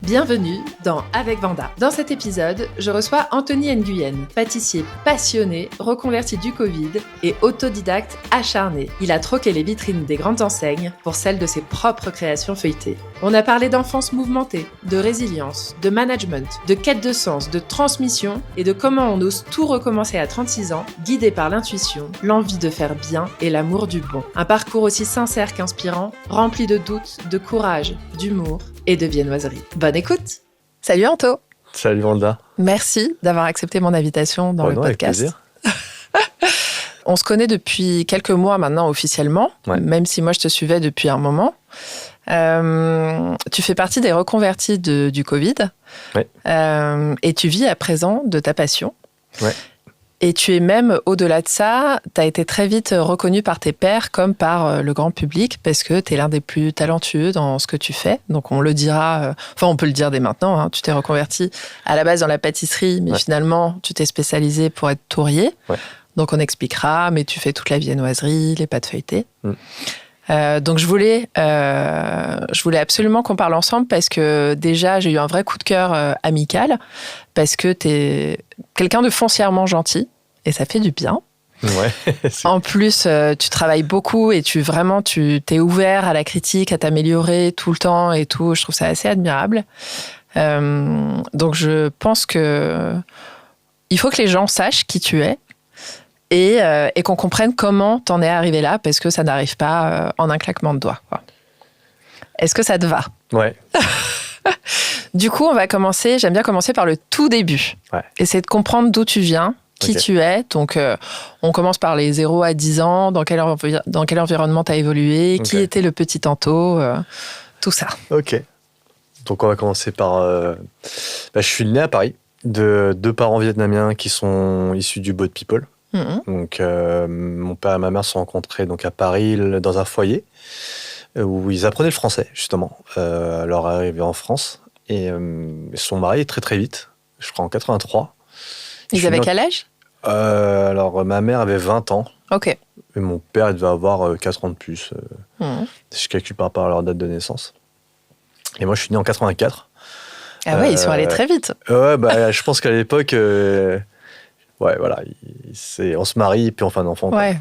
Bienvenue dans Avec Vanda. Dans cet épisode, je reçois Anthony Nguyen, pâtissier passionné, reconverti du Covid et autodidacte acharné. Il a troqué les vitrines des grandes enseignes pour celles de ses propres créations feuilletées. On a parlé d'enfance mouvementée, de résilience, de management, de quête de sens, de transmission et de comment on ose tout recommencer à 36 ans, guidé par l'intuition, l'envie de faire bien et l'amour du bon. Un parcours aussi sincère qu'inspirant, rempli de doutes, de courage, d'humour et de viennoiserie. Bonne écoute. Salut Anto. Salut Vanda. Merci d'avoir accepté mon invitation dans le podcast. Avec plaisir. On se connaît depuis quelques mois maintenant officiellement, même si moi je te suivais depuis un moment. Tu fais partie des reconvertis du Covid et tu vis à présent de ta passion. Ouais. Et tu es même, au-delà de ça, tu as été très vite reconnu par tes pairs comme par le grand public parce que tu es l'un des plus talentueux dans ce que tu fais. Donc on le dira, on peut le dire dès maintenant, hein, tu t'es reconverti à la base dans la pâtisserie, mais finalement tu t'es spécialisé pour être tourrier. Ouais. Donc on expliquera, mais tu fais toute la viennoiserie, les pâtes feuilletées. Donc je voulais absolument qu'on parle ensemble parce que déjà j'ai eu un vrai coup de cœur amical parce que t'es quelqu'un de foncièrement gentil et ça fait du bien. Ouais. En plus, tu travailles beaucoup et tu t'es ouvert à la critique, à t'améliorer tout le temps et tout. Je trouve ça assez admirable. Donc je pense que il faut que les gens sachent qui tu es. Et qu'on comprenne comment t'en es arrivé là, parce que ça n'arrive pas en un claquement de doigts, quoi. Est-ce que ça te va ? Ouais. Du coup, j'aime bien commencer par le tout début. Ouais. Essayer de comprendre d'où tu viens, qui tu es. Donc, on commence par les 0 à 10 ans, dans quel environnement t'as évolué, qui était le petit Anto, tout ça. Ok. Donc, on va commencer par... je suis né à Paris, de 2 parents vietnamiens qui sont issus du boat people. Donc, mon père et ma mère se sont rencontrés donc, à Paris dans un foyer où ils apprenaient le français, justement, à leur arrivée en France. Et ils se sont mariés très, très vite, je crois en 83. Ils avaient quel âge ? Alors, ma mère avait 20 ans. Ok. Et mon père, il devait avoir 4 ans de plus. Si je calcule par rapport à leur date de naissance. Et moi, je suis né en 84. Ah ouais, ils sont allés très vite. Ouais, je pense qu'à l'époque... Ouais, voilà, on se marie et puis on fait un enfant. Ouais.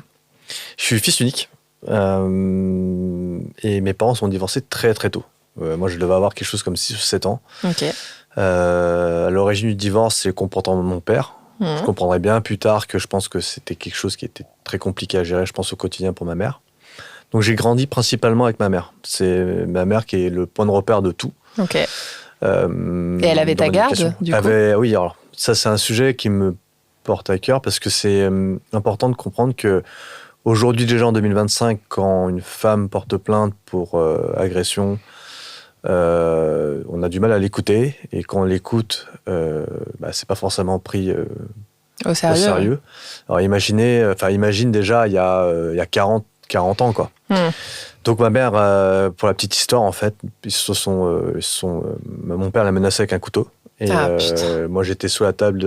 Je suis fils unique et mes parents sont divorcés très très tôt. Moi, je devais avoir quelque chose comme 6 ou 7 ans. Ok. À l'origine du divorce, c'est le comportement de mon père. Je comprendrai bien plus tard que je pense que c'était quelque chose qui était très compliqué à gérer, je pense, au quotidien pour ma mère. Donc, j'ai grandi principalement avec ma mère. C'est ma mère qui est le point de repère de tout. Ok. Et elle avait ta garde, du coup ? Oui, alors ça, c'est un sujet qui me porte à cœur parce que c'est important de comprendre que aujourd'hui déjà en 2025 quand une femme porte plainte pour agression on a du mal à l'écouter et quand on l'écoute c'est pas forcément pris au sérieux. Alors imagine déjà il y a 40 ans quoi. Donc ma mère pour la petite histoire en fait mon père l'a menacée avec un couteau. Et moi, j'étais sous la table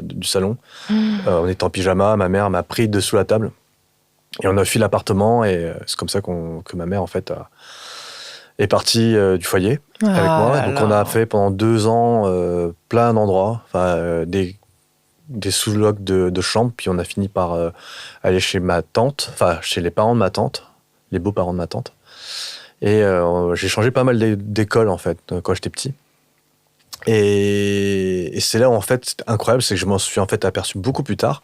du salon. On était en pyjama. Ma mère m'a pris dessous la table. Et on a fui l'appartement. Et c'est comme ça que ma mère, en fait, est partie du foyer avec moi. Donc, on a fait pendant 2 ans plein d'endroits, des sous-locs de chambres. Puis, on a fini par aller chez ma tante, chez les parents de ma tante, les beaux-parents de ma tante. Et j'ai changé pas mal d'écoles, en fait, quand j'étais petit. Et c'est là où, en fait, c'est incroyable, c'est que je m'en suis en fait aperçu beaucoup plus tard,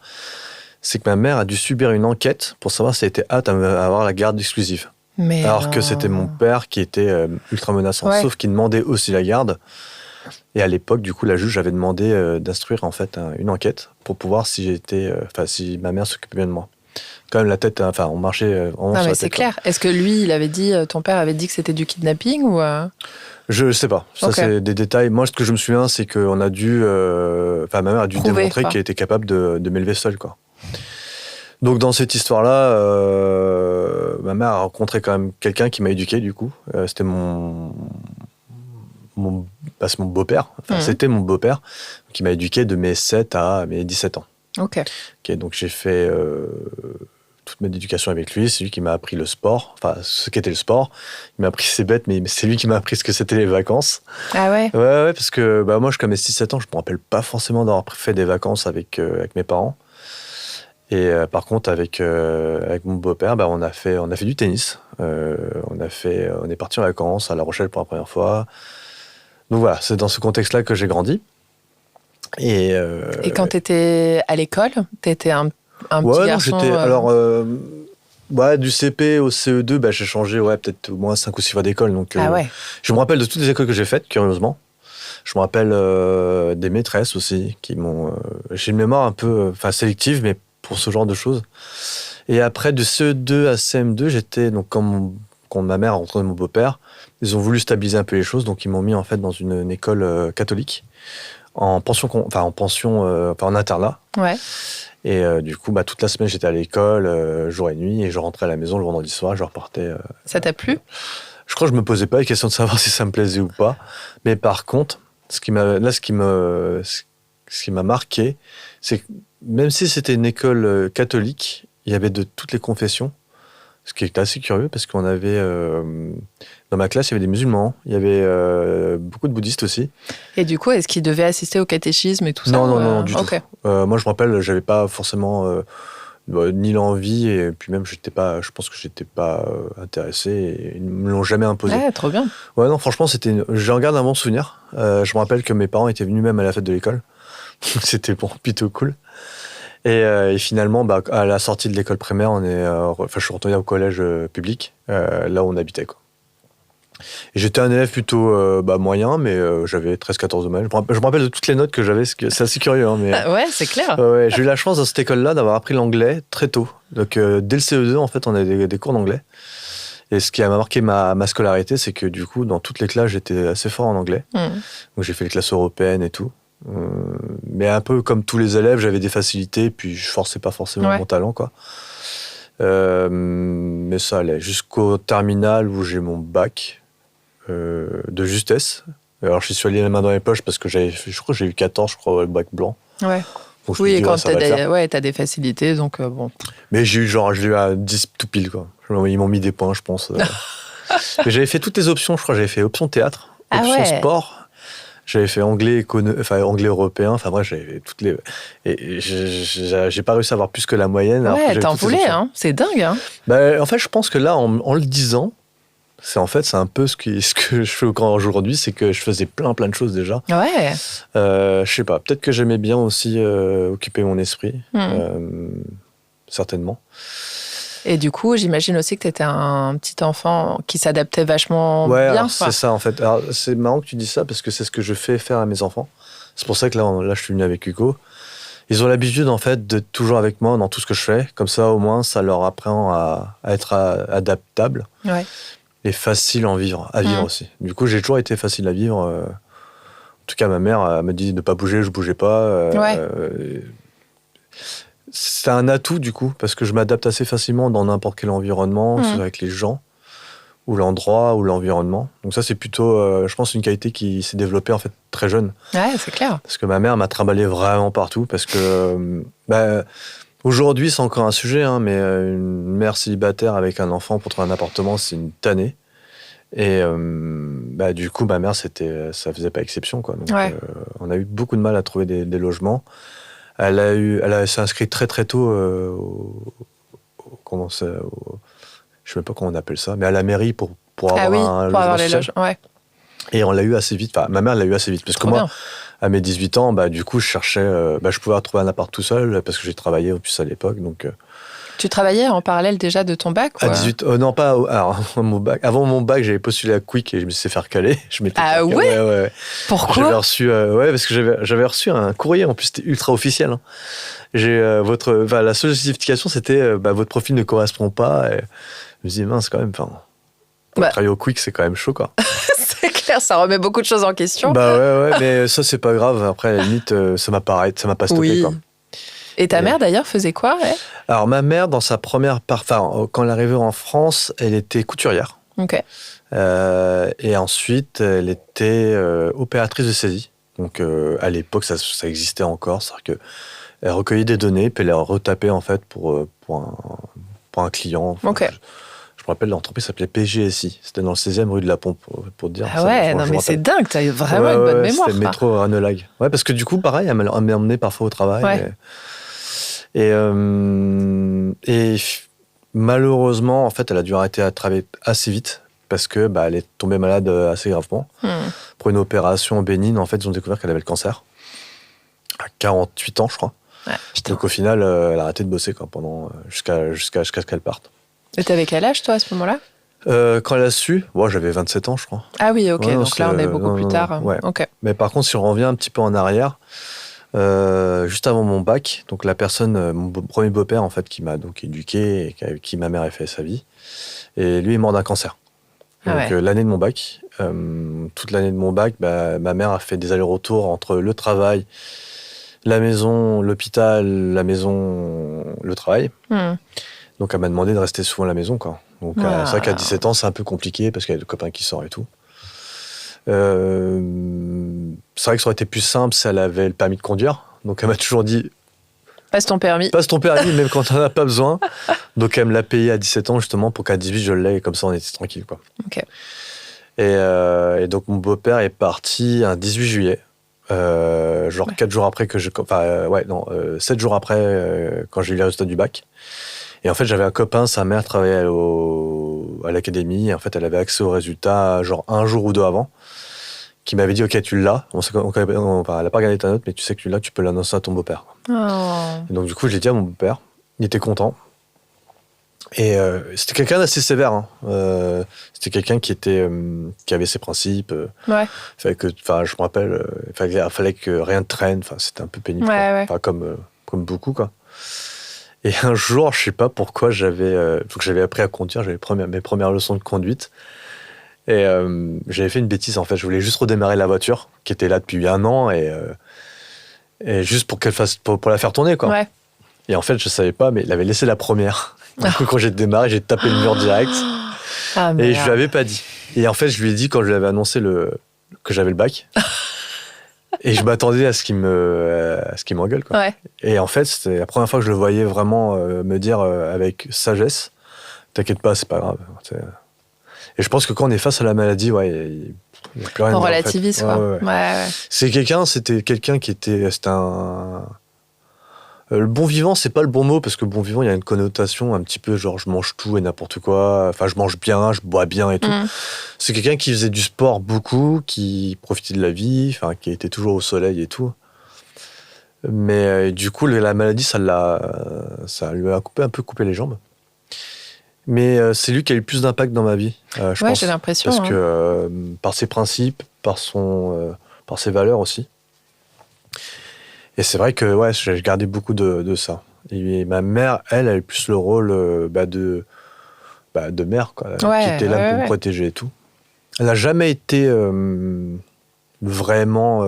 c'est que ma mère a dû subir une enquête pour savoir si elle était apte à avoir la garde exclusive. Alors que c'était mon père qui était ultra menaçant, sauf qu'il demandait aussi la garde. Et à l'époque, du coup, la juge avait demandé d'instruire en fait une enquête pour pouvoir si ma mère s'occupait bien de moi. Quand même la tête, on marchait vraiment sur la tête. C'est clair. Est-ce que lui, il avait dit, ton père avait dit que c'était du kidnapping ou Je sais pas. Ça, c'est des détails. Moi, ce que je me souviens, c'est qu'on a dû... ma mère a dû démontrer qu'elle était capable de m'élever seule, quoi. Donc, dans cette histoire-là, ma mère a rencontré quand même quelqu'un qui m'a éduqué, du coup. C'était mon beau-père. C'était mon beau-père qui m'a éduqué de mes 7 à mes 17 ans. Ok. Donc, j'ai fait toute mon éducation avec lui. C'est lui qui m'a appris le sport, enfin, ce qu'était le sport. Il m'a appris, c'est bête, mais c'est lui qui m'a appris ce que c'était les vacances. Ah ouais? Ouais, parce que moi, je, comme mes 6-7 ans, je me rappelle pas forcément d'avoir fait des vacances avec mes parents. Et par contre, avec mon beau-père, on a fait du tennis. On est parti en vacances à La Rochelle pour la première fois. Donc voilà, c'est dans ce contexte-là que j'ai grandi. Et quand tu étais à l'école, tu étais un petit garçon du CP au CE2, j'ai changé peut-être au moins 5 ou 6 fois d'école. Donc, je me rappelle de toutes les écoles que j'ai faites, curieusement. Je me rappelle des maîtresses aussi qui m'ont... j'ai une mémoire un peu sélective, mais pour ce genre de choses. Et après, de CE2 à CM2, j'étais... Donc, quand ma mère a rencontré mon beau-père, ils ont voulu stabiliser un peu les choses, donc ils m'ont mis en fait dans une école catholique, en internat. Ouais. Et du coup, toute la semaine, j'étais à l'école, jour et nuit, et je rentrais à la maison le vendredi soir, je repartais. Ça t'a plu? Je crois que je me posais pas la question de savoir si ça me plaisait ou pas. Mais par contre, ce qui m'a marqué, c'est que même si c'était une école catholique, il y avait de toutes les confessions. Ce qui est assez curieux parce qu'on avait, dans ma classe, il y avait des musulmans, il y avait beaucoup de bouddhistes aussi. Et du coup, est-ce qu'ils devaient assister au catéchisme et tout ça? Non, du tout. Moi, je me rappelle, j'avais pas forcément ni l'envie, et puis même, je pense que j'étais pas intéressé, et ils me l'ont jamais imposé. Ouais, trop bien. Ouais, non, franchement, j'en garde un bon souvenir. Je me rappelle que mes parents étaient venus même à la fête de l'école. C'était plutôt cool. Et finalement, à la sortie de l'école primaire, je suis retourné au collège public, là où on habitait, quoi. Et j'étais un élève plutôt moyen, mais j'avais 13-14 de moyenne. Je me rappelle de toutes les notes que j'avais, c'est assez curieux. Hein, mais, ouais, c'est clair. J'ai eu la chance dans cette école-là d'avoir appris l'anglais très tôt. Donc dès le CE2, en fait, on avait des cours d'anglais. Et ce qui a marqué ma scolarité, c'est que du coup, dans toutes les classes, j'étais assez fort en anglais. Donc j'ai fait les classes européennes et tout. Mais un peu comme tous les élèves, j'avais des facilités, puis je forçais pas forcément mon talent, quoi. Mais ça allait jusqu'au terminal où j'ai mon bac de justesse. Alors je suis allé la main dans les poches parce que je crois que j'ai eu 14, le bac blanc. Ouais. Donc, oui, et quand t'as des facilités, donc bon. Mais j'ai eu à 10 tout pile, quoi. Ils m'ont mis des points, je pense. Mais j'avais fait toutes les options, je crois. J'avais fait option théâtre, option sport. J'avais fait anglais européen, enfin bref, j'avais toutes les... Et j'ai pas réussi à avoir plus que la moyenne. Ouais, t'en voulais, hein, c'est dingue. Hein. En fait, je pense que là, en le disant, c'est un peu ce que je fais encore aujourd'hui, c'est que je faisais plein de choses déjà. Ouais. Je sais pas, peut-être que j'aimais bien aussi occuper mon esprit, certainement. Et du coup, j'imagine aussi que tu étais un petit enfant qui s'adaptait vachement bien. C'est ça, en fait. Alors, c'est marrant que tu dis ça, parce que c'est ce que je fais faire à mes enfants. C'est pour ça que là je suis venu avec Hugo. Ils ont l'habitude, en fait, d'être toujours avec moi dans tout ce que je fais. Comme ça, au moins, ça leur apprend à être adaptable. Ouais. Et facile à vivre aussi. Du coup, j'ai toujours été facile à vivre. En tout cas, ma mère me dit de ne pas bouger, je ne bougeais pas. C'est un atout, du coup, parce que je m'adapte assez facilement dans n'importe quel environnement, que ce soit avec les gens, ou l'endroit, ou l'environnement. Donc ça, c'est plutôt, je pense, une qualité qui s'est développée, en fait, très jeune. Ouais, c'est clair. Parce que ma mère m'a trimballé vraiment partout, parce que... aujourd'hui, c'est encore un sujet, hein, mais une mère célibataire avec un enfant pour trouver un appartement, c'est une tannée. Et du coup, ma mère, ça faisait pas exception, quoi. Donc, on a eu beaucoup de mal à trouver des logements. Elle s'est inscrite très très tôt je sais même pas comment on appelle ça, mais à la mairie pour avoir un logement social. Ouais. Et on l'a eu assez vite. Enfin, ma mère l'a eu assez vite parce que moi, à mes 18 ans, du coup, je cherchais, je pouvais retrouver un appart tout seul parce que j'ai travaillé en plus à l'époque, donc. Tu travaillais en parallèle déjà de ton bac? À 18 non, pas... Alors, mon bac. Avant mon bac, j'avais postulé à Quick et je me suis fait faire caler. Ouais. Pourquoi? J'avais reçu... parce que j'avais reçu un courrier. En plus, c'était ultra officiel. Hein. La seule justification, c'était votre profil ne correspond pas. Et je me suis dit, mince, quand même... travailler au Quick, c'est quand même chaud, quoi. C'est clair, ça remet beaucoup de choses en question. Mais ça, c'est pas grave. Après, à la limite, ça m'a pas stoppé, quoi. Et ta mère, d'ailleurs, faisait quoi? Alors, ma mère, dans sa première quand elle est arrivée en France, elle était couturière. Ok. Et ensuite, elle était opératrice de saisie. Donc, à l'époque, ça existait encore. C'est-à-dire qu'elle recueillait des données, puis elle les retapait, en fait, pour pour un client. Ok. Je me rappelle, l'entreprise s'appelait PGSI. C'était dans le 16e rue de la Pompe, pour te dire. Ah ouais, non mais c'est dingue, t'as vraiment une bonne mémoire. C'était le métro Ranelagh. Ouais, parce que du coup, pareil, elle m'a emmené parfois au travail. Ouais. Et malheureusement, en fait, elle a dû arrêter à travailler assez vite parce que elle est tombée malade assez gravement. Pour une opération bénigne, en fait, ils ont découvert qu'elle avait le cancer à 48 ans, je crois. Ouais, donc au final, elle a arrêté de bosser pendant jusqu'à ce qu'elle parte. Et t'avais quel âge toi à ce moment-là ? Quand elle a su, j'avais 27 ans, je crois. Ah oui, ok. Donc là, on est beaucoup plus tard. Ouais. Okay. Mais par contre, si on revient un petit peu en arrière, juste avant mon bac, donc la personne, mon premier beau-père en fait, qui m'a donc éduqué et avec qui ma mère a fait sa vie, et lui est mort d'un cancer. Donc l'année de mon bac, toute l'année de mon bac, ma mère a fait des allers-retours entre le travail, la maison, l'hôpital, la maison, le travail. Donc elle m'a demandé de rester souvent à la maison, quoi. Donc c'est vrai qu'à 17 ans, c'est un peu compliqué parce qu'il y a des copains qui sortent et tout. C'est vrai que ça aurait été plus simple si elle avait le permis de conduire. Donc elle m'a toujours dit passe ton permis. Passe ton permis, même quand t'en as pas besoin. Donc elle me l'a payé à 17 ans justement pour qu'à 18 je l'ai et comme ça on était tranquille, quoi. Ok. Et donc mon beau-père est parti un 18 juillet. 4 jours après que 7 jours après quand j'ai eu les résultats du bac. Et en fait, j'avais un copain, sa mère travaillait à l'académie, et en fait, elle avait accès aux résultats un jour ou deux avant, qui m'avait dit, ok, tu l'as, elle n'a pas regardé ta note, mais tu sais que tu l'as, tu peux l'annoncer à ton beau-père. Et donc du coup, je l'ai dit à mon beau-père, il était content. Et c'était quelqu'un d'assez sévère, hein. C'était quelqu'un qui avait ses principes. Je me rappelle, il fallait que rien ne traîne, c'était un peu pénible, comme beaucoup, quoi. Et un jour, je sais pas pourquoi, j'avais appris à conduire, j'avais mes premières leçons de conduite. Et j'avais fait une bêtise, en fait. Je voulais juste redémarrer la voiture, qui était là depuis 1 an, et juste pour pour la faire tourner, quoi. Ouais. Et en fait, je savais pas, mais il avait laissé la première. Du coup, quand j'ai démarré, j'ai tapé le mur direct. Et je lui avais pas dit. Et en fait, je lui ai dit quand je lui avais annoncé que j'avais le bac. Et je m'attendais à ce qu'il m'engueule, quoi. Ouais. Et en fait, c'était la première fois que je le voyais vraiment me dire avec sagesse, t'inquiète pas, c'est pas grave. Et je pense que quand on est face à la maladie, il n'y a plus rien. On relativise, quoi. Ouais. C'était quelqu'un qui était, le bon vivant, c'est pas le bon mot, parce que bon vivant, il y a une connotation un petit peu genre je mange tout et n'importe quoi, je mange bien, je bois bien et tout. C'est quelqu'un qui faisait du sport beaucoup, qui profitait de la vie, qui était toujours au soleil et tout. Mais du coup, la maladie, ça lui a un peu coupé les jambes. Mais c'est lui qui a eu le plus d'impact dans ma vie, je pense. J'ai l'impression. Parce que par ses principes, par ses valeurs aussi. Et c'est vrai que j'ai gardé beaucoup de ça. Et ma mère, elle a eu plus le rôle de mère, quoi, qui était là pour me protéger et tout. Elle n'a jamais été vraiment...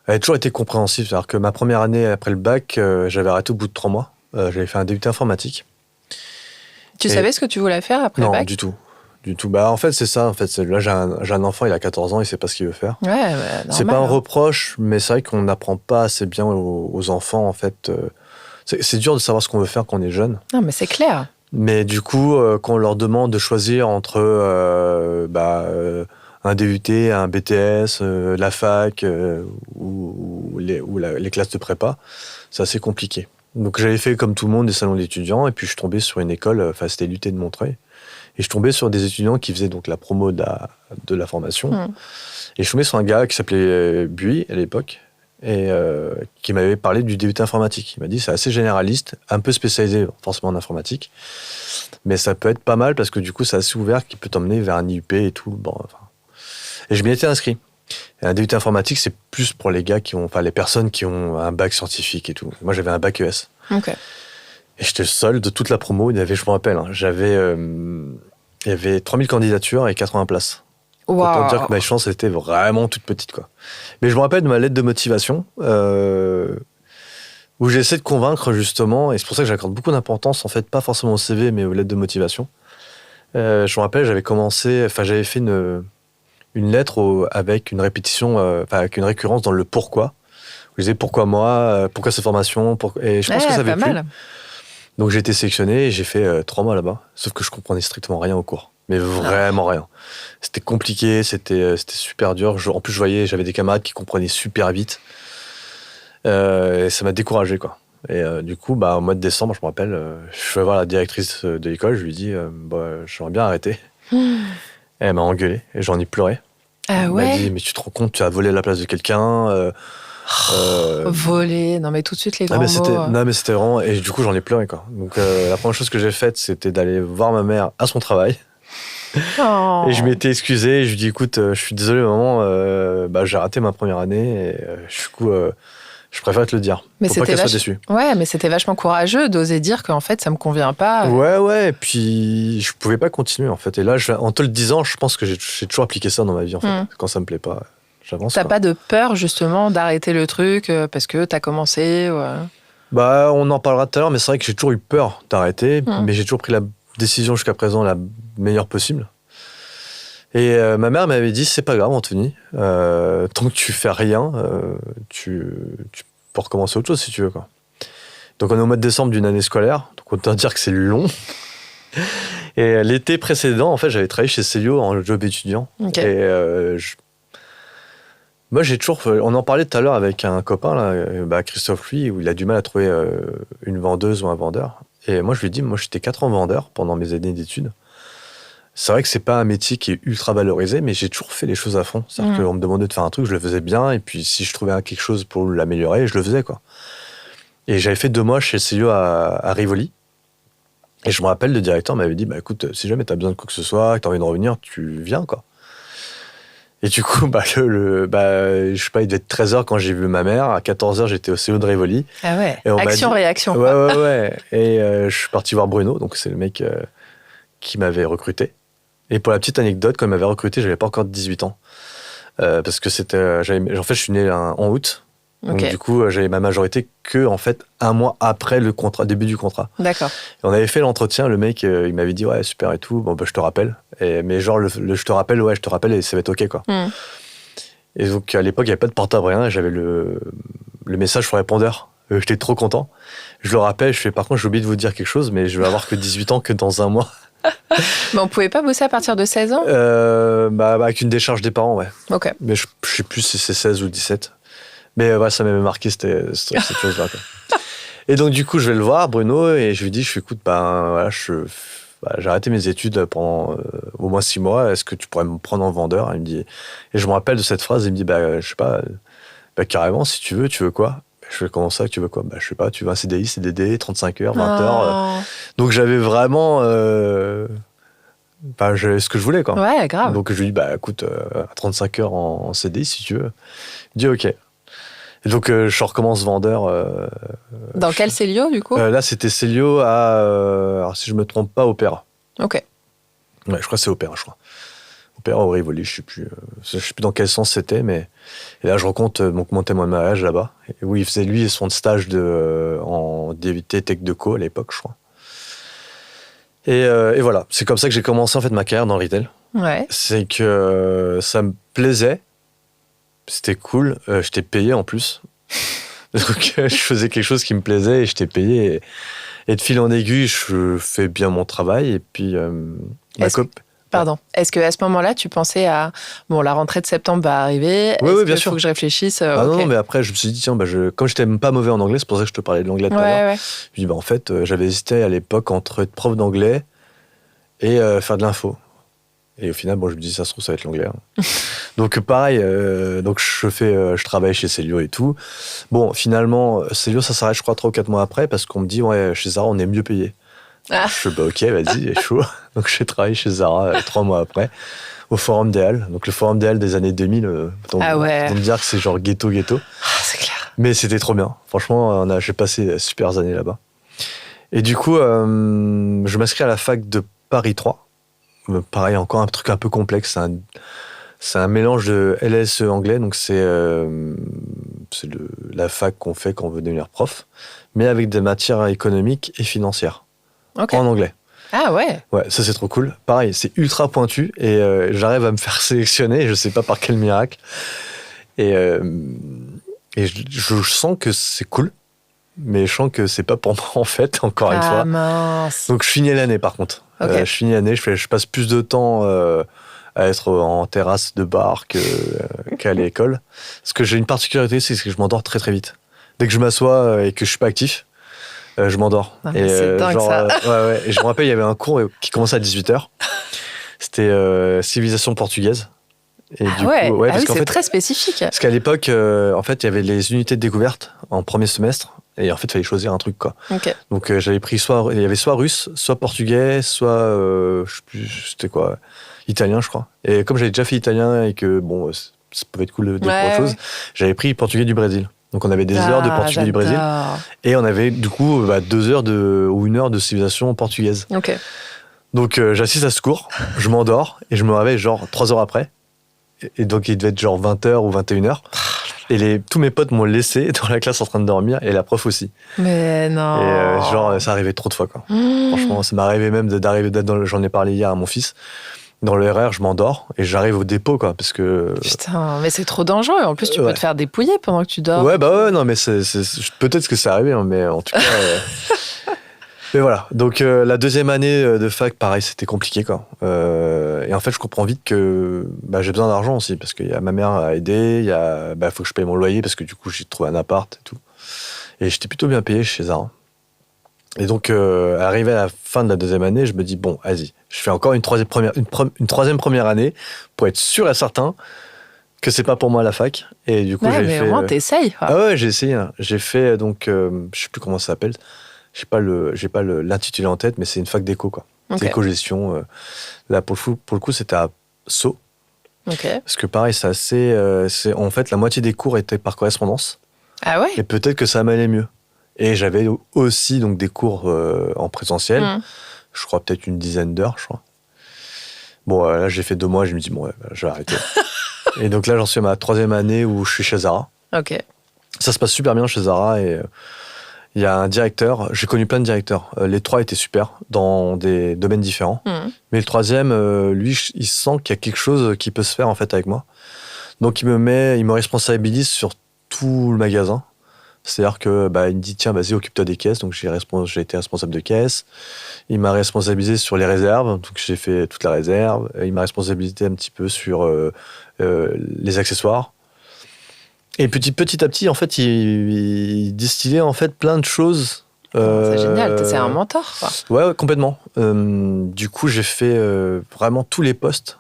elle a toujours été compréhensive. C'est-à-dire que ma première année après le bac, j'avais arrêté au bout de 3 mois. J'avais fait un DUT informatique. Tu savais ce que tu voulais faire après le bac ? Non, du tout. Du tout. En fait, c'est ça. En fait, là, j'ai un enfant, il a 14 ans, il sait pas ce qu'il veut faire. Ouais, c'est pas un reproche, mais c'est vrai qu'on n'apprend pas assez bien aux enfants, en fait. C'est dur de savoir ce qu'on veut faire quand on est jeune. Non, mais c'est clair. Mais du coup, quand on leur demande de choisir entre un DUT, un BTS, la fac ou les classes de prépa, c'est assez compliqué. Donc j'avais fait comme tout le monde des salons d'étudiants, et puis je suis tombé sur une école, c'était l'UT de Montreuil. Et je tombais sur des étudiants qui faisaient donc la promo de la formation. Et je tombais sur un gars qui s'appelait Buis à l'époque, et qui m'avait parlé du DUT informatique. Il m'a dit c'est assez généraliste, un peu spécialisé forcément en informatique, mais ça peut être pas mal parce que du coup c'est assez ouvert, qui peut t'emmener vers un IUP et tout. Et je m'y étais inscrit. Et un DUT informatique, c'est plus pour les gars les personnes qui ont un bac scientifique et tout. Moi j'avais un bac ES. Ok. Et j'étais le seul de toute la promo. Je me rappelle, il y avait 3000 candidatures et 80 places. Wow. Autant dire que ma chance était vraiment toute petite, quoi. Mais je me rappelle de ma lettre de motivation où j'essaie de convaincre, justement, et c'est pour ça que j'accorde beaucoup d'importance, en fait, pas forcément au CV, mais aux lettres de motivation. Je me rappelle, j'avais fait une lettre avec une répétition, avec une récurrence dans le pourquoi. Je disais pourquoi moi, pourquoi cette formation, et je pense que ça avait plu. Mal. Donc j'ai été sélectionné et j'ai fait 3 mois là-bas. Sauf que je comprenais strictement rien au cours. Mais vraiment rien. C'était compliqué, c'était super dur. En plus, j'avais des camarades qui comprenaient super vite. Et ça m'a découragé, quoi. Et du coup, au mois de décembre, je me rappelle, je vais voir la directrice de l'école, je lui dis j'aimerais bien arrêter. Et elle m'a engueulé et j'en ai pleuré. Ah ouais. Elle m'a dit, mais tu te rends compte, tu as volé la place de quelqu'un. Voler, non mais tout de suite les grands mots. Non mais c'était vraiment... Et du coup, j'en ai pleuré, quoi. Donc la première chose que j'ai faite, c'était d'aller voir ma mère à son travail. Oh. Et je m'étais excusé, je lui ai dit, écoute, je suis désolé maman, j'ai raté ma première année et du coup... je préfère te le dire. Mais faut pas qu'elle soit déçue. Ouais, mais c'était vachement courageux d'oser dire qu'en fait, ça me convient pas. Ouais, et puis je pouvais pas continuer, en fait. Et là, en te le disant, je pense que j'ai toujours appliqué ça dans ma vie, en fait. Quand ça me plaît pas, j'avance. T'as pas de peur, justement, d'arrêter le truc parce que t'as commencé on en parlera tout à l'heure, mais c'est vrai que j'ai toujours eu peur d'arrêter, mais j'ai toujours pris la décision jusqu'à présent la meilleure possible. Et ma mère m'avait dit, c'est pas grave, Anthony, tant que tu fais rien, tu peux recommencer autre chose si tu veux, quoi. Donc on est au mois de décembre d'une année scolaire, donc autant dire que c'est long. Et l'été précédent, en fait, j'avais travaillé chez Célio en job étudiant. Okay. Et moi, j'ai toujours... On en parlait tout à l'heure avec un copain, là, Christophe, lui, où il a du mal à trouver une vendeuse ou un vendeur. Et moi, je lui ai dit, moi, j'étais 4 ans vendeur pendant mes années d'études. C'est vrai que c'est pas un métier qui est ultra valorisé, mais j'ai toujours fait les choses à fond. C'est-à-dire qu'on me demandait de faire un truc, je le faisais bien, et puis si je trouvais quelque chose pour l'améliorer, je le faisais, quoi. Et j'avais fait 2 mois chez Célio à Rivoli. Et je me rappelle, le directeur m'avait dit, écoute, si jamais t'as besoin de quoi que ce soit, que t'as envie de revenir, tu viens, quoi. Et du coup, je sais pas, il devait être 13h quand j'ai vu ma mère. À 14h, j'étais au Célio de Rivoli. Ah ouais, action-réaction. Ouais. Et je suis parti voir Bruno, donc c'est le mec qui m'avait recruté. Et pour la petite anecdote, quand il m'avait recruté, j'avais pas encore 18 ans. Parce que en fait, je suis né en août. Donc, du coup, j'avais ma majorité que, en fait, 1 mois après le début du contrat. D'accord. Et on avait fait l'entretien, le mec, il m'avait dit, ouais, super et tout, je te rappelle. Mais genre, je te rappelle, et ça va être OK, quoi. Et donc, à l'époque, il n'y avait pas de portable, rien, et j'avais le message sur répondeur. J'étais trop content. Je le rappelle, je fais, par contre, j'ai oublié de vous dire quelque chose, mais je vais avoir que 18 ans que dans 1 mois. Mais on pouvait pas bosser à partir de 16 ans avec une décharge des parents, ouais. OK. Mais je sais plus si c'est 16 ou 17. Mais ça m'avait marqué cette chose-là, quoi. Et donc, du coup, je vais le voir, Bruno, et je lui dis, écoute, j'ai arrêté mes études pendant au moins 6 mois, est-ce que tu pourrais me prendre en vendeur? Il me dit, et je me rappelle de cette phrase, il me dit, je sais pas, carrément, si tu veux quoi? Je fais, comment ça, tu veux quoi? Je sais pas, tu veux un CDI, CDD, 35 heures, 20 heures. Donc, j'avais vraiment ce que je voulais, quoi. Ouais, grave. Donc, je lui dis, écoute, à 35 heures en CDI, si tu veux. Il dit, OK. Et donc, je recommence vendeur. Dans quel Célio, du coup? Là, c'était Célio alors, si je me trompe pas, Opéra. OK. Ouais, je crois que c'est Opéra, je crois. Opéra ou Rivoli, je sais plus dans quel sens c'était, mais... Et là, je rencontre mon témoin de mariage là-bas. Et oui, il faisait, lui, son stage en DUT Tech Deco à l'époque, je crois. Et voilà, c'est comme ça que j'ai commencé, en fait, ma carrière dans le retail. Ouais. C'est que ça me plaisait. C'était cool, j'étais payé en plus. Donc je faisais quelque chose qui me plaisait et j'étais payé. Et de fil en aiguille, je fais bien mon travail. Et puis, Pardon. Est-ce qu'à ce moment-là, tu pensais à... Bon, la rentrée de septembre va arriver. Oui, bien sûr. Il faut que je réfléchisse. Okay. Non, mais après, je me suis dit, tiens, comme j'étais même pas mauvais en anglais, c'est pour ça que je te parlais de l'anglais tout à l'heure. Ouais. Je me dis, en fait, j'avais hésité à l'époque entre être prof d'anglais et faire de l'info. Et au final, je me dis, ça se trouve, ça va être l'anglais. Donc, pareil, je travaille chez Célio et tout. Bon, finalement, Célio, ça s'arrête, je crois, 3 ou 4 mois après, parce qu'on me dit, ouais, chez Zara, on est mieux payé. Je fais, OK, vas-y, chaud. Donc, j'ai travaillé chez Zara 3 mois après, au Forum des Halles. Donc, le Forum des Halles des années 2000, on me dire que c'est genre ghetto. C'est clair. Mais c'était trop bien. Franchement, j'ai passé super années là-bas. Et du coup, je m'inscris à la fac de Paris 3. Pareil, encore un truc un peu complexe. C'est un mélange de LSE anglais, donc c'est la fac qu'on fait quand on veut devenir prof, mais avec des matières économiques et financières. Okay. En anglais. Ah ouais. Ouais, ça c'est trop cool. Pareil, c'est ultra pointu et j'arrive à me faire sélectionner, je sais pas par quel miracle. Et je sens que c'est cool. mais je sens que c'est pas pour moi en fait, encore une fois. Mince. Donc je finis l'année par contre. Okay. Je finis l'année, je passe plus de temps à être en terrasse de bar qu'à l'école. Parce que j'ai une particularité, c'est que je m'endors très très vite. Dès que je m'assois et que je suis pas actif, je m'endors. Non, et c'est dingue ça. Ouais. Et je me rappelle, il y avait un cours qui commençait à 18h. C'était civilisation portugaise. Et du coup, parce c'est fait, très spécifique. Parce qu'à l'époque, en fait, il y avait les unités de découverte en premier semestre. Et en fait, il fallait choisir un truc, quoi. Okay. Donc, j'avais pris il y avait soit russe, soit portugais, soit, je sais plus, c'était quoi, italien, je crois. Et comme j'avais déjà fait italien et que, bon, ça pouvait être cool de dire autre chose, j'avais pris portugais du Brésil. Donc, on avait des heures de portugais du Brésil. Et on avait, du coup, 2 heures ou 1 heure de civilisation portugaise. Okay. Donc, j'assiste à ce cours, je m'endors et je me réveille genre 3 heures après. Et donc, il devait être genre 20h ou 21h. Et tous mes potes m'ont laissé dans la classe en train de dormir et la prof aussi. Mais non. Et ça arrivait trop de fois, quoi. Franchement, ça m'est arrivé même j'en ai parlé hier à mon fils. Dans le RR, je m'endors et j'arrive au dépôt, quoi, parce que... Putain, mais c'est trop dangereux. En plus, tu peux te faire dépouiller pendant que tu dors. Ouais, non, mais peut-être que c'est arrivé, hein, mais en tout cas... Mais voilà, donc la deuxième année de fac, pareil, c'était compliqué, quoi. Et en fait, je comprends vite que j'ai besoin d'argent aussi, parce qu'il y a ma mère à aider, faut que je paye mon loyer, parce que du coup, j'ai trouvé un appart et tout. Et j'étais plutôt bien payé chez Zara. Et donc, arrivé à la fin de la deuxième année, je me dis, bon, vas-y, je fais encore une troisième première année, pour être sûr et certain que c'est pas pour moi la fac. Et du coup, j'ai fait... mais au moins, t'essayes. Ah ouais, j'ai essayé. Hein. J'ai fait, donc, je sais plus comment ça s'appelle. J'ai pas l'intitulé en tête, mais c'est une fac d'éco, quoi. Okay. Éco-gestion. Là, pour le coup, c'était à Sceaux. Okay. Parce que pareil, c'est assez... en fait, la moitié des cours étaient par correspondance. Ah ouais? Et peut-être que ça m'allait mieux. Et j'avais aussi donc, des cours en présentiel. Je crois peut-être une dizaine d'heures, je crois. Bon, là, j'ai fait 2 mois, je me dis, bon, je vais arrêter. Et donc là, j'en suis à ma 3e année où je suis chez Zara. Ok. Ça se passe super bien chez Zara et... il y a un directeur, j'ai connu plein de directeurs. Les 3 étaient super dans des domaines différents. Mais le 3e, lui, il sent qu'il y a quelque chose qui peut se faire en fait avec moi. Donc il me responsabilise sur tout le magasin. C'est-à-dire que il me dit tiens, vas-y, occupe-toi des caisses. Donc j'ai été responsable de caisse. Il m'a responsabilisé sur les réserves. Donc j'ai fait toute la réserve. Il m'a responsabilisé un petit peu sur les accessoires. Et petit à petit, en fait, il distillait en fait plein de choses. C'est génial, c'est un mentor, quoi. Ouais, complètement. Du coup, j'ai fait vraiment tous les postes.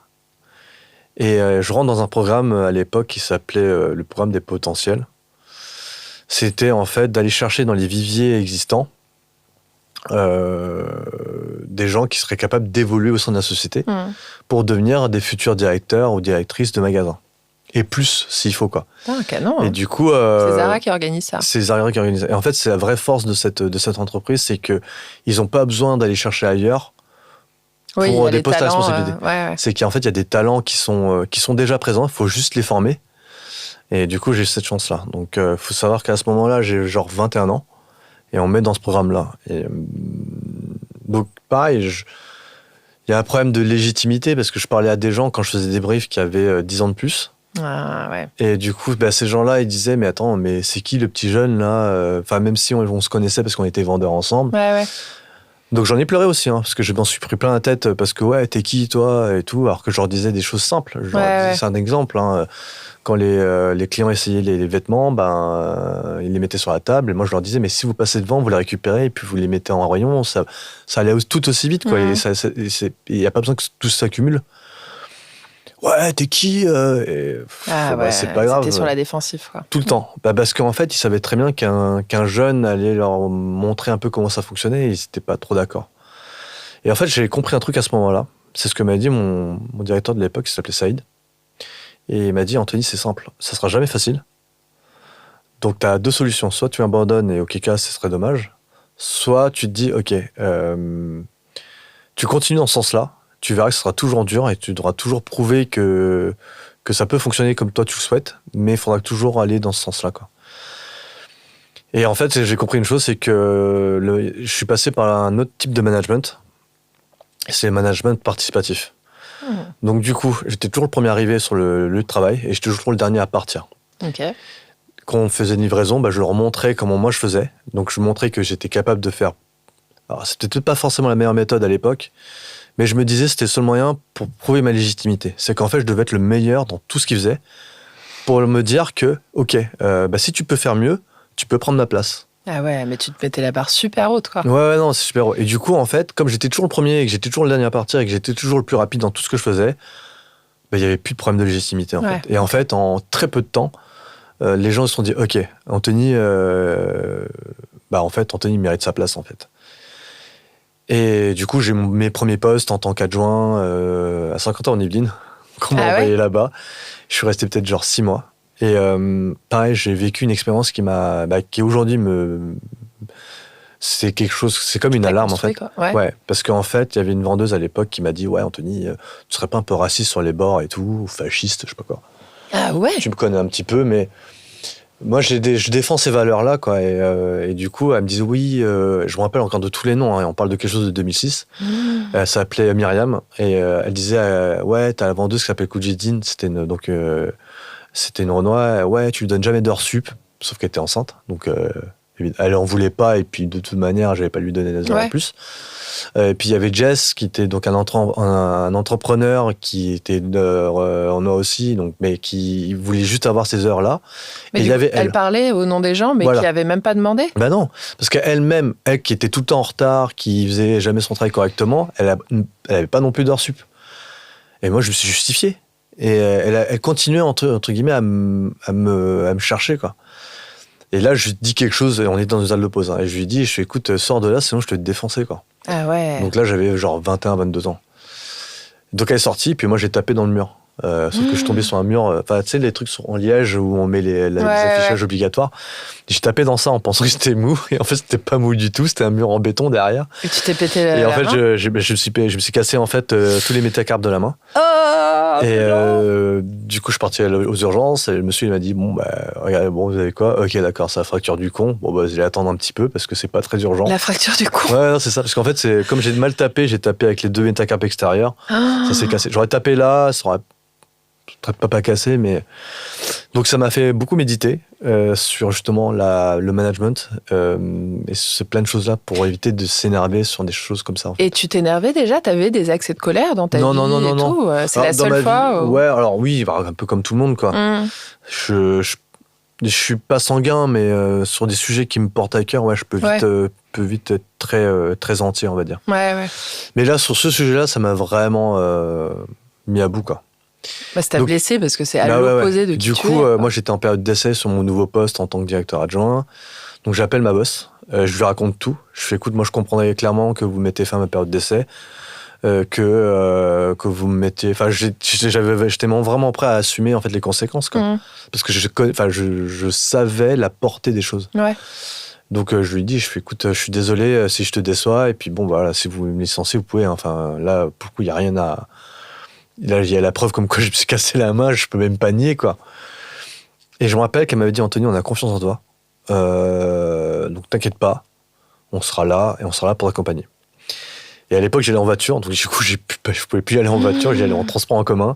Et je rentre dans un programme à l'époque qui s'appelait le programme des potentiels. C'était en fait d'aller chercher dans les viviers existants des gens qui seraient capables d'évoluer au sein de la société pour devenir des futurs directeurs ou directrices de magasins. Et plus, s'il faut, quoi. Ah, canon. Et du coup... c'est Zara qui organise ça. C'est Zara qui organise ça. Et en fait, c'est la vraie force de cette entreprise, c'est qu'ils n'ont pas besoin d'aller chercher ailleurs pour des postes à responsabilité. C'est qu'en fait, il y a des talents qui sont déjà présents, il faut juste les former. Et du coup, j'ai cette chance-là. Donc, il faut savoir qu'à ce moment-là, j'ai genre 21 ans, et on me met dans ce programme-là. Et, donc, pareil, il y a un problème de légitimité, parce que je parlais à des gens, quand je faisais des briefs, qui avaient 10 ans de plus. Ah, ouais. Et du coup, ces gens-là, ils disaient, mais attends, mais c'est qui le petit jeune là? Enfin, même si on se connaissait parce qu'on était vendeurs ensemble. Ouais. Donc j'en ai pleuré aussi, hein, parce que je m'en suis pris plein la tête, parce que ouais, t'es qui toi et tout, alors que je leur disais des choses simples. C'est un exemple. Hein. Quand les clients essayaient les vêtements, ils les mettaient sur la table, et moi je leur disais, mais si vous passez devant, vous les récupérez et puis vous les mettez en rayon, ça allait tout aussi vite, quoi. Et il n'y a pas besoin que tout s'accumule. Ouais, t'es qui c'est pas grave. C'était sur la défensive, quoi. Tout le temps. Parce qu'en fait, ils savaient très bien qu'un jeune allait leur montrer un peu comment ça fonctionnait et ils n'étaient pas trop d'accord. Et en fait, j'ai compris un truc à ce moment-là. C'est ce que m'a dit mon directeur de l'époque, qui s'appelait Saïd. Et il m'a dit, Anthony, c'est simple, ça sera jamais facile. Donc, tu as 2 solutions. Soit tu abandonnes et auquel cas, ce serait dommage. Soit tu te dis, ok, tu continues dans ce sens-là. Tu verras que ce sera toujours dur et tu devras toujours prouver que ça peut fonctionner comme toi tu le souhaites, mais il faudra toujours aller dans ce sens-là, quoi. Et en fait, j'ai compris une chose, c'est que je suis passé par un autre type de management, c'est le management participatif. Donc du coup, j'étais toujours le premier arrivé sur le lieu de travail et j'étais toujours le dernier à partir. Okay. quand on faisait une livraison, je leur montrais comment moi je faisais. Donc, je montrais que j'étais capable de faire... Alors, c'était peut-être pas forcément la meilleure méthode à l'époque, mais je me disais que c'était le seul moyen pour prouver ma légitimité. C'est qu'en fait, je devais être le meilleur dans tout ce qu'ils faisaient pour me dire que, OK, si tu peux faire mieux, tu peux prendre ma place. Ah ouais, mais tu te mettais la barre super haute, quoi. Ouais, non, c'est super haut. Et du coup, en fait, comme j'étais toujours le premier et que j'étais toujours le dernier à partir et que j'étais toujours le plus rapide dans tout ce que je faisais, il n'y avait plus de problème de légitimité, en fait. Et en fait, en très peu de temps, les gens se sont dit, OK, Anthony, en fait, Anthony mérite sa place, en fait. Et du coup, j'ai mes premiers postes en tant qu'adjoint à Saint-Quentin-en-Yvelines, qu'on m'a envoyé là-bas. Je suis resté peut-être 6 mois. Et pareil, j'ai vécu une expérience qui aujourd'hui c'est quelque chose, c'est comme une alarme en fait. Ouais, parce qu'en fait, il y avait une vendeuse à l'époque qui m'a dit, ouais, Anthony, tu serais pas un peu raciste sur les bords et tout, ou fasciste, je sais pas quoi. Ah ouais. Tu me connais un petit peu, mais moi, je défends ces valeurs-là, quoi. Et du coup, elle me dit, oui, je me rappelle encore de tous les noms, hein, on parle de quelque chose de 2006. Elle s'appelait Myriam, et elle disait, ouais, t'as la vendeuse qui s'appelle Koudjedine, c'était une Renoir, ouais, tu lui donnes jamais d'heures sup, sauf qu'elle était enceinte, donc elle en voulait pas, et puis de toute manière, j'allais pas lui donner des heures en plus. Et puis il y avait Jess, qui était donc un entrepreneur qui était en moi aussi, donc, mais qui voulait juste avoir ces heures-là. Mais elle parlait au nom des gens, mais qui n'avait même pas demandé. Non, parce qu'elle-même, elle qui était tout le temps en retard, qui faisait jamais son travail correctement, elle avait pas non plus d'heures sup. Et moi, je me suis justifié. Et elle continuait, entre guillemets, à me chercher, quoi. Et là, je lui dis quelque chose, et on est dans une salle de pause, hein, et je lui dis, écoute, sors de là, sinon je te défoncer, quoi. Ah ouais. Donc là, j'avais 21, 22 ans. Donc elle est sortie, puis moi, j'ai tapé dans le mur. Sauf que je suis tombé sur un mur, tu sais, les trucs en liège où on met les affichages obligatoires. J'ai tapé dans ça en pensant que c'était mou, et en fait, c'était pas mou du tout, c'était un mur en béton derrière. Et tu t'es pété la main. Et en fait, je me suis cassé en fait tous les métacarpes de la main. Et du coup, je suis parti aux urgences, et le monsieur il m'a dit, regardez, vous avez quoi? Ok, d'accord, c'est la fracture du con. Je vais attendre un petit peu parce que c'est pas très urgent. La fracture du con? Ouais, non, c'est ça, parce qu'en fait, c'est comme j'ai mal tapé, j'ai tapé avec les 2 métacarpes extérieurs. Ça s'est cassé. J'aurais tapé là, ça aurait peut-être pas cassé, mais donc ça m'a fait beaucoup méditer sur justement le management et c'est plein de choses là pour éviter de s'énerver sur des choses comme ça. En fait. Et tu t'énervais déjà? T'avais des accès de colère dans ta vie? Non. Tout c'est la seule fois? Ouais, alors oui, un peu comme tout le monde, quoi. Je suis pas sanguin, mais sur des sujets qui me portent à cœur, je peux vite être très, très entier, on va dire. Ouais. Mais là, sur ce sujet-là, ça m'a vraiment mis à bout, quoi. Ça t'a blessé parce que c'est à l'opposé de qui du tu coup, es. moi, j'étais en période d'essai sur mon nouveau poste en tant que directeur adjoint. Donc, j'appelle ma boss. Je lui raconte tout. Je fais, écoute, moi, je comprendrais clairement que vous mettez fin à ma période d'essai. Que vous me mettiez... Enfin, j'étais vraiment prêt à assumer en fait, les conséquences. Quoi. Parce que je savais la portée des choses. Ouais. Donc, je lui dis, écoute, je suis désolé si je te déçois. Et puis, bon, voilà, si vous me licenciez, vous pouvez. Enfin, là, pour le coup, il n'y a rien à... Là, il y a la preuve comme quoi je me suis cassé la main, je peux même pas nier, quoi. Et je me rappelle qu'elle m'avait dit, Anthony, on a confiance en toi. Donc t'inquiète pas, on sera là et on sera là pour t'accompagner. Et à l'époque, j'allais en voiture, donc du coup, je pouvais plus aller en voiture, j'allais en transport en commun.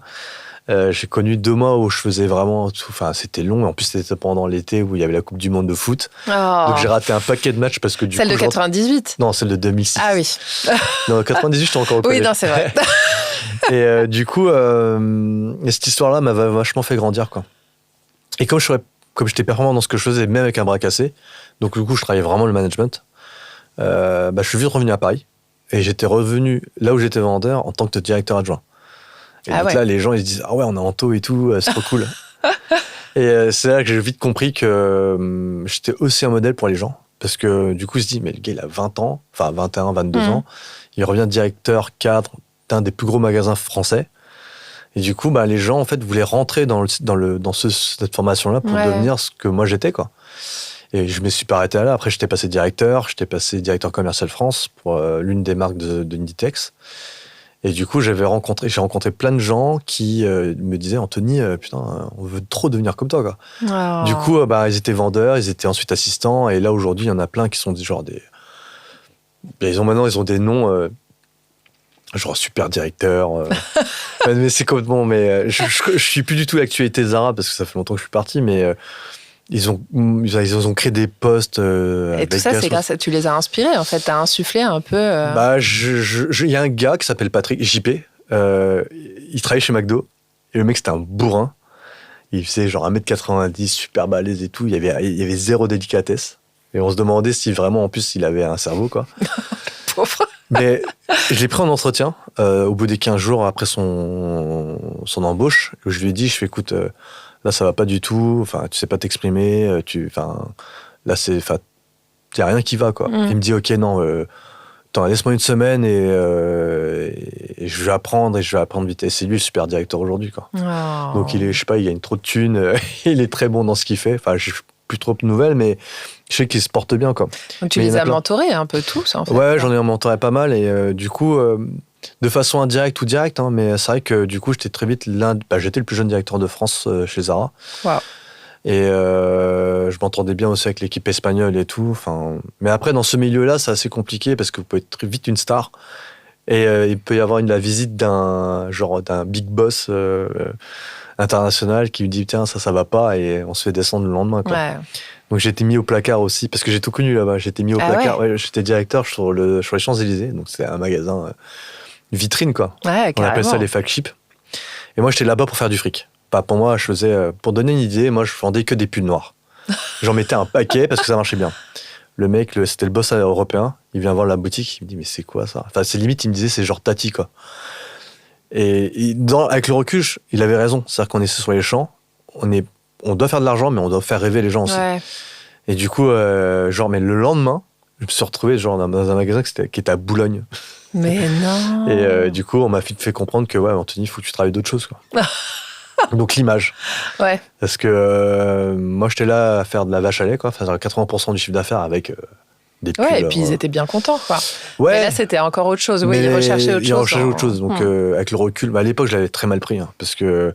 J'ai connu 2 mois où je faisais vraiment tout. Enfin, c'était long, et en plus, c'était pendant l'été où il y avait la Coupe du Monde de foot. Donc j'ai raté un paquet de matchs parce que du coup. Celle de 98? Non, celle de 2006. Ah oui. Non, 98, j'étais encore au collège. Oui, non, c'est vrai. Et du coup, cette histoire-là m'a vachement fait grandir, quoi. Et comme j'étais performant dans ce que je faisais, même avec un bras cassé, donc du coup, je travaillais vraiment le management, je suis vite revenu à Paris. Et j'étais revenu là où j'étais vendeur en tant que directeur adjoint. Et donc là, les gens, ils se disent, ah ouais, on a Anto et tout, c'est trop cool. Et c'est là que j'ai vite compris que j'étais aussi un modèle pour les gens. Parce que du coup, ils se disent, mais le gars, il a 20 ans, enfin 21, 22 ans, il revient directeur cadre d'un des plus gros magasins français. Et du coup, les gens, en fait, voulaient rentrer dans cette formation-là pour devenir ce que moi j'étais, quoi. Et je me suis pas arrêté là. Après, j'étais passé directeur commercial France pour l'une des marques de Inditex. Et du coup, j'ai rencontré plein de gens qui me disaient, Anthony, putain, on veut trop devenir comme toi, quoi. Oh. Du coup, ils étaient vendeurs, ils étaient ensuite assistants. Et là, aujourd'hui, il y en a plein qui sont des... Ils ont des noms... genre super directeur. Mais c'est complètement... Mais je suis plus du tout l'actualité Zara parce que ça fait longtemps que je suis parti. Mais Ils ont créé des postes. Et tout ça, c'est grâce à... Tu les as inspirés, en fait. Tu as insufflé un peu... Il y a un gars qui s'appelle Patrick, JP. Il travaillait chez McDo. Et le mec, c'était un bourrin. Il faisait genre 1m90, super balèze et tout. Il y avait zéro délicatesse. Et on se demandait si vraiment, en plus, il avait un cerveau, quoi. Pauvre. Mais je l'ai pris en entretien au bout des 15 jours après son embauche. Où je lui ai dit, écoute, là, ça va pas du tout. Enfin, tu sais pas t'exprimer. Là, il y a rien qui va, quoi. Il me dit, ok, non, laisse-moi une semaine et je vais apprendre vite. Et c'est lui le super directeur aujourd'hui, quoi. Oh. Donc il gagne trop de thunes. Il est très bon dans ce qu'il fait. Enfin, j'ai plus trop de nouvelles, mais je sais qu'il se porte bien, quoi. Donc tu les as mentorés un peu tous, en fait. Ouais, j'en ai mentoré pas mal et du coup, de façon indirecte ou directe, hein, mais c'est vrai que du coup, j'étais très vite j'étais le plus jeune directeur de France chez Zara. Wow. Et je m'entendais bien aussi avec l'équipe espagnole et tout. Mais après, dans ce milieu-là, c'est assez compliqué parce que vous pouvez être très vite une star. Et il peut y avoir la visite d'un big boss international qui lui dit tiens, ça va pas, et on se fait descendre le lendemain, quoi. Ouais. Donc j'ai été mis au placard aussi parce que j'ai tout connu là-bas. J'ai été mis au placard. Ouais, j'étais directeur sur les Champs-Élysées, donc c'est un magasin vitrine, quoi. Ouais, on appelle ça les flagships. Et moi, j'étais là-bas pour faire du fric. Pour moi, je faisais, pour donner une idée, moi, je vendais que des pulls noirs. J'en mettais un paquet parce que ça marchait bien. Le mec, c'était le boss européen, il vient voir la boutique, il me dit, mais c'est quoi ça? Enfin, c'est limite, il me disait, c'est genre Tati, quoi. Et avec le recul, il avait raison. C'est-à-dire qu'on est sur les champs, on doit faire de l'argent, mais on doit faire rêver les gens aussi. Ouais. Et du coup, mais le lendemain, je me suis retrouvé dans un magasin qui était à Boulogne. Mais non. Et du coup, on m'a fait comprendre que, ouais, Anthony, il faut que tu travailles d'autres choses, quoi. Donc l'image. Ouais. Parce que moi, j'étais là à faire de la vache à lait, quoi, faire 80% du chiffre d'affaires avec des pulls. Ouais, et puis ils étaient bien contents, quoi. Ouais. Mais là, c'était encore autre chose. Oui, ils recherchaient autre chose. Ils recherchaient autre chose. Donc avec le recul, à l'époque, je l'avais très mal pris, hein, parce que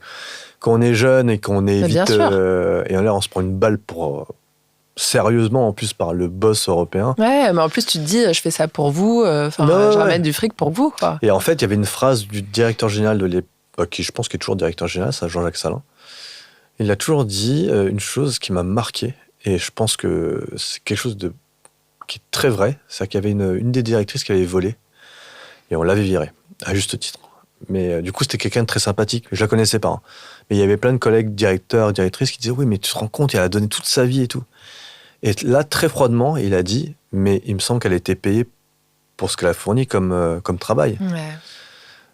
quand on est jeune et qu'on est vite, et là, on se prend une balle sérieusement, en plus, par le boss européen. Ouais, mais en plus, tu te dis, je fais ça pour vous, je ramène du fric pour vous, quoi. Et en fait, il y avait une phrase du directeur général de l'époque, qui je pense qui est toujours directeur général, c'est Jean-Jacques Salin. Il a toujours dit une chose qui m'a marqué, et je pense que c'est quelque chose qui est très vrai, c'est qu'il y avait une des directrices qui avait volé, et on l'avait virée, à juste titre. Mais du coup, c'était quelqu'un de très sympathique, je la connaissais pas. Hein. Mais il y avait plein de collègues directeurs, directrices qui disaient, oui, mais tu te rends compte, elle a donné toute sa vie et tout. Et là, très froidement, il a dit, mais il me semble qu'elle a été payée pour ce qu'elle a fourni comme travail. Ouais.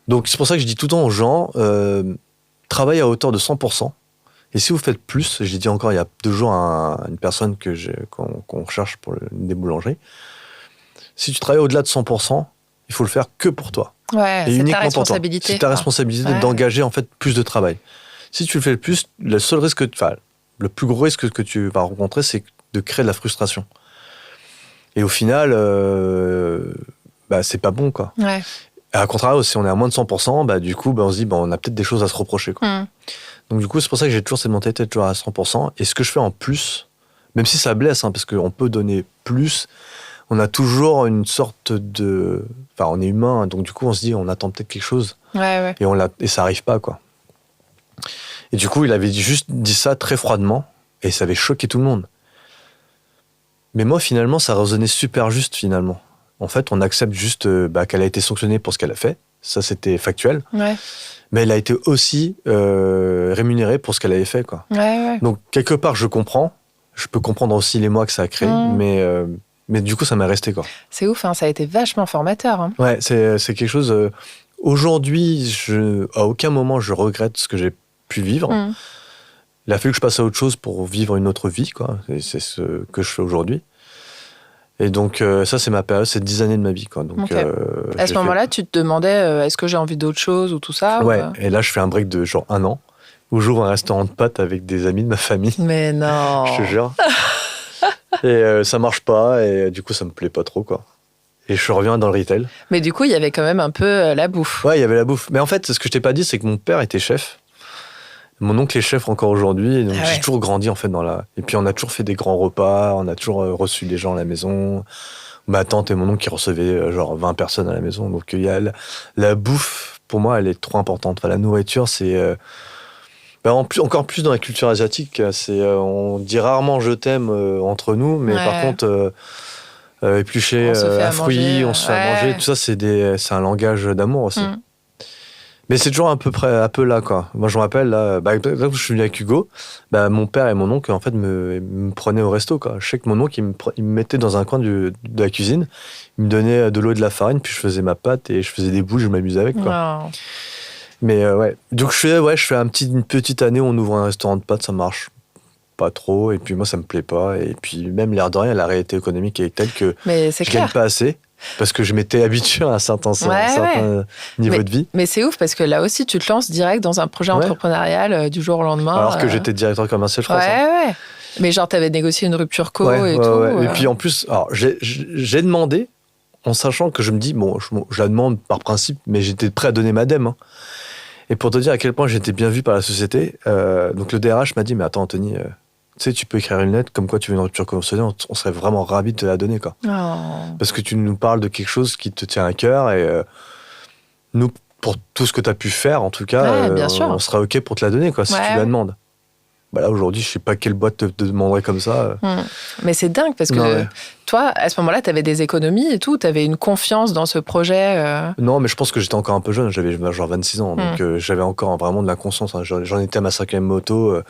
Donc, c'est pour ça que je dis tout le temps aux gens, travaillez à hauteur de 100%. Et si vous faites plus, j'ai dit encore il y a 2 jours à une personne qu'on recherche pour des boulangeries, si tu travailles au-delà de 100%, il faut le faire que pour toi. Ouais, et c'est ta responsabilité. C'est ta responsabilité d'engager en fait plus de travail. Si tu le fais le plus, le plus gros risque que tu vas rencontrer, c'est de créer de la frustration. Et au final, c'est pas bon, quoi. Ouais. À contrario, si on est à moins de 100%, du coup, on se dit, on a peut-être des choses à se reprocher, quoi. Donc, du coup, c'est pour ça que j'ai toujours cette mentalité de toujours à 100%. Et ce que je fais en plus, même si ça blesse, hein, parce qu'on peut donner plus, on a toujours une sorte de... Enfin, on est humain, hein, donc du coup, on se dit, on attend peut-être quelque chose. Ouais. Et ça arrive pas, quoi. Et du coup, il avait juste dit ça très froidement, et ça avait choqué tout le monde. Mais moi, finalement, ça résonnait super juste, finalement. En fait, on accepte juste qu'elle a été sanctionnée pour ce qu'elle a fait. Ça, c'était factuel. Ouais. Mais elle a été aussi rémunérée pour ce qu'elle avait fait, quoi. Ouais. Donc, quelque part, je comprends. Je peux comprendre aussi les mois que ça a créé. Mais du coup, ça m'est resté, quoi. C'est ouf, hein, ça a été vachement formateur. Hein. Ouais, c'est quelque chose... aujourd'hui, à aucun moment, je regrette ce que j'ai pu vivre. Il a fallu que je passe à autre chose pour vivre une autre vie, quoi. C'est ce que je fais aujourd'hui. Et donc, ça, c'est ma période, c'est 10 années de ma vie, quoi. Donc, à ce moment-là, tu te demandais, est-ce que j'ai envie d'autre chose ou tout ça? Ouais, et là, je fais un break de genre 1 an, où j'ouvre un restaurant de pâtes avec des amis de ma famille. Mais non. Je te jure. Et ça marche pas, et du coup, ça me plaît pas trop, quoi. Et je reviens dans le retail. Mais du coup, il y avait quand même un peu la bouffe. Ouais, il y avait la bouffe. Mais en fait, ce que je t'ai pas dit, c'est que mon père était chef. Mon oncle est chef encore aujourd'hui, et donc j'ai toujours grandi en fait Et puis on a toujours fait des grands repas, on a toujours reçu des gens à la maison. Ma tante et mon oncle qui recevaient genre 20 personnes à la maison. Donc il y a la bouffe, pour moi, elle est trop importante. Enfin, la nourriture, c'est Encore plus dans la culture asiatique, on dit rarement je t'aime entre nous, mais par contre, éplucher un fruit, on se fait à manger, tout ça, c'est un langage d'amour aussi. Mais c'est toujours un peu là, quoi. Moi, je me rappelle, là, quand je suis venu avec Hugo, mon père et mon oncle, en fait, me prenaient au resto, quoi. Je sais que mon oncle, il me mettait dans un coin de la cuisine, il me donnait de l'eau et de la farine, puis je faisais ma pâte et je faisais des boules, je m'amusais avec, quoi. Oh. Mais ouais. Donc, je fais une petite année où on ouvre un restaurant de pâtes, ça marche pas trop, et puis moi, ça me plaît pas. Et puis, même l'air de rien, la réalité économique est telle que je gagne pas assez. Parce que je m'étais habitué à un certain niveau de vie. Mais c'est ouf parce que là aussi, tu te lances direct dans un projet entrepreneurial du jour au lendemain. Alors que j'étais directeur commercial, je crois. Ouais. Mais genre, t'avais négocié une rupture co et tout. Et puis en plus, alors, j'ai demandé, en sachant que je me dis, je la demande par principe, mais j'étais prêt à donner ma dème. Hein. Et pour te dire à quel point j'étais bien vu par la société, donc le DRH m'a dit, mais attends Anthony, tu sais, tu peux écrire une lettre comme quoi tu veux une rupture conventionnelle, on serait vraiment ravis de te la donner, quoi. Oh. Parce que tu nous parles de quelque chose qui te tient à cœur et nous, pour tout ce que tu as pu faire, en tout cas, on sera OK pour te la donner, quoi, si tu la demandes. Là, aujourd'hui, je sais pas quelle boîte te demanderait comme ça. Mais c'est dingue parce que toi, à ce moment-là, tu avais des économies et tout, tu avais une confiance dans ce projet. Non, mais je pense que j'étais encore un peu jeune, j'avais genre 26 ans, donc j'avais encore vraiment de la conscience. Hein. J'en étais à ma 5e moto.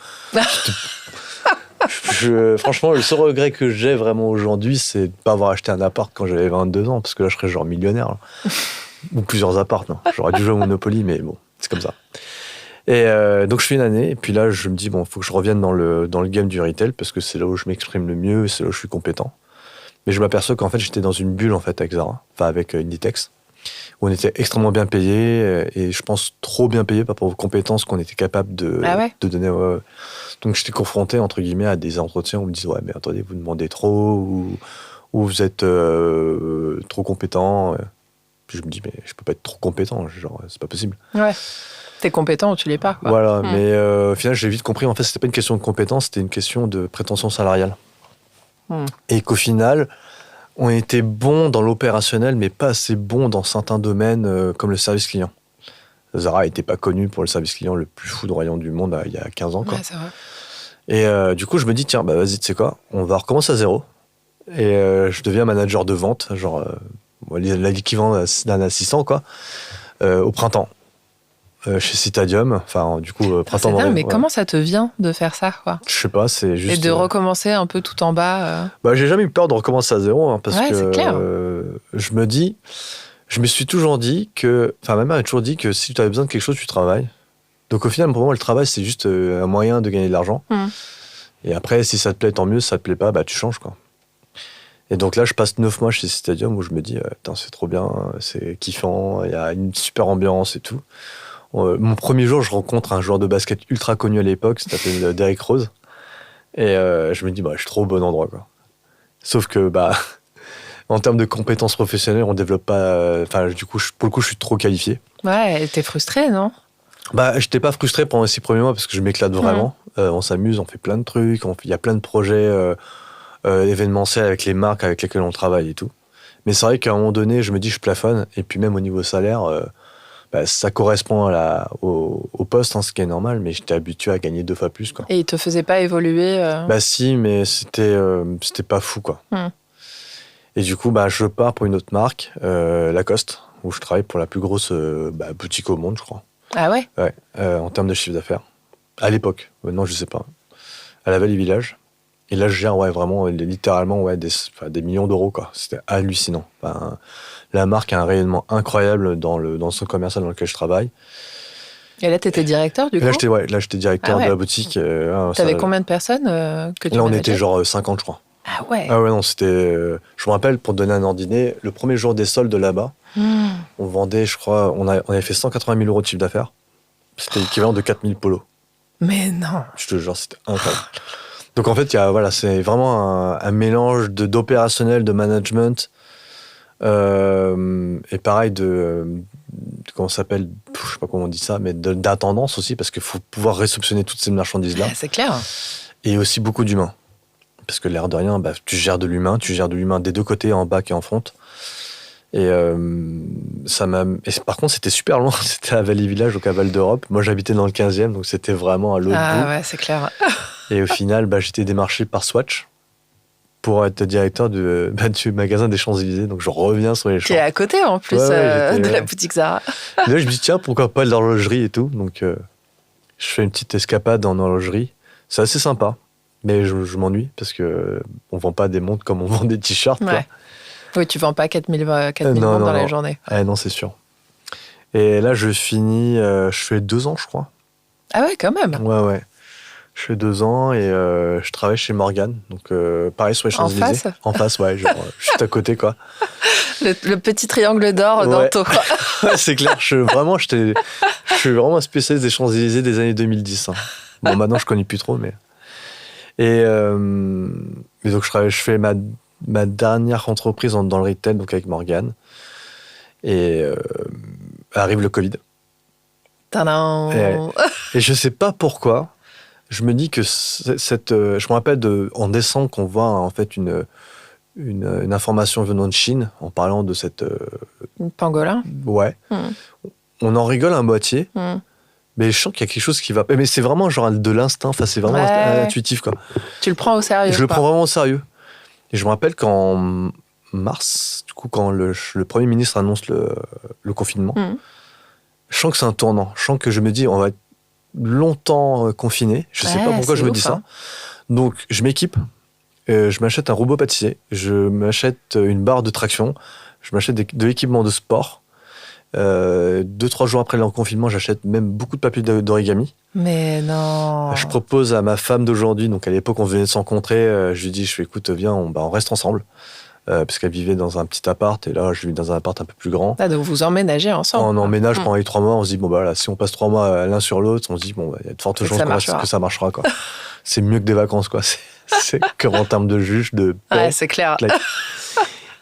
Franchement, le seul regret que j'ai vraiment aujourd'hui, c'est de ne pas avoir acheté un appart quand j'avais 22 ans, parce que là, je serais genre millionnaire. Là. Ou plusieurs apparts, non. J'aurais dû jouer au Monopoly, mais bon, c'est comme ça. Et donc, je fais une année, et puis là, je me dis, il faut que je revienne dans le game du retail, parce que c'est là où je m'exprime le mieux, c'est là où je suis compétent. Mais je m'aperçois qu'en fait, j'étais dans une bulle, en fait, avec Zara, enfin, avec Inditex, où on était extrêmement bien payé, et je pense trop bien payé par rapport aux compétences qu'on était capable de donner. Donc j'étais confronté, entre guillemets, à des entretiens où on me disait, ouais, mais attendez, vous demandez trop, ou vous êtes trop compétent. Puis je me dis, mais je peux pas être trop compétent, genre, c'est pas possible. Ouais. T'es compétent ou tu l'es pas, quoi. Voilà, mais au final, j'ai vite compris, en fait, c'était pas une question de compétence, c'était une question de prétention salariale. Et qu'au final, on était bon dans l'opérationnel, mais pas assez bon dans certains domaines comme le service client. Zara n'était pas connu pour le service client le plus foudroyant du monde il y a 15 ans. Quoi. Ouais, c'est vrai. Et du coup, je me dis, tiens, vas-y, tu sais quoi, on va recommencer à zéro. Et je deviens manager de vente, genre l'équivalent d'un assistant, quoi, au printemps. Chez Citadium, enfin du coup printemps. C'est dingue, mais comment ça te vient de faire ça, quoi? Je sais pas, c'est juste. Et de recommencer un peu tout en bas. J'ai jamais eu peur de recommencer à zéro, hein, parce que c'est clair. Je me suis toujours dit que, enfin ma mère a toujours dit que si tu avais besoin de quelque chose, tu travailles. Donc au final, pour moi, le travail c'est juste un moyen de gagner de l'argent. Et après, si ça te plaît, tant mieux. Si ça te plaît pas, tu changes, quoi. Et donc là, je passe 9 mois chez Citadium où je me dis, c'est trop bien, c'est kiffant, il y a une super ambiance et tout. Mon premier jour, je rencontre un joueur de basket ultra connu à l'époque, ça s'appelle Derrick Rose. Et je me dis, je suis trop au bon endroit, quoi. Sauf que, en termes de compétences professionnelles, on développe pas. Du coup, pour le coup, je suis trop qualifié. Ouais, t'es frustré, non? J'étais pas frustré pendant les 6 premiers mois parce que je m'éclate vraiment. On s'amuse, on fait plein de trucs, il y a plein de projets événementiels avec les marques avec lesquelles on travaille et tout. Mais c'est vrai qu'à un moment donné, je me dis, je plafonne. Et puis même au niveau salaire. Ça correspond au poste, hein, ce qui est normal, mais j'étais habitué à gagner 2 fois plus, quoi. Et il te faisait pas évoluer Si, mais c'était pas fou, quoi. Et du coup, je pars pour une autre marque, Lacoste, où je travaille pour la plus grosse boutique au monde, je crois. Ah ouais? Ouais, en termes de chiffre d'affaires. À l'époque, je sais pas. À la Vallée Village. Et là, je gère vraiment, littéralement, des millions d'euros, quoi. C'était hallucinant. La marque a un rayonnement incroyable dans le centre commercial dans lequel je travaille. Et là, tu étais directeur, du coup? Là, j'étais directeur de la boutique. T'avais combien de personnes que tu Là, on était genre 50, je crois. Ah ouais? Ah ouais, non, c'était... je me rappelle, pour te donner un ordre d'idée, le premier jour des soldes là-bas, on vendait, je crois, on avait fait 180 000 euros de chiffre d'affaires. C'était l'équivalent de 4 000 polos. Mais non! Je te jure, c'était incroyable. Donc en fait, c'est vraiment un mélange d'opérationnel, de management, et pareil comment ça s'appelle, je sais pas comment on dit ça, mais d'intendance aussi, parce qu'il faut pouvoir réceptionner toutes ces marchandises-là. C'est clair. Et aussi beaucoup d'humains. Parce que l'air de rien, tu gères de l'humain des deux côtés, en back et en front. Et, par contre, c'était super loin. C'était à Vallée-Village, au Val d'Europe. Moi, j'habitais dans le 15e, donc c'était vraiment à l'autre bout. Ah ouais, c'est clair. Et au final, j'étais démarché par Swatch pour être directeur du magasin des Champs-Élysées. Donc, je reviens sur les champs. Qui est à côté, en plus, de la boutique Zara. Et là, je me dis, tiens, pourquoi pas de l'horlogerie et tout. Donc, je fais une petite escapade en horlogerie. C'est assez sympa, mais je m'ennuie parce qu'on ne vend pas des montres comme on vend des t-shirts. Ouais. Oui, tu ne vends pas 4000 montres dans la journée. Ah, non, c'est sûr. Et là, je finis, je fais 2 ans, je crois. Ah ouais, quand même. Ouais. Je fais 2 ans et je travaille chez Morgane. Donc, pareil, sur les Champs-Élysées. En face, ouais. Genre, juste à côté, quoi. Le petit triangle d'or dans le dos. Ouais, c'est clair. Je suis vraiment un spécialiste des Champs-Élysées des années 2010. Hein. Bon, maintenant, je connais plus trop, mais... Et donc, je fais ma dernière entreprise dans le retail, donc avec Morgane. Et arrive le Covid. Tadam. Et je sais pas pourquoi, je me dis que je me rappelle en décembre qu'on voit en fait une information venant de Chine en parlant de cette... Une pangolin. Ouais. On en rigole à moitié. Mais je sens qu'il y a quelque chose qui va... Mais c'est vraiment genre de l'instinct, enfin, c'est vraiment intuitif, quoi. Tu le prends au sérieux. Je le prends vraiment au sérieux. Et je me rappelle qu'en mars, du coup, quand le Premier ministre annonce le confinement, je sens que c'est un tournant. Je sens que je me dis, on va être longtemps confiné. Je sais pas pourquoi je me dis ça. Donc, je m'équipe. Je m'achète un robot pâtissier. Je m'achète une barre de traction. Je m'achète de l'équipement de sport. 2-3 jours après le confinement, j'achète même beaucoup de papier d'origami. Mais non. Je propose à ma femme d'aujourd'hui, donc à l'époque on venait de se rencontrer, je lui dis, écoute, viens, on reste ensemble. Parce qu'elle vivait dans un petit appart, et là je vis dans un appart un peu plus grand. Ah, donc vous emménagez ensemble. On emménage pendant les 3 mois, on se dit, là, si on passe 3 mois l'un sur l'autre, on se dit, il y a de fortes chances que ça marchera. Quoi. C'est mieux que des vacances, quoi. C'est que en termes de juge, de paix. Ouais, c'est clair.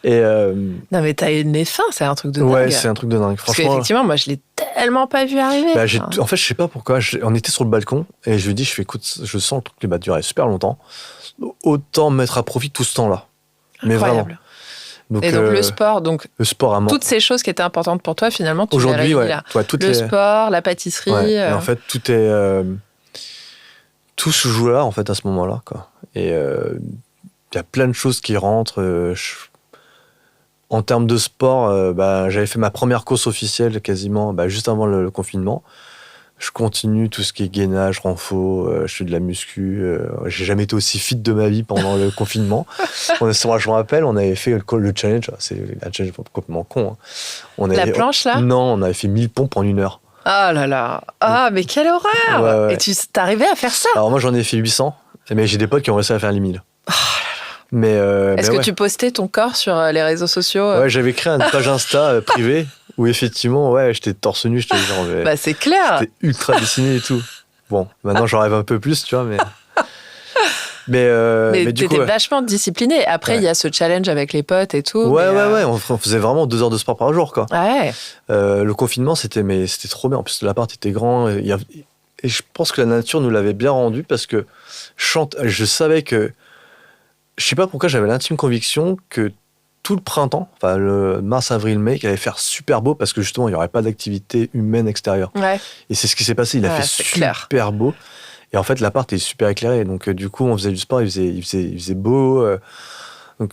Et non, mais t'as une fin, c'est un truc de dingue. Ouais, c'est un truc de dingue. Parce qu'effectivement, moi, je l'ai tellement pas vu arriver. En fait, je sais pas pourquoi. On était sur le balcon et je lui dis, écoute, je sens le truc qui va durer super longtemps. Autant mettre à profit tout ce temps-là. Mais vraiment. Donc, le sport, le sport toutes ces choses qui étaient importantes pour toi, finalement, tu aujourd'hui, les là. Le sport, la pâtisserie. Ouais. Et en fait, tout se joue là, en fait, à ce moment-là, quoi. Et il y a plein de choses qui rentrent. En termes de sport, j'avais fait ma première course officielle quasiment juste avant le confinement. Je continue tout ce qui est gainage, renfo, je fais de la muscu. J'ai jamais été aussi fit de ma vie pendant le confinement. Je me rappelle, on avait fait le challenge. C'est un challenge complètement con. Hein. La planche, là ? Non, on avait fait 1000 pompes en 1 heure. Ah là là. Ah, mais quelle horreur. Ouais. Et tu t'arrivais à faire ça ? Alors moi, j'en ai fait 800, mais j'ai des potes qui ont réussi à faire les 1000. Oh là là. Mais est-ce que tu postais ton corps sur les réseaux sociaux ? Ouais, j'avais créé une page Insta privée où effectivement, j'étais torse nu, j'étais genre... c'est clair. J'étais ultra dessiné et tout. Bon, maintenant j'en rêve un peu plus, tu vois, mais... Mais du coup, t'étais vachement discipliné. Après, il y a ce challenge avec les potes et tout. Ouais, on faisait vraiment 2 heures de sport par jour, quoi. Ouais. Le confinement, c'était trop bien. En plus, l'appart était grand. Et je pense que la nature nous l'avait bien rendu parce que je savais que... Je sais pas pourquoi j'avais l'intime conviction que tout le printemps, enfin le mars, avril, mai, qu'il allait faire super beau parce que justement, il n'y aurait pas d'activité humaine extérieure. Ouais. Et c'est ce qui s'est passé. Il a fait super beau. Et en fait, l'appart est super éclairé. Donc, du coup, on faisait du sport, il faisait beau.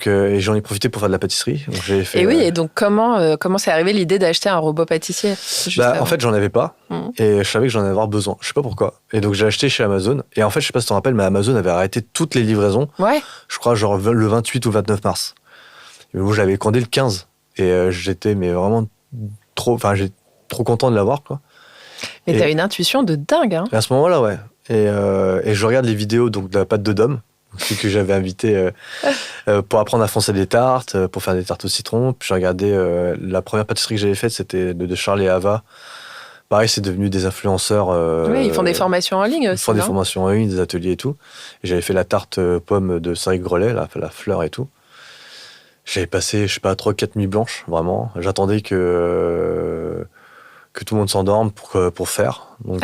Et j'en ai profité pour faire de la pâtisserie. Donc, j'avais fait, et donc, comment c'est arrivé l'idée d'acheter un robot pâtissier ? En fait, j'en avais pas. Et je savais que j'en allais avoir besoin. Je sais pas pourquoi. Et donc, j'ai acheté chez Amazon. Et en fait, je sais pas si tu te rappelles, mais Amazon avait arrêté toutes les livraisons. Ouais. Je crois, genre le 28 ou 29 mars. Et moi, j'avais commandé le 15. Et j'étais vraiment trop content de l'avoir, quoi. Mais t'as une intuition de dingue, hein. À ce moment-là, ouais. Et je regarde les vidéos de la pâte de Dom, celui que j'avais invité pour apprendre à foncer des tartes, pour faire des tartes au citron. Puis j'ai regardé la première pâtisserie que j'avais faite, c'était de Charles et Ava. Pareil, c'est devenu des influenceurs. Oui, ils font des formations en ligne aussi. Ils font des formations en ligne, des ateliers et tout. Et j'avais fait la tarte pomme de Cédric Grelet, la fleur et tout. J'avais passé, 3-4 nuits blanches, vraiment. J'attendais que tout le monde s'endorme pour faire. Donc,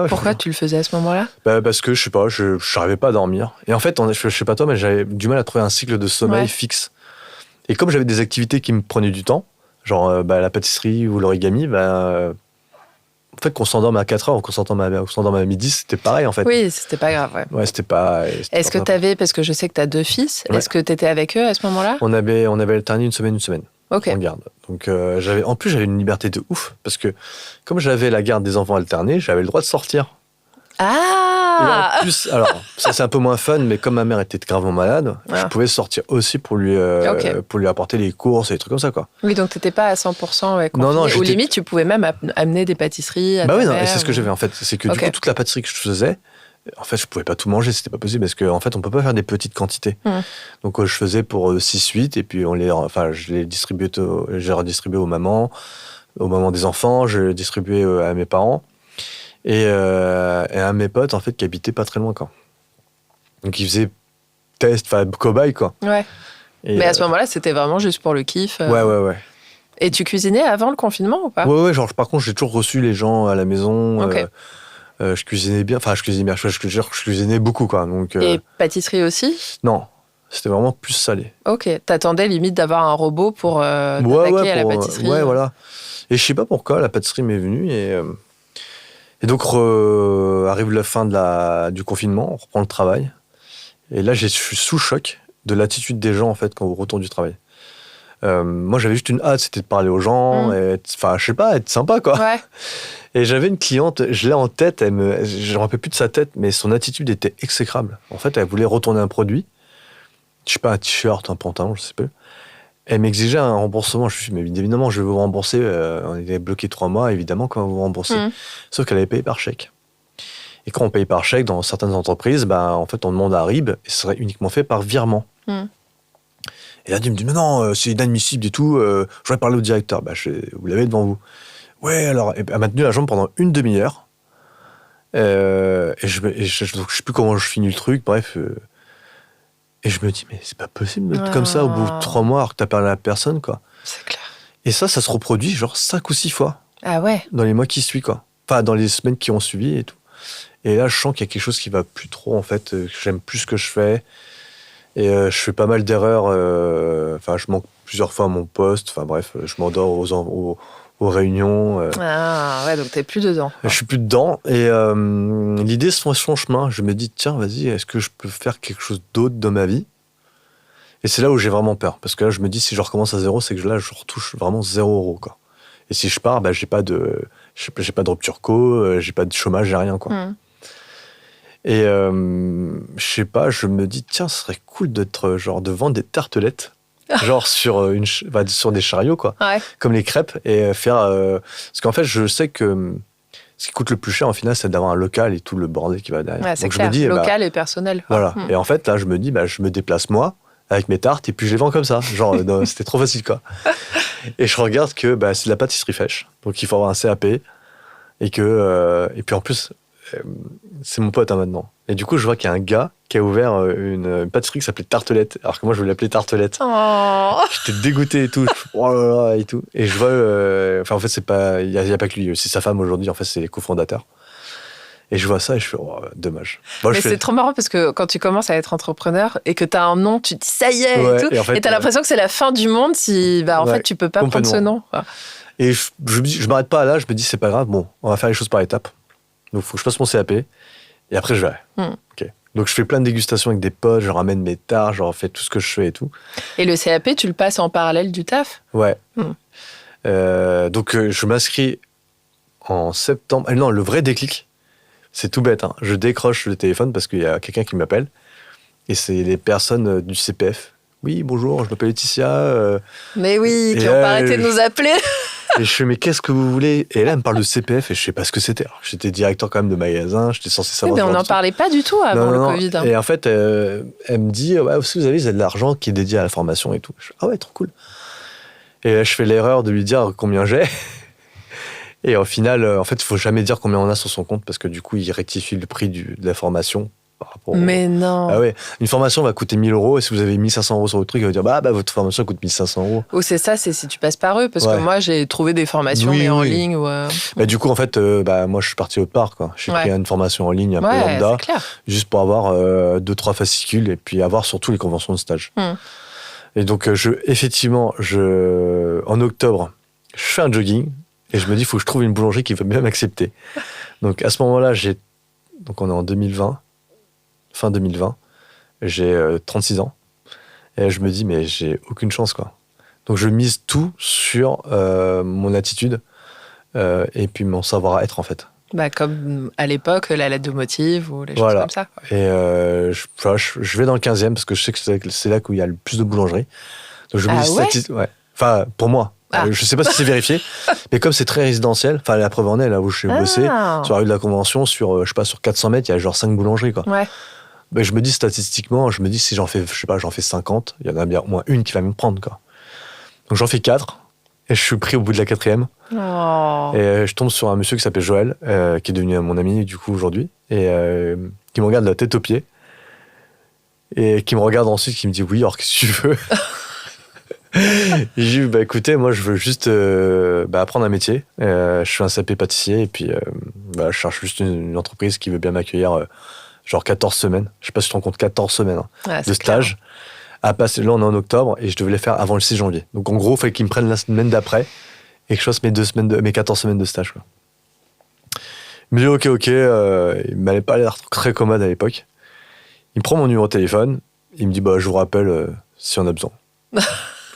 Pourquoi tu le faisais à ce moment-là ? Parce que, je sais pas, je n'arrivais pas à dormir. Et en fait, je sais pas toi, mais j'avais du mal à trouver un cycle de sommeil fixe. Et comme j'avais des activités qui me prenaient du temps, Genre, la pâtisserie ou l'origami, en fait, qu'on s'endorme à 4h ou qu'on s'endorme à midi, c'était pareil, en fait. Oui, c'était pas grave, ouais. Ouais, c'était pas... Est-ce que t'avais, parce que je sais que t'as 2 fils, est-ce que t'étais avec eux à ce moment-là? On avait alterné une semaine. Ok. En garde. Donc, en plus, j'avais une liberté de ouf, parce que comme j'avais la garde des enfants alternés, j'avais le droit de sortir. Ah! Et en plus, alors, ça c'est un peu moins fun, mais comme ma mère était gravement malade, je pouvais sortir aussi pour lui apporter les courses et des trucs comme ça, quoi. Oui, donc t'étais pas à 100% confiné. Non, ou limite, tu pouvais même amener des pâtisseries à ta oui, mère, et c'est ce que j'avais en fait. C'est que du coup, toute la pâtisserie que je faisais, en fait, je pouvais pas tout manger, c'était pas possible, parce qu'en fait, on peut pas faire des petites quantités. Donc, je faisais pour 6-8, et puis je les distribuais, j'ai redistribué aux mamans des enfants, je les distribuais à mes parents. Et un de mes potes, en fait, qui habitait pas très loin, quoi. Donc, il faisait cobaye, quoi. Ouais. Mais à ce moment-là, c'était vraiment juste pour le kiff. Ouais. Et tu cuisinais avant le confinement ou pas? Ouais, genre, par contre, j'ai toujours reçu les gens à la maison. Ok. Je cuisinais bien. Enfin, je cuisinais beaucoup, quoi. Donc, Et pâtisserie aussi? Non, c'était vraiment plus salé. Ok. T'attendais limite d'avoir un robot pour t'attaquer à la pâtisserie? Ouais, voilà. Et je sais pas pourquoi, la pâtisserie m'est venue et donc, arrive la fin du confinement, on reprend le travail. Et là, je suis sous choc de l'attitude des gens, en fait, quand au retour du travail. Moi, j'avais juste une hâte, c'était de parler aux gens, être sympa, quoi. Ouais. Et j'avais une cliente, je l'ai en tête, je ne me rappelle plus de sa tête, mais son attitude était exécrable. En fait, elle voulait retourner un produit, je sais pas, un t-shirt, un pantalon, je sais pas. Elle m'exigeait un remboursement. Je me suis dit, mais évidemment, je vais vous rembourser. On était bloqué 3 mois, évidemment, quand vous remboursez. Sauf qu'elle avait payé par chèque. Et quand on paye par chèque, dans certaines entreprises, en fait, on demande un RIB, et ce serait uniquement fait par virement. Et là, elle me dit, mais non, c'est inadmissible et tout. J'aurais parlé au directeur. Vous l'avez devant vous. Ouais, alors, elle m'a tenu la jambe pendant une demi-heure. Je sais plus comment je finis le truc, bref. Et je me dis, mais c'est pas possible d'être comme ça au bout de 3 mois alors que t'as parlé à la personne, quoi. C'est clair. Et ça se reproduit genre 5 ou 6 fois. Ah ouais? Dans les mois qui suivent, quoi. Enfin, dans les semaines qui ont suivi et tout. Et là, je sens qu'il y a quelque chose qui va plus trop, en fait, que j'aime plus ce que je fais. Et je fais pas mal d'erreurs. Je manque plusieurs fois à mon poste. Enfin, bref, je m'endors aux réunions. Ah ouais, donc t'es plus dedans. Je suis plus dedans. Et l'idée se fait son chemin. Je me dis, tiens, vas-y, est-ce que je peux faire quelque chose d'autre dans ma vie? Et c'est là où j'ai vraiment peur. Parce que là, je me dis, si je recommence à zéro, c'est que là, je retouche vraiment 0 €, quoi. Et si je pars, j'ai pas de rupture co, j'ai pas de chômage, j'ai rien, quoi. Et je sais pas, je me dis, tiens, ce serait cool de vendre des tartelettes. Genre sur des chariots, quoi. Ouais. Comme les crêpes. Et faire. Parce qu'en fait, je sais que ce qui coûte le plus cher, en final, c'est d'avoir un local et tout le bordel qui va derrière. Ouais, c'est donc clair. Je me dis, local et personnel. Voilà. Et en fait, là, je me dis, je me déplace moi avec mes tartes et puis je les vends comme ça. Genre, c'était trop facile, quoi. Et je regarde que c'est de la pâtisserie fraîche. Donc il faut avoir un CAP. Et puis en plus, c'est mon pote maintenant. Et du coup, je vois qu'il y a un gars qui a ouvert une pâtisserie qui s'appelait Tartelette. Alors que moi, je voulais l'appeler Tartelette. Oh. J'étais dégoûté et tout. Oh là là et tout. Et je vois. En fait, c'est pas. Il n'y a pas que lui. C'est sa femme aujourd'hui. En fait, c'est les cofondateurs. Et je vois ça et je fais, dommage. Bon, mais c'est trop marrant parce que quand tu commences à être entrepreneur et que tu as un nom, tu te dis ça y est et tout. Et tu as l'impression que c'est la fin du monde si en fait tu peux pas prendre ce nom. Et je m'arrête pas là, je me dis c'est pas grave, bon, on va faire les choses par étapes. Donc il faut que je fasse mon CAP et après je verrai. Okay. Donc je fais plein de dégustations avec des potes, je ramène mes tarts, je refais tout ce que je fais et tout. Et le CAP, tu le passes en parallèle du taf? Ouais. Donc je m'inscris en septembre. Non, le vrai déclic, c'est tout bête. Hein. Je décroche le téléphone parce qu'il y a quelqu'un qui m'appelle et c'est les personnes du CPF. Oui, bonjour, je m'appelle Laetitia. Mais oui, qui n'ont pas arrêté de nous appeler. Et je fais, mais qu'est-ce que vous voulez? Et là, elle me parle de CPF et je sais pas ce que c'était. Alors, j'étais directeur quand même de magasin, j'étais censé savoir. Mais on n'en parlait pas du tout avant le Covid. Et en fait, elle me dit, aussi, vous avez de l'argent qui est dédié à la formation et tout. Je fais, ah ouais, trop cool. Et là, je fais l'erreur de lui dire combien j'ai. Et au final, en fait, il faut jamais dire combien on a sur son compte parce que du coup, il rectifie le prix de la formation. Mais non. Ah ouais, une formation va coûter 1 000 € et si vous avez 1 500 € sur votre truc, il va dire votre formation coûte 1 500 €. Ou c'est ça, c'est si tu passes par eux, parce que moi j'ai trouvé des formations mais en ligne. Du coup, en fait, moi je suis parti autre part, quoi. J'ai pris une formation en ligne un peu lambda, juste pour avoir 2-3 fascicules et puis avoir surtout les conventions de stage. Et donc, effectivement, en octobre, je fais un jogging et je me dis, il faut que je trouve une boulangerie qui veut bien m'accepter. Donc, à ce moment-là, donc on est en 2020, fin 2020, j'ai 36 ans. Et je me dis, mais j'ai aucune chance, quoi. Donc, je mise tout sur mon attitude et puis mon savoir-être, en fait. Bah, comme à l'époque, la lettre de motive ou les choses comme ça. Et je vais dans le 15e parce que je sais que c'est là où il y a le plus de boulangeries. Donc, je mise Enfin, pour moi. Je sais pas si c'est vérifié, mais comme c'est très résidentiel, enfin, la preuve en est, là où je suis bossé, sur la rue de la Convention, sur 400 mètres, il y a genre 5 boulangeries, quoi. Ouais. Ben, je me dis statistiquement, si j'en fais, j'en fais 50, il y en a bien au moins une qui va me prendre, quoi. Donc j'en fais 4, et je suis pris au bout de la 4e. Oh. Et je tombe sur un monsieur qui s'appelle Joël, qui est devenu mon ami, du coup, aujourd'hui, et qui me regarde de la tête aux pieds, et qui me regarde ensuite, qui me dit, oui, alors qu'est-ce que tu veux? Et j'ai dit, écoutez, moi, je veux juste apprendre un métier. Je suis un CAP pâtissier, et puis je cherche juste une entreprise qui veut bien m'accueillir, genre 14 semaines. Je sais pas si tu te rends compte, 14 semaines de stage. À passer, là, on est en octobre, et je devais les faire avant le 6 janvier. Donc, en gros, il fallait qu'ils me prennent la semaine d'après, et que je fasse mes 14 semaines de stage, quoi. Il me dit, ok, il m'avait pas l'air très commode à l'époque. Il me prend mon numéro de téléphone, il me dit, je vous rappelle si on a besoin. Je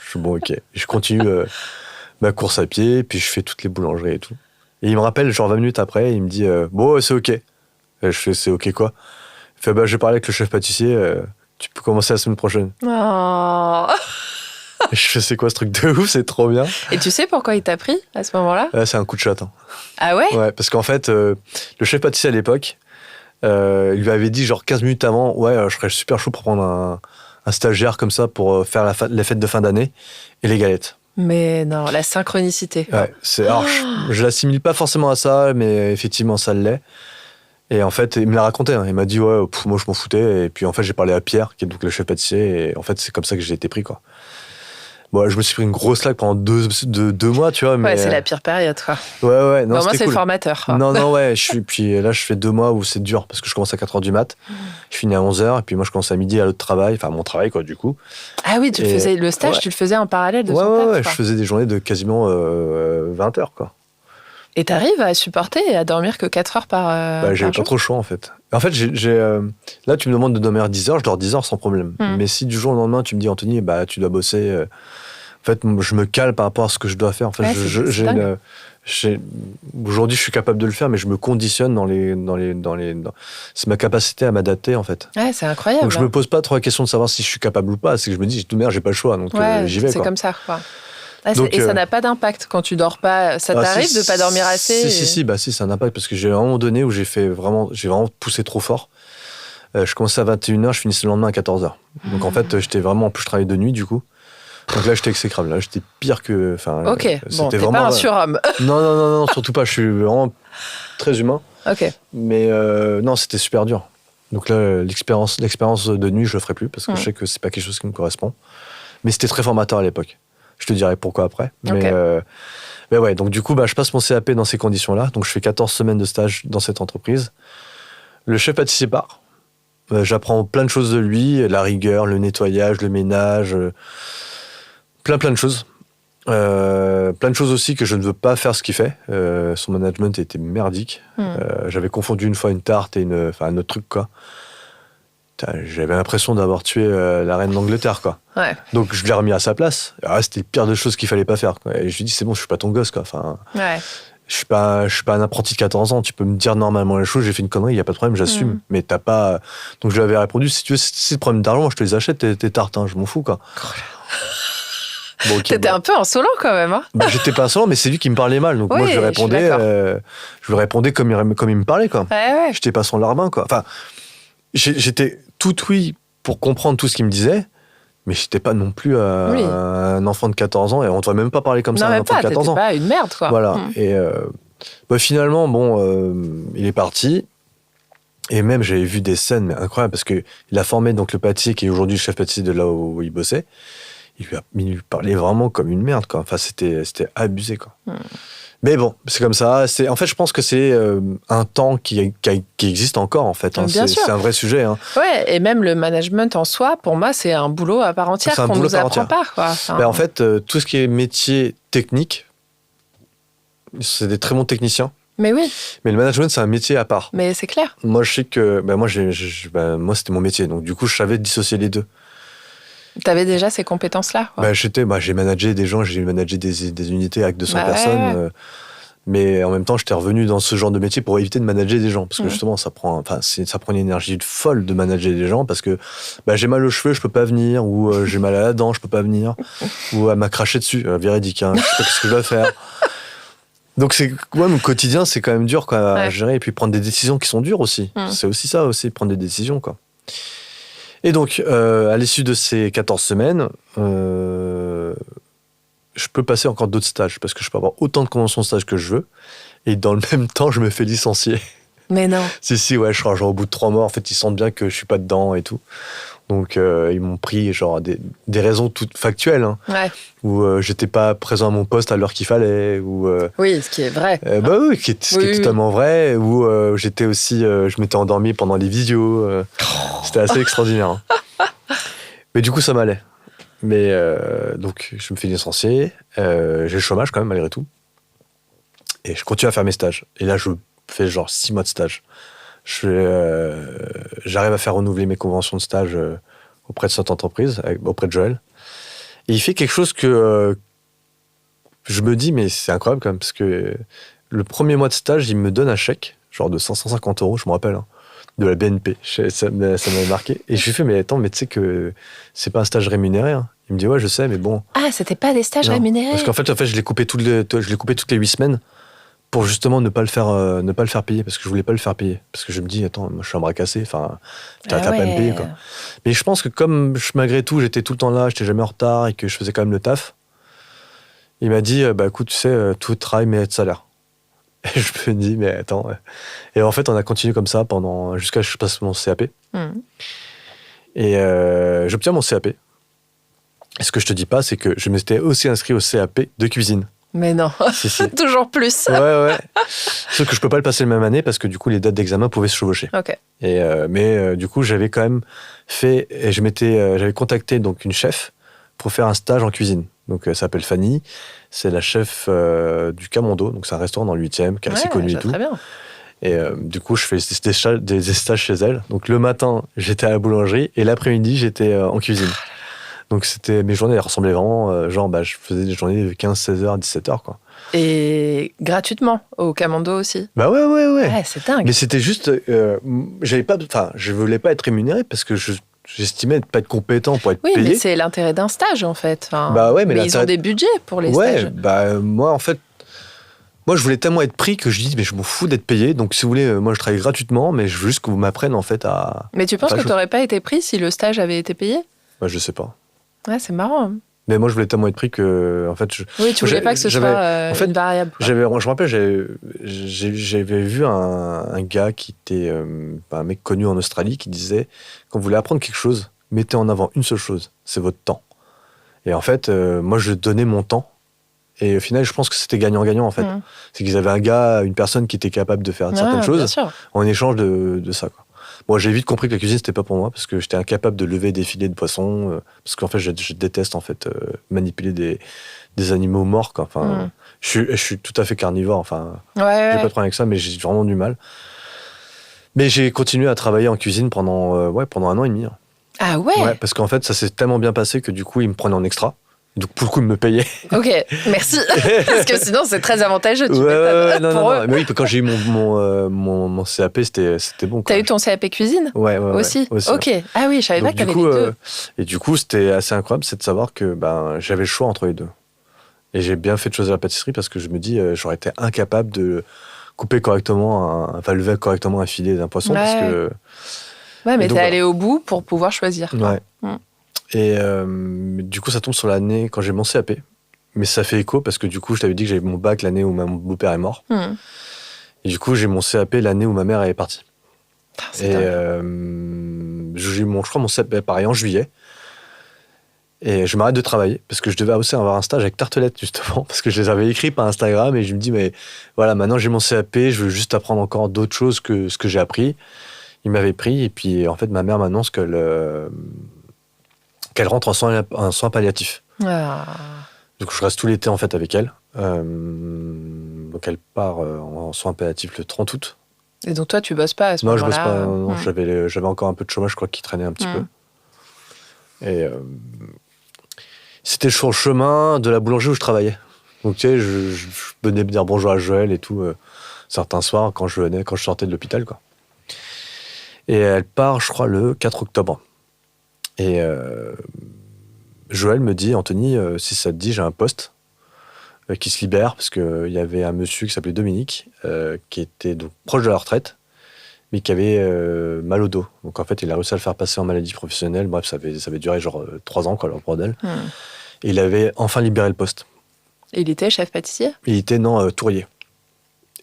suis bon, ok. Je continue ma course à pied, puis je fais toutes les boulangeries et tout. Et il me rappelle, genre 20 minutes après, il me dit, bon, c'est ok. Et je fais, c'est ok quoi? Il fait, je vais parler avec le chef pâtissier, tu peux commencer la semaine prochaine. Oh. Et je fais, c'est quoi ce truc de ouf, c'est trop bien. Et tu sais pourquoi il t'a pris à ce moment-là? C'est un coup de chat. Hein. Ah ouais? Ouais, parce qu'en fait, le chef pâtissier à l'époque, il lui avait dit genre 15 minutes avant, je serais super chaud pour prendre un stagiaire comme ça pour faire les fêtes de fin d'année et les galettes. Mais non, la synchronicité. Ouais, alors, je l'assimile pas forcément à ça, mais effectivement, ça l'est. Et en fait, il me l'a raconté. Hein. Il m'a dit, moi, je m'en foutais. Et puis, en fait, j'ai parlé à Pierre, qui est donc le chef pâtissier. Et en fait, c'est comme ça que j'ai été pris, quoi. Bon, je me suis pris une grosse claque pendant deux mois, tu vois. Mais... Ouais, c'est la pire période, quoi. Ouais. Non, moi, c'est cool. formateur. Quoi. Non, ouais. Puis là, je fais 2 mois où c'est dur, parce que je commence à 4h du mat. Je finis à 11h. Et puis, moi, je commence à midi à l'autre travail. Enfin, mon travail, quoi, du coup. Ah oui, le stage, tu le faisais en parallèle de ton taf. Ouais, je faisais des journées de quasiment 20 heures, quoi. Et t'arrives à supporter et à dormir que 4 heures par j'avais jour? pas trop chaud, en fait. En fait, là, tu me demandes de dormir 10 heures, je dors 10 heures sans problème. Mais si du jour au lendemain, tu me dis, Anthony, tu dois bosser... En fait, je me cale par rapport à ce que je dois faire. En fait, aujourd'hui, je suis capable de le faire, mais je me conditionne c'est ma capacité à m'adapter, en fait. Ouais, c'est incroyable. Donc, je me pose pas trop la question de savoir si je suis capable ou pas. C'est que je me dis, de merde, j'ai pas le choix, donc j'y vais. C'est comme ça, quoi. Et ça n'a pas d'impact quand tu dors pas. Ça t'arrive de pas dormir assez? Si, c'est un impact parce que j'ai un moment donné où j'ai vraiment poussé trop fort. Je commençais à 21h, je finissais le lendemain à 14h. Donc en fait, j'étais vraiment, en plus je travaillais de nuit du coup. Donc là, j'étais exécrable. Là, j'étais pire que. Ok, bon, t'es pas un surhomme. Non, surtout pas. Je suis vraiment très humain. Ok. Mais non, c'était super dur. Donc là, l'expérience de nuit, je le ferai plus parce que je sais que c'est pas quelque chose qui me correspond. Mais c'était très formateur à l'époque. Je te dirai pourquoi après. Mais ouais, donc du coup, je passe mon CAP dans ces conditions-là. Donc je fais 14 semaines de stage dans cette entreprise. Le chef pâtissier part. J'apprends plein de choses de lui, la rigueur, le nettoyage, le ménage, plein de choses. Plein de choses aussi que je ne veux pas faire ce qu'il fait. Son management était merdique. J'avais confondu une fois une tarte et un autre truc, quoi. J'avais l'impression d'avoir tué la reine d'Angleterre, quoi. Ouais. Donc je l'ai remis à sa place. C'était le pire des choses qu'il fallait pas faire, quoi. Et je lui ai dit, c'est bon, je suis pas ton gosse, quoi. Enfin, je suis pas un apprenti de 14 ans. Tu peux me dire normalement les choses. J'ai fait une connerie, il y a pas de problème, j'assume. Mais t'as pas. Donc je lui avais répondu, si tu veux, si c'est le problème d'argent, je te les achète tes tartes. Hein, je m'en fous, quoi. Bon, t'étais un peu insolent quand même. Hein. J'étais pas insolent, mais c'est lui qui me parlait mal. Donc moi je lui répondais comme il me parlait, quoi. Ouais. J'étais pas son larbin, quoi. Enfin, j'étais tout oui pour comprendre tout ce qu'il me disait, mais j'étais pas non plus un enfant de 14 ans et on ne devrait même pas parler comme ça à un enfant de 14 ans. T'étais pas une merde, quoi. Voilà. Et finalement, il est parti. Et même, j'avais vu des scènes incroyables parce qu'il a formé donc le pâtissier qui est aujourd'hui le chef pâtissier de là où il bossait. Il lui parlait vraiment comme une merde, quoi. Enfin, c'était abusé, quoi. Mais bon, c'est comme ça. En fait, je pense que c'est un temps qui existe encore, en fait. Hein. C'est un vrai sujet. Hein. Ouais, et même le management en soi, pour moi, c'est un boulot à part entière qu'on ne nous apprend pas. Quoi. Enfin... En fait, tout ce qui est métier technique, c'est des très bons techniciens. Mais oui. Mais le management, c'est un métier à part. Mais c'est clair. Moi, je sais que... moi, c'était mon métier. Donc, du coup, je savais dissocier les deux. Tu avais déjà ces compétences-là? J'ai managé des gens, j'ai managé des unités avec 200 personnes. Ouais. Mais en même temps, j'étais revenu dans ce genre de métier pour éviter de manager des gens. Parce que justement, ça prend une énergie folle de manager des gens. Parce que j'ai mal aux cheveux, je peux pas venir. Ou j'ai mal à la dent, je peux pas venir. Ou elle m'a craché dessus. Véridique, hein, je sais pas ce que je dois faire. Donc, mon quotidien, c'est quand même dur à gérer. Et puis, prendre des décisions qui sont dures aussi. C'est aussi ça, prendre des décisions, quoi. Et donc, à l'issue de ces 14 semaines, je peux passer encore d'autres stages parce que je peux avoir autant de conventions de stage que je veux. Et dans le même temps, je me fais licencier. Mais non. Si, ouais, genre au bout de 3 mois, en fait, ils sentent bien que je suis pas dedans et tout. Donc, ils m'ont pris genre des raisons toutes factuelles. Hein, où j'étais pas présent à mon poste à l'heure qu'il fallait. Oui, ce qui est vrai. Oui, qui est totalement vrai. Où j'étais aussi, je m'étais endormi pendant les visios. C'était assez extraordinaire. Hein. Mais du coup, ça m'allait. Mais donc, je me fais licencier. J'ai le chômage quand même, malgré tout. Et je continue à faire mes stages. Et là, je fais genre 6 mois de stage. J'arrive à faire renouveler mes conventions de stage auprès de cette entreprise, auprès de Joël. Et il fait quelque chose que je me dis, mais c'est incroyable quand même, parce que le premier mois de stage, il me donne un chèque, genre de 550 €, je me rappelle, hein, de la BNP. Ça m'avait marqué. Et je lui fais, mais attends, mais tu sais que c'est pas un stage rémunéré. Hein. Il me dit, ouais, je sais, mais bon. Ah, c'était pas des stages rémunérés? Parce qu'en fait, je l'ai coupé toutes les 8 semaines. Pour justement ne pas le faire payer, parce que je voulais pas le faire payer. Parce que je me dis, attends, moi je suis un bras cassé, enfin, t'as pas à me payer, quoi. Mais je pense que comme malgré tout, j'étais tout le temps là, j'étais jamais en retard et que je faisais quand même le taf, il m'a dit, écoute, tu sais, tout travail mérite salaire. Et je me dis, mais attends. Ouais. Et en fait, on a continué comme ça jusqu'à ce que je passe mon CAP. Et j'obtiens mon CAP. Et ce que je te dis pas, c'est que je m'étais aussi inscrit au CAP de cuisine. Mais non, si. Toujours plus. Ouais. Sauf que je peux pas le passer la même année parce que du coup, les dates d'examen pouvaient se chevaucher. Okay. Mais du coup, j'avais quand même fait... Et j'avais contacté donc une chef pour faire un stage en cuisine. Donc, elle s'appelle Fanny. C'est la chef du Camondo. Donc, c'est un restaurant dans le 8e qui est assez connu et tout. Très bien. Et du coup, je fais des stages chez elle. Donc, le matin, j'étais à la boulangerie et l'après-midi, j'étais en cuisine. Donc, mes journées, elles ressemblaient vraiment, je faisais des journées de 15, 16h, 17h, quoi. Et gratuitement, au Camondo aussi? Bah ouais. Ouais, c'est dingue. Mais c'était juste, je voulais pas être rémunéré parce que j'estimais ne pas être compétent pour être payé. Oui, mais c'est l'intérêt d'un stage, en fait. Mais ils ont des budgets pour les stages. Moi, en fait, je voulais tellement être pris que je dis, mais je m'en fous d'être payé. Donc, si vous voulez, moi, je travaille gratuitement, mais je veux juste que vous m'appreniez, en fait, à... Mais tu penses que tu n'aurais pas été pris si le stage avait été payé? Je sais pas. Ouais, c'est marrant. Mais moi, je voulais tellement être pris que, en fait... Oui, tu voulais pas que ce soit une variable. Je me rappelle, j'avais vu un gars qui était un mec connu en Australie qui disait, quand vous voulez apprendre quelque chose, mettez en avant une seule chose, c'est votre temps. Et en fait, moi, je donnais mon temps. Et au final, je pense que c'était gagnant-gagnant, en fait. C'est qu'ils avaient une personne qui était capable de faire certaines choses en échange de ça, quoi. Moi, j'ai vite compris que la cuisine, c'était pas pour moi, parce que j'étais incapable de lever des filets de poissons, parce qu'en fait, je déteste, en fait, manipuler des animaux morts, quoi. Enfin, je suis tout à fait carnivore, enfin, j'ai pas de problème avec ça, mais j'ai vraiment du mal. Mais j'ai continué à travailler en cuisine pendant 1 an et demi. Hein. Ah ouais? Ouais, parce qu'en fait, ça s'est tellement bien passé que du coup, ils me prenaient en extra. Donc, pour le coup, ils me payaient. Ok, merci. Parce que sinon, c'est très avantageux. Non. Mais oui, quand j'ai eu mon CAP, c'était bon. T'as eu ton CAP cuisine? Ouais. Aussi. Ok. Ah oui, je savais pas que t'avais les deux. Et du coup, c'était assez incroyable, c'est de savoir que j'avais le choix entre les deux. Et j'ai bien fait de choisir la pâtisserie parce que je me dis, j'aurais été incapable de couper correctement, lever correctement un filet d'un poisson. Parce que... Ouais, mais t'es allé au bout pour pouvoir choisir. Ouais. Et du coup, ça tombe sur l'année quand j'ai mon CAP. Mais ça fait écho parce que du coup, je t'avais dit que j'avais mon bac l'année où mon beau-père est mort. Et du coup, j'ai mon CAP l'année où ma mère est partie. J'ai eu mon CAP pareil en juillet. Et je m'arrête de travailler parce que je devais aussi avoir un stage avec Tartelett, justement, parce que je les avais écrits par Instagram et je me dis, mais voilà, maintenant j'ai mon CAP, je veux juste apprendre encore d'autres choses que ce que j'ai appris. Il m'avait pris et puis en fait, ma mère m'annonce qu'elle rentre en soins palliatifs. Ah. Donc je reste tout l'été en fait avec elle. Donc elle part en soins palliatifs le 30 août. Et donc toi, tu bosses pas à ce moment-là? Non, je bosse pas. Non, j'avais encore un peu de chômage, je crois, qui traînait un petit peu. Et c'était sur le chemin de la boulangerie où je travaillais. Donc, tu sais, je venais dire bonjour à Joël et tout, certains soirs, quand je sortais de l'hôpital, quoi. Et elle part, je crois, le 4 octobre. Et Joël me dit, Anthony, si ça te dit, j'ai un poste qui se libère, parce qu'il y avait un monsieur qui s'appelait Dominique, qui était donc proche de la retraite, mais qui avait mal au dos. Donc, en fait, il a réussi à le faire passer en maladie professionnelle. Bref, ça avait duré genre 3 ans, quoi, leur bordel. Et il avait enfin libéré le poste. Et il était chef pâtissier? Il était, tourrier.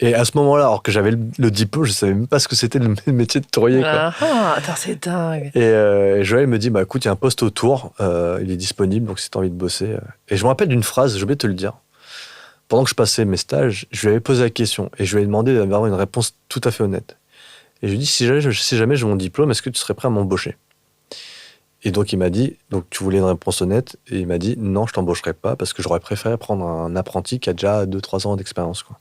Et à ce moment-là, alors que j'avais le diplôme, je savais même pas ce que c'était le métier de tourrier, quoi. Ah, attends, c'est dingue. Et Joël me dit, bah écoute, il y a un poste au Tour, il est disponible, donc si t'as envie de bosser. Et je me rappelle d'une phrase, j'ai oublié de te le dire. Pendant que je passais mes stages, je lui avais posé la question et je lui avais demandé d'avoir une réponse tout à fait honnête. Et je lui ai dit, si jamais j'ai mon diplôme, est-ce que tu serais prêt à m'embaucher? Et donc il m'a dit, donc tu voulais une réponse honnête, et il m'a dit, non, je t'embaucherai pas parce que j'aurais préféré prendre un apprenti qui a déjà 2-3 ans d'expérience, quoi.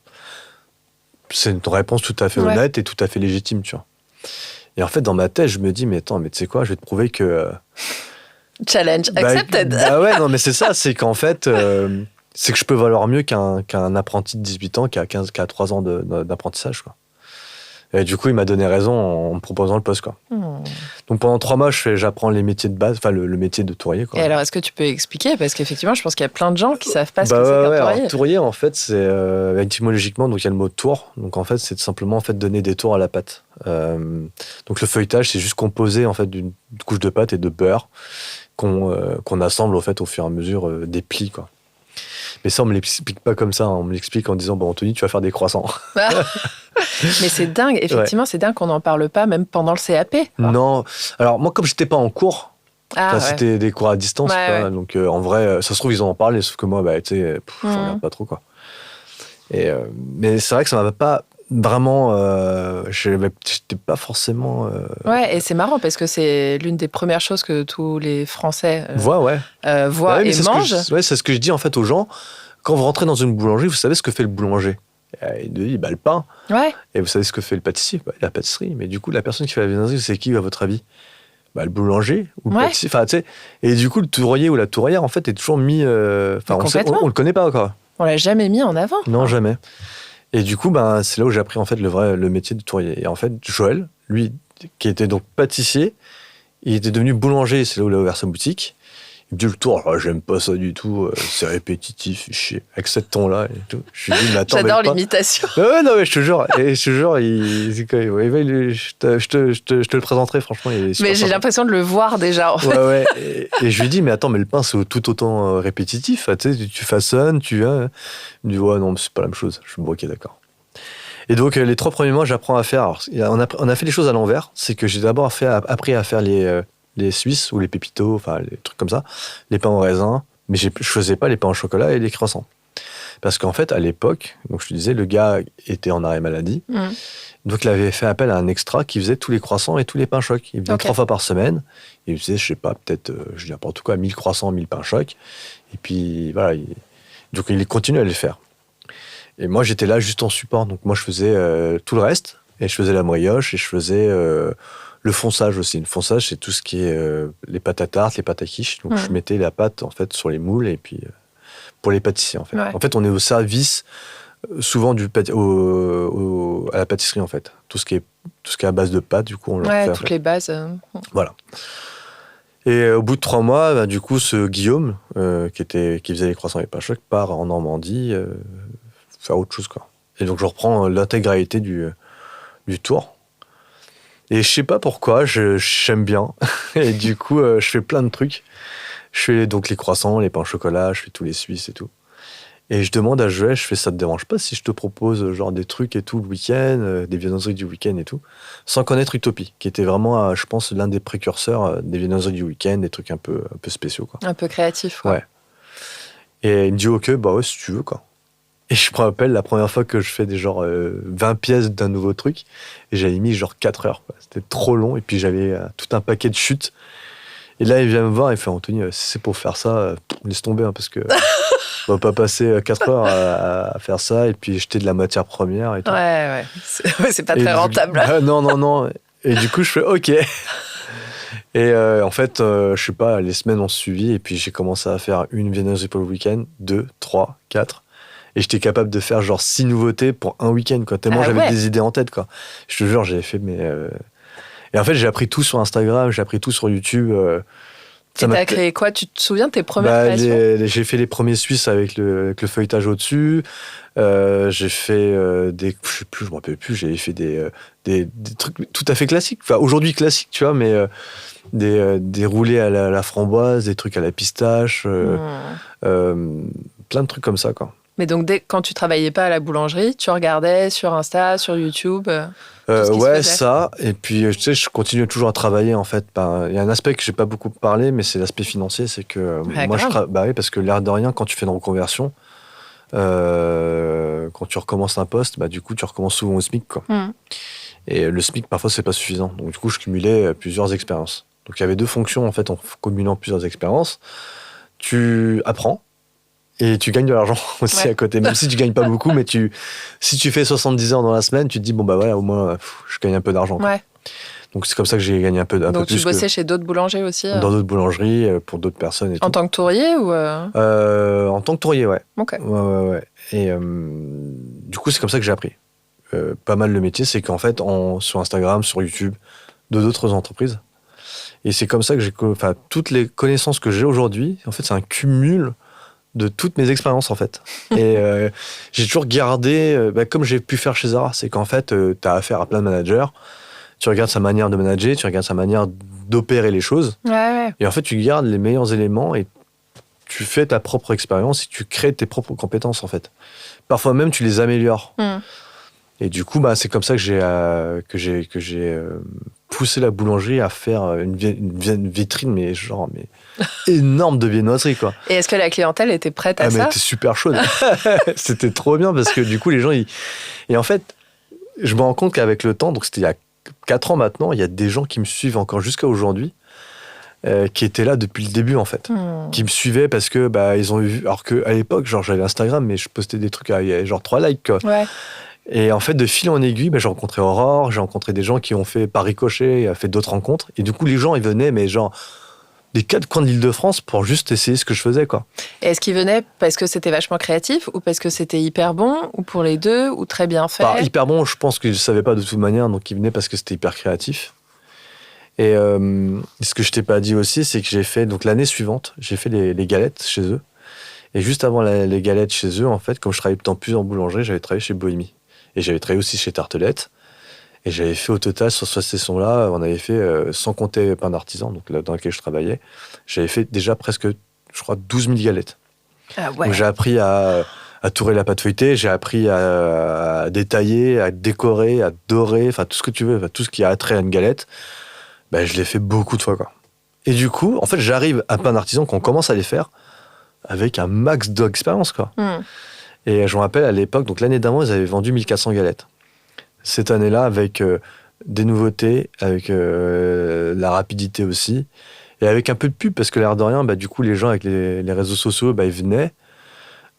C'est une réponse tout à fait honnête et tout à fait légitime, tu vois. Et en fait, dans ma tête, je me dis, mais attends, mais tu sais quoi, je vais te prouver que... Challenge accepted. Bah ouais, non, mais c'est ça, c'est qu'en fait, c'est que je peux valoir mieux qu'un apprenti de 18 ans qui a 3 ans d'apprentissage, quoi. Et du coup, il m'a donné raison en me proposant le poste, quoi. Donc pendant 3 mois, j'apprends les métiers de base, enfin le métier de tourrier, quoi. Et alors, est-ce que tu peux expliquer? Parce qu'effectivement, je pense qu'il y a plein de gens qui savent pas ce que c'est qu'un tourrier. Alors, tourrier, en fait, c'est étymologiquement, donc il y a le mot tour. Donc en fait, c'est simplement en fait donner des tours à la pâte. Donc le feuilletage, c'est juste composé en fait d'une couche de pâte et de beurre qu'on assemble en fait au fur et à mesure des plis, quoi. Mais ça, on me l'explique pas comme ça. On me l'explique en disant, bon, Anthony, tu vas faire des croissants. Mais c'est dingue, effectivement, c'est dingue qu'on n'en parle pas, même pendant le CAP. Non. Alors, moi, comme j'étais pas en cours, c'était des cours à distance, quoi. Donc, en vrai, ça se trouve, ils en parlaient, sauf que moi, tu sais, je regarde pas trop, quoi. Mais c'est vrai que ça m'avait pas vraiment... j'étais pas forcément... Ouais, et c'est marrant, parce que c'est l'une des premières choses que tous les Français voient et mangent. C'est ce que je dis, en fait, aux gens. Quand vous rentrez dans une boulangerie, vous savez ce que fait le boulanger. Il dit, le pain. Ouais. Et vous savez ce que fait le pâtissier? La pâtisserie. Mais du coup, la personne qui fait la viennoiserie, c'est qui, à votre avis? Le boulanger ou le pâtissier. Enfin, tu sais. Et du coup, le tourrier ou la tourrière, en fait, est toujours mis... on le connaît pas encore. On l'a jamais mis en avant. Non, jamais. Et du coup, c'est là où j'ai appris, en fait, le métier de tourrier. Et en fait, Joël, lui, qui était donc pâtissier, il était devenu boulanger. C'est là où il a ouvert sa boutique. Il me dit, le tour, j'aime pas ça du tout, c'est répétitif, chier, avec ce ton-là et tout. Je lui dis, mais attends, j'adore l'imitation. Ouais, non, mais je te jure, je te le présenterai, franchement. Mais j'ai l'impression de le voir déjà, en fait. Ouais. Et je lui dis, mais attends, mais le pain, c'est tout autant répétitif, tu sais, tu façonnes, il me dit, ouais, non, mais c'est pas la même chose. Je suis ok, d'accord. Et donc, les 3 premiers mois, j'apprends à faire. Alors, on a fait les choses à l'envers, c'est que j'ai d'abord appris à faire les Suisses ou les pépitos, enfin les trucs comme ça, les pains au raisin, mais je faisais pas les pains au chocolat et les croissants. Parce qu'en fait, à l'époque, donc je te disais, le gars était en arrêt maladie, donc il avait fait appel à un extra qui faisait tous les croissants et tous les pains chocs. Il venait 3 fois par semaine, il faisait, je sais pas, peut-être, je dis n'importe quoi, 1000 croissants, 1000 pains chocs, et puis voilà, donc il continue à les faire. Et moi, j'étais là juste en support, donc moi je faisais tout le reste, et je faisais la brioche, et je faisais... le fonçage aussi. Le fonçage, c'est tout ce qui est les pâtes à tarte, les pâtes à quiche. Donc, je mettais la pâte, en fait, sur les moules et puis pour les pâtissiers, en fait. Ouais. En fait, on est au service souvent à la pâtisserie, en fait. Tout ce qui est à base de pâte, du coup, on leur fait. Toutes les bases. Voilà. Et au bout de 3 mois, du coup, ce Guillaume, qui faisait les croissants et pains chocs, part en Normandie faire autre chose, quoi. Et donc, je reprends l'intégralité du tour. Et je sais pas pourquoi, j'aime bien. Et du coup, je fais plein de trucs. Je fais donc les croissants, les pains au chocolat, je fais tous les Suisses et tout. Et je demande à Joël, je fais, ça te dérange pas si je te propose genre des trucs et tout le week-end, des viennoiseries du week-end et tout, sans connaître Utopie, qui était vraiment, je pense, l'un des précurseurs des viennoiseries du week-end, des trucs un peu spéciaux, quoi. Un peu créatif, quoi. Ouais. Et il me dit, ok, bah ouais, si tu veux, quoi. Et je me rappelle la première fois que je fais des genre 20 pièces d'un nouveau truc, et j'avais mis genre 4 heures, quoi. C'était trop long, et puis j'avais tout un paquet de chutes. Et là, il vient me voir, il fait, Anthony, si c'est pour faire ça, laisse tomber, hein, parce que on va pas passer 4 heures à faire ça, et puis jeter de la matière première et tout. Ouais. C'est pas très rentable. Non. Et du coup, je fais, ok. Et en fait, je sais pas, les semaines ont suivi, et puis j'ai commencé à faire une viennoiserie pour le week-end, 2, 3, 4. Et j'étais capable de faire genre 6 nouveautés pour un week-end, quoi. Tellement j'avais des idées en tête, quoi. Je te jure, j'avais fait, mais... Et en fait, j'ai appris tout sur Instagram, j'ai appris tout sur YouTube. Et t'as créé quoi? Tu te souviens de tes premières créations? J'ai fait les premiers Suisses avec le feuilletage au-dessus. J'ai fait des... Je me rappelle plus, j'avais fait des trucs tout à fait classiques. Enfin, aujourd'hui classiques, tu vois, mais des roulés à la framboise, des trucs à la pistache, plein de trucs comme ça, quoi. Mais donc, quand tu travaillais pas à la boulangerie, tu regardais sur Insta, sur YouTube ouais, ça. Et puis, tu sais, je continue toujours à travailler, en fait. Il y a un aspect que j'ai pas beaucoup parlé, mais c'est l'aspect financier. C'est que moi, bah oui, parce que l'air de rien, quand tu fais une reconversion, quand tu recommences un poste, bah, du coup, tu recommences souvent au SMIC, quoi. Et le SMIC, parfois, c'est pas suffisant. Donc, du coup, je cumulais plusieurs expériences. Donc, il y avait 2 fonctions, en fait, en cumulant plusieurs expériences. Tu apprends. Et tu gagnes de l'argent aussi à côté, même si tu gagnes pas beaucoup, mais si tu fais 70 heures dans la semaine, tu te dis, bon, bah voilà, au moins, je gagne un peu d'argent. Ouais. Donc, c'est comme ça que j'ai gagné un peu plus. Donc, tu bossais chez d'autres boulangers aussi Dans d'autres boulangeries, pour d'autres personnes et tout. En tant que tourrier ou En tant que tourrier, ouais. Ok. Ouais. Et du coup, c'est comme ça que j'ai appris pas mal le métier. C'est qu'en fait, sur Instagram, sur YouTube, d'autres entreprises. Et c'est comme ça que toutes les connaissances que j'ai aujourd'hui, en fait, c'est un cumul de toutes mes expériences, en fait. Et j'ai toujours gardé, comme j'ai pu faire chez Zara, c'est qu'en fait, tu as affaire à plein de managers, tu regardes sa manière de manager, tu regardes sa manière d'opérer les choses, et en fait, tu gardes les meilleurs éléments et tu fais ta propre expérience et tu crées tes propres compétences, en fait. Parfois même, tu les améliores. Et du coup, c'est comme ça que j'ai poussé la boulangerie à faire une vitrine, mais énorme de viennoiserie, quoi. Et est-ce que la clientèle était prête à ça? Elle était super chaude. C'était trop bien parce que du coup, les gens... Et en fait, je me rends compte qu'avec le temps, donc c'était il y a 4 ans maintenant, il y a des gens qui me suivent encore jusqu'à aujourd'hui, qui étaient là depuis le début, en fait. Qui me suivaient parce que ils ont vu... Alors qu'à l'époque, genre, j'avais Instagram, mais je postais des trucs à genre 3 likes, quoi. Ouais. Et en fait, de fil en aiguille, j'ai rencontré Aurore, j'ai rencontré des gens qui ont fait par ricochet, fait d'autres rencontres. Et du coup, les gens, ils venaient, mais genre, des 4 coins de l'Île-de-France pour juste essayer ce que je faisais, quoi. Et est-ce qu'ils venaient parce que c'était vachement créatif, ou parce que c'était hyper bon, ou pour les deux, ou très bien fait? Hyper bon, je pense qu'ils ne savaient pas de toute manière, donc ils venaient parce que c'était hyper créatif. Et ce que je t'ai pas dit aussi, c'est que j'ai fait, donc l'année suivante, j'ai fait les galettes chez eux. Et juste avant les galettes chez eux, en fait, comme je travaillais dans plusieurs boulangeries, j'avais travaillé chez Bohémie. Et j'avais travaillé aussi chez Tartelette. Et j'avais fait au total, sur cette session-là, on avait fait, sans compter pain d'artisan, donc là, dans lequel je travaillais, j'avais fait déjà presque, je crois, 12 000 galettes. Ah ouais. Donc j'ai appris à tourer la pâte feuilletée, j'ai appris à détailler, à décorer, à dorer, enfin tout ce que tu veux, tout ce qui a attrait à une galette, je l'ai fait beaucoup de fois, quoi. Et du coup, en fait, j'arrive à pain d'artisan qu'on commence à les faire avec un max d'expérience, quoi. Et je me rappelle, à l'époque, donc l'année d'avant, ils avaient vendu 1400 galettes. Cette année-là, avec des nouveautés, avec la rapidité aussi, et avec un peu de pub, parce que l'air de rien, du coup, les gens avec les réseaux sociaux, ils venaient,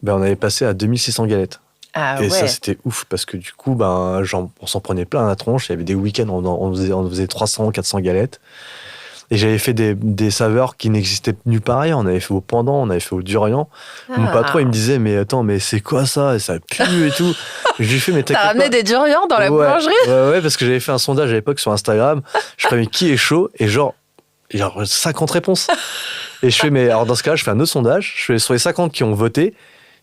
on avait passé à 2600 galettes. Ah et ouais. ça, c'était ouf, parce que du coup, on s'en prenait plein à la tronche. Il y avait des week-ends, on faisait 300, 400 galettes. Et j'avais fait des saveurs qui n'existaient nulle part ailleurs. On avait fait au pendant, on avait fait au durian. Mon patron, il me disait, mais attends, mais c'est quoi ça? Et ça pue et tout. Je lui ai fait, mais t'as ramené des durians dans la boulangerie? Ouais, parce que j'avais fait un sondage à l'époque sur Instagram. Je fais, mais qui est chaud? Et genre 50 réponses. Et je fais, mais alors dans ce cas-là, je fais un autre sondage. Je fais sur les 50 qui ont voté,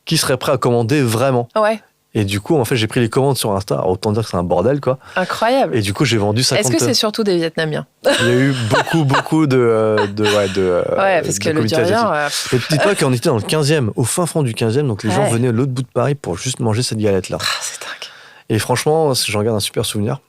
qui serait prêt à commander vraiment? Ouais. Et du coup, en fait, j'ai pris les commandes sur Insta. Alors, autant dire que c'est un bordel, quoi. Incroyable. Et du coup, j'ai vendu 50... Est-ce que c'est surtout des Vietnamiens? Il y a eu beaucoup ouais, parce que le durian... Et dis-toi qu'on était dans le 15e, au fin fond du 15e, donc les gens venaient à l'autre bout de Paris pour juste manger cette galette-là. Ah, c'est dingue. Et franchement, j'en garde un super souvenir.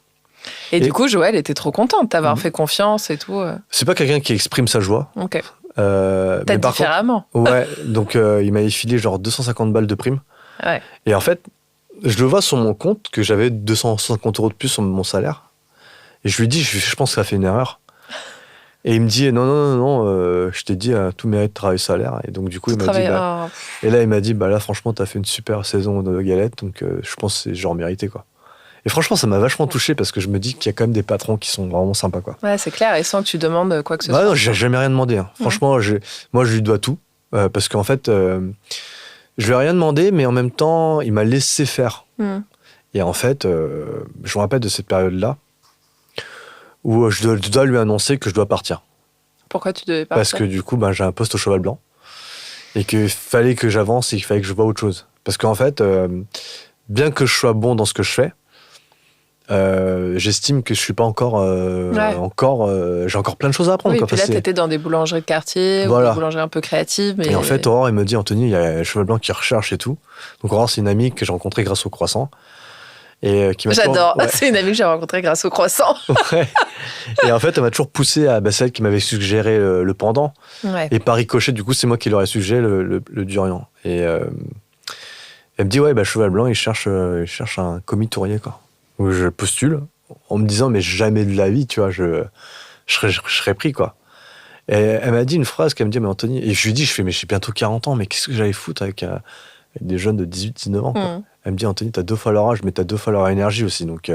Et du coup, Joël était trop contente de t'avoir fait confiance et tout. C'est pas quelqu'un qui exprime sa joie. Ok. Peut-être différemment. Ouais, donc il m'avait filé genre 250 balles de prime. Ouais. Et en fait, je le vois sur mon compte que j'avais 250 € de plus sur mon salaire. Et je lui dis, je pense que ça a fait une erreur. Et il me dit, non, je t'ai dit, tout mérite travail salaire. Et donc, du coup, il m'a dit, et là, il m'a dit, là, franchement, t'as fait une super saison de galette, donc je pense que c'est genre mérité, quoi. Et franchement, ça m'a vachement touché parce que je me dis qu'il y a quand même des patrons qui sont vraiment sympas, quoi. Ouais, c'est clair, et sans que tu demandes quoi que ce soit. Non, j'ai jamais rien demandé. Hein. Franchement, moi, je lui dois tout. Parce qu'en fait, je lui ai rien demandé, mais en même temps, il m'a laissé faire. Et en fait, je me rappelle de cette période-là où je dois lui annoncer que je dois partir. Pourquoi tu devais partir? Parce que du coup, j'ai un poste au Cheval Blanc et qu'il fallait que j'avance et qu'il fallait que je vois autre chose. Parce qu'en fait, bien que je sois bon dans ce que je fais, j'estime que je suis pas encore, j'ai encore plein de choses à apprendre. Oui, quoi. Puis là, t'étais dans des boulangeries de quartier, ou des boulangeries un peu créatives. Mais... Et en fait, Aurore, elle me dit, Anthony, il y a Cheval Blanc qui recherche et tout. Donc Aurore, c'est une amie que j'ai rencontrée grâce au croissant. Et qui m'a J'adore, c'est une amie que j'ai rencontrée grâce au croissant. Ouais. Et en fait, elle m'a toujours poussé à celle qui m'avait suggéré le pendant. Ouais. Et par ricochet, du coup, c'est moi qui leur ai suggéré le durian. Et elle me dit, Cheval Blanc, il cherche un commis tourrier, quoi. Donc je postule en me disant, mais jamais de la vie, tu vois, je serais pris, quoi. Et elle m'a dit une phrase qu'elle me dit, mais Anthony, et je lui dis, mais j'ai bientôt 40 ans, mais qu'est-ce que j'allais foutre avec des jeunes de 18-19 ans, quoi. Elle me dit, Anthony, t'as 2 fois leur âge, mais t'as 2 fois leur énergie aussi, donc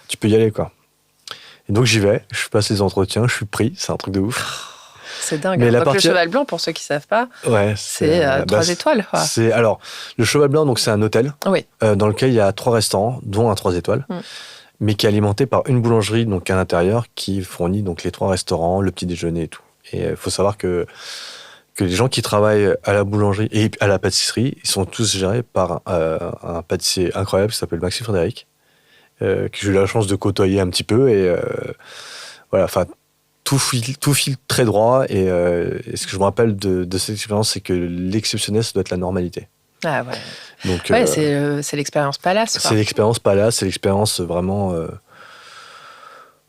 tu peux y aller, quoi. Et donc j'y vais, je passe les entretiens, je suis pris, c'est un truc de ouf. C'est dingue. Mais le Cheval Blanc, pour ceux qui ne savent pas, c'est 3 étoiles. Quoi. Alors, le Cheval Blanc, donc, c'est un hôtel dans lequel il y a 3 restaurants, dont un 3 étoiles, mais qui est alimenté par une boulangerie donc, à l'intérieur qui fournit donc, les 3 restaurants, le petit déjeuner et tout. Et il faut savoir que les gens qui travaillent à la boulangerie et à la pâtisserie, ils sont tous gérés par un pâtissier incroyable qui s'appelle Maxime Frédéric, que j'ai eu la chance de côtoyer un petit peu. Et voilà, enfin... Tout file très droit et ce que je me rappelle de cette expérience, c'est que l'exceptionnel, ça doit être la normalité. Ah ouais. Donc, c'est l'expérience Palace. Quoi. C'est l'expérience Palace, c'est l'expérience vraiment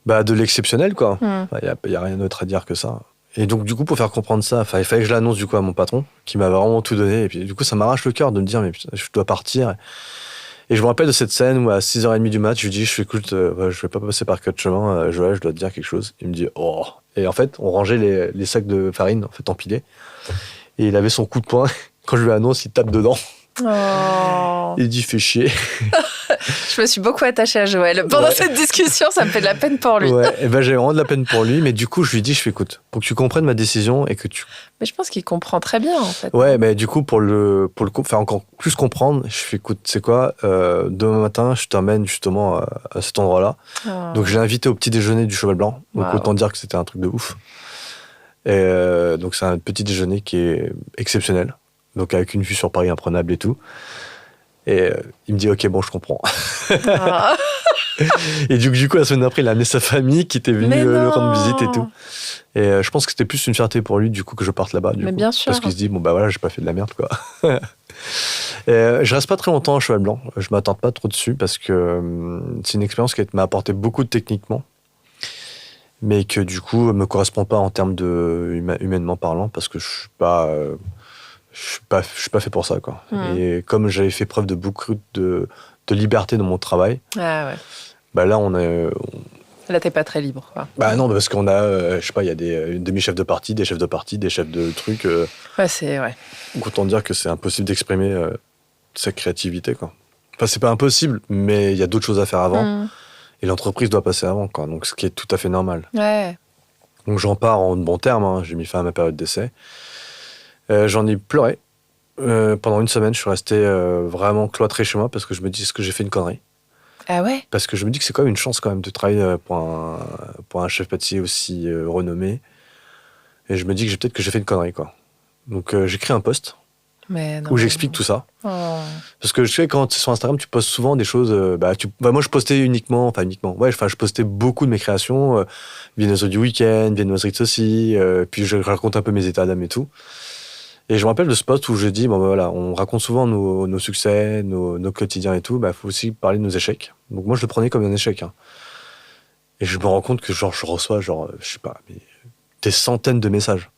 de l'exceptionnel, quoi. Il y a rien d'autre à dire que ça. Et donc, du coup, pour faire comprendre ça, il fallait que je l'annonce du coup à mon patron, qui m'a vraiment tout donné. Et puis, du coup, ça m'arrache le cœur de me dire, mais putain, je dois partir. Et je me rappelle de cette scène où à 6h30 du mat, je lui dis, écoute, je vais pas passer par 4 chemins, Joël, je dois te dire quelque chose. Il me dit, oh. Et en fait, on rangeait les sacs de farine, en fait, empilés. Et il avait son coup de poing. Quand je lui annonce, il tape dedans. Oh. Il dit, fais chier. Je me suis beaucoup attachée à Joël. Pendant cette discussion, ça me fait de la peine pour lui. Ouais, et j'ai vraiment de la peine pour lui. Mais du coup, je lui dis, écoute, pour que tu comprennes ma décision et que tu... Mais je pense qu'il comprend très bien, en fait. Ouais, mais du coup, pour le faire encore plus comprendre, je fais, écoute, c'est quoi, demain matin, je t'emmène justement à cet endroit-là. Oh. Donc, je l'ai invité au petit déjeuner du Cheval Blanc. Donc, autant dire que c'était un truc de ouf. Et donc, c'est un petit déjeuner qui est exceptionnel. Donc, avec une vue sur Paris imprenable et tout. Et il me dit, ok, bon, je comprends. Ah. Et du coup, la semaine d'après, il a amené sa famille qui était venue le rendre visite et tout. Et je pense que c'était plus une fierté pour lui, du coup, que je parte là-bas. Mais bien sûr. Parce qu'il se dit, bon, voilà, j'ai pas fait de la merde, quoi. Et je reste pas très longtemps à Cheval Blanc. Je m'attarde pas trop dessus parce que c'est une expérience qui m'a apporté beaucoup de techniquement, mais que du coup, me correspond pas en termes de humainement parlant, parce que je suis pas fait pour ça, quoi. Et comme j'avais fait preuve de beaucoup de liberté dans mon travail, là, Là, t'es pas très libre, quoi. Non, parce qu'on a, je sais pas, il y a des demi-chefs de parti, des chefs de parti, des chefs de trucs. Ouais. Autant dire que c'est impossible d'exprimer sa créativité, quoi. Enfin, c'est pas impossible, mais il y a d'autres choses à faire avant. Et l'entreprise doit passer avant, quoi. Donc, ce qui est tout à fait normal. Ouais. Donc, j'en pars en bon terme, hein. J'ai mis fin à ma période d'essai. J'en ai pleuré. Pendant une semaine, je suis resté vraiment cloîtré chez moi parce que je me dis, est-ce que j'ai fait une connerie ? Ah ouais ? Parce que je me dis que c'est quand même une chance quand même de travailler pour un chef pâtissier aussi renommé. Et je me dis que peut-être que j'ai fait une connerie, quoi. Donc j'écris un post où j'explique tout ça. Parce que je sais, quand tu es sur Instagram, tu postes souvent des choses. Moi, je postais je postais beaucoup de mes créations. Viennoiserie du week-end, viennoiserie de ceci. Puis je raconte un peu mes états d'âme et tout. Et je me rappelle de ce post où je dis, on raconte souvent nos succès, nos quotidiens et tout. Faut aussi parler de nos échecs. Donc moi, je le prenais comme un échec. Hein. Et je me rends compte que je reçois, je sais pas, des centaines de messages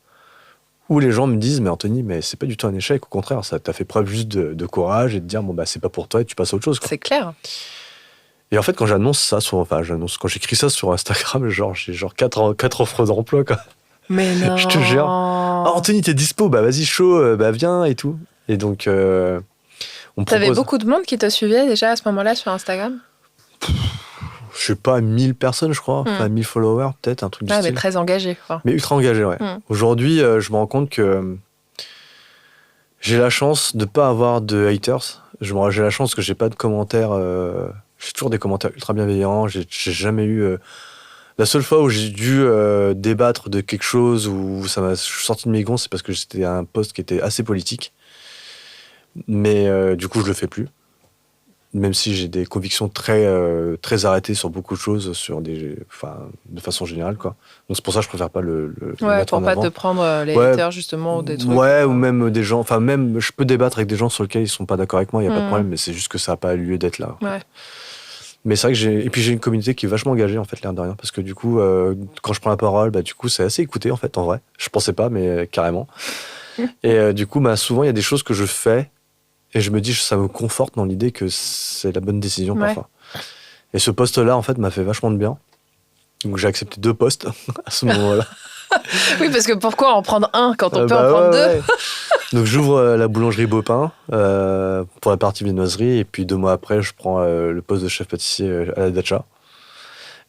où les gens me disent, mais Anthony, mais c'est pas du tout un échec, au contraire, ça t'a fait preuve juste de courage et de dire, c'est pas pour toi et tu passes à autre chose. Quoi. C'est clair. Et en fait, quand j'annonce ça, quand j'écris ça sur Instagram, j'ai 4 offres d'emploi, quoi. Mais non. Je te jure. Oh, Anthony, t'es dispo, vas-y, chaud, viens et tout. Et donc, T'avais beaucoup de monde qui te suivait déjà à ce moment-là sur Instagram? Je sais pas, 1000 personnes, je crois. Enfin, 1000 followers, peut-être, un truc du style. Mais très engagé, quoi. Mais ultra engagé, ouais. Aujourd'hui, je me rends compte que j'ai la chance de pas avoir de haters. J'ai la chance que j'ai pas de commentaires. J'ai toujours des commentaires ultra bienveillants. J'ai jamais eu. La seule fois où j'ai dû débattre de quelque chose où ça m'a sorti de mes gonds, c'est parce que c'était un post qui était assez politique. Mais du coup, je le fais plus. Même si j'ai des convictions très arrêtées sur beaucoup de choses, de façon générale, quoi. Donc c'est pour ça que je préfère pas le mettre en avant. Pour pas te prendre les haters, justement, ou des trucs. Ouais, ou même des gens... Enfin, même, je peux débattre avec des gens sur lesquels ils sont pas d'accord avec moi, il y a pas de problème, mais c'est juste que ça a pas lieu d'être là. Ouais. Mais c'est vrai que et puis j'ai une communauté qui est vachement engagée, en fait, l'air de rien, parce que du coup, quand je prends la parole, du coup, c'est assez écouté, en fait, en vrai. Je pensais pas, mais carrément. Et du coup, souvent, il y a des choses que je fais, et je me dis, ça me conforte dans l'idée que c'est la bonne décision parfois. Et ce poste-là, en fait, m'a fait vachement de bien. Donc j'ai accepté 2 postes à ce moment-là. Oui, parce que pourquoi en prendre un quand on peut en prendre 2 ouais. Donc j'ouvre la boulangerie Beaupin pour la partie viennoiserie. Et puis 2 mois après, je prends le poste de chef pâtissier à la Dacha.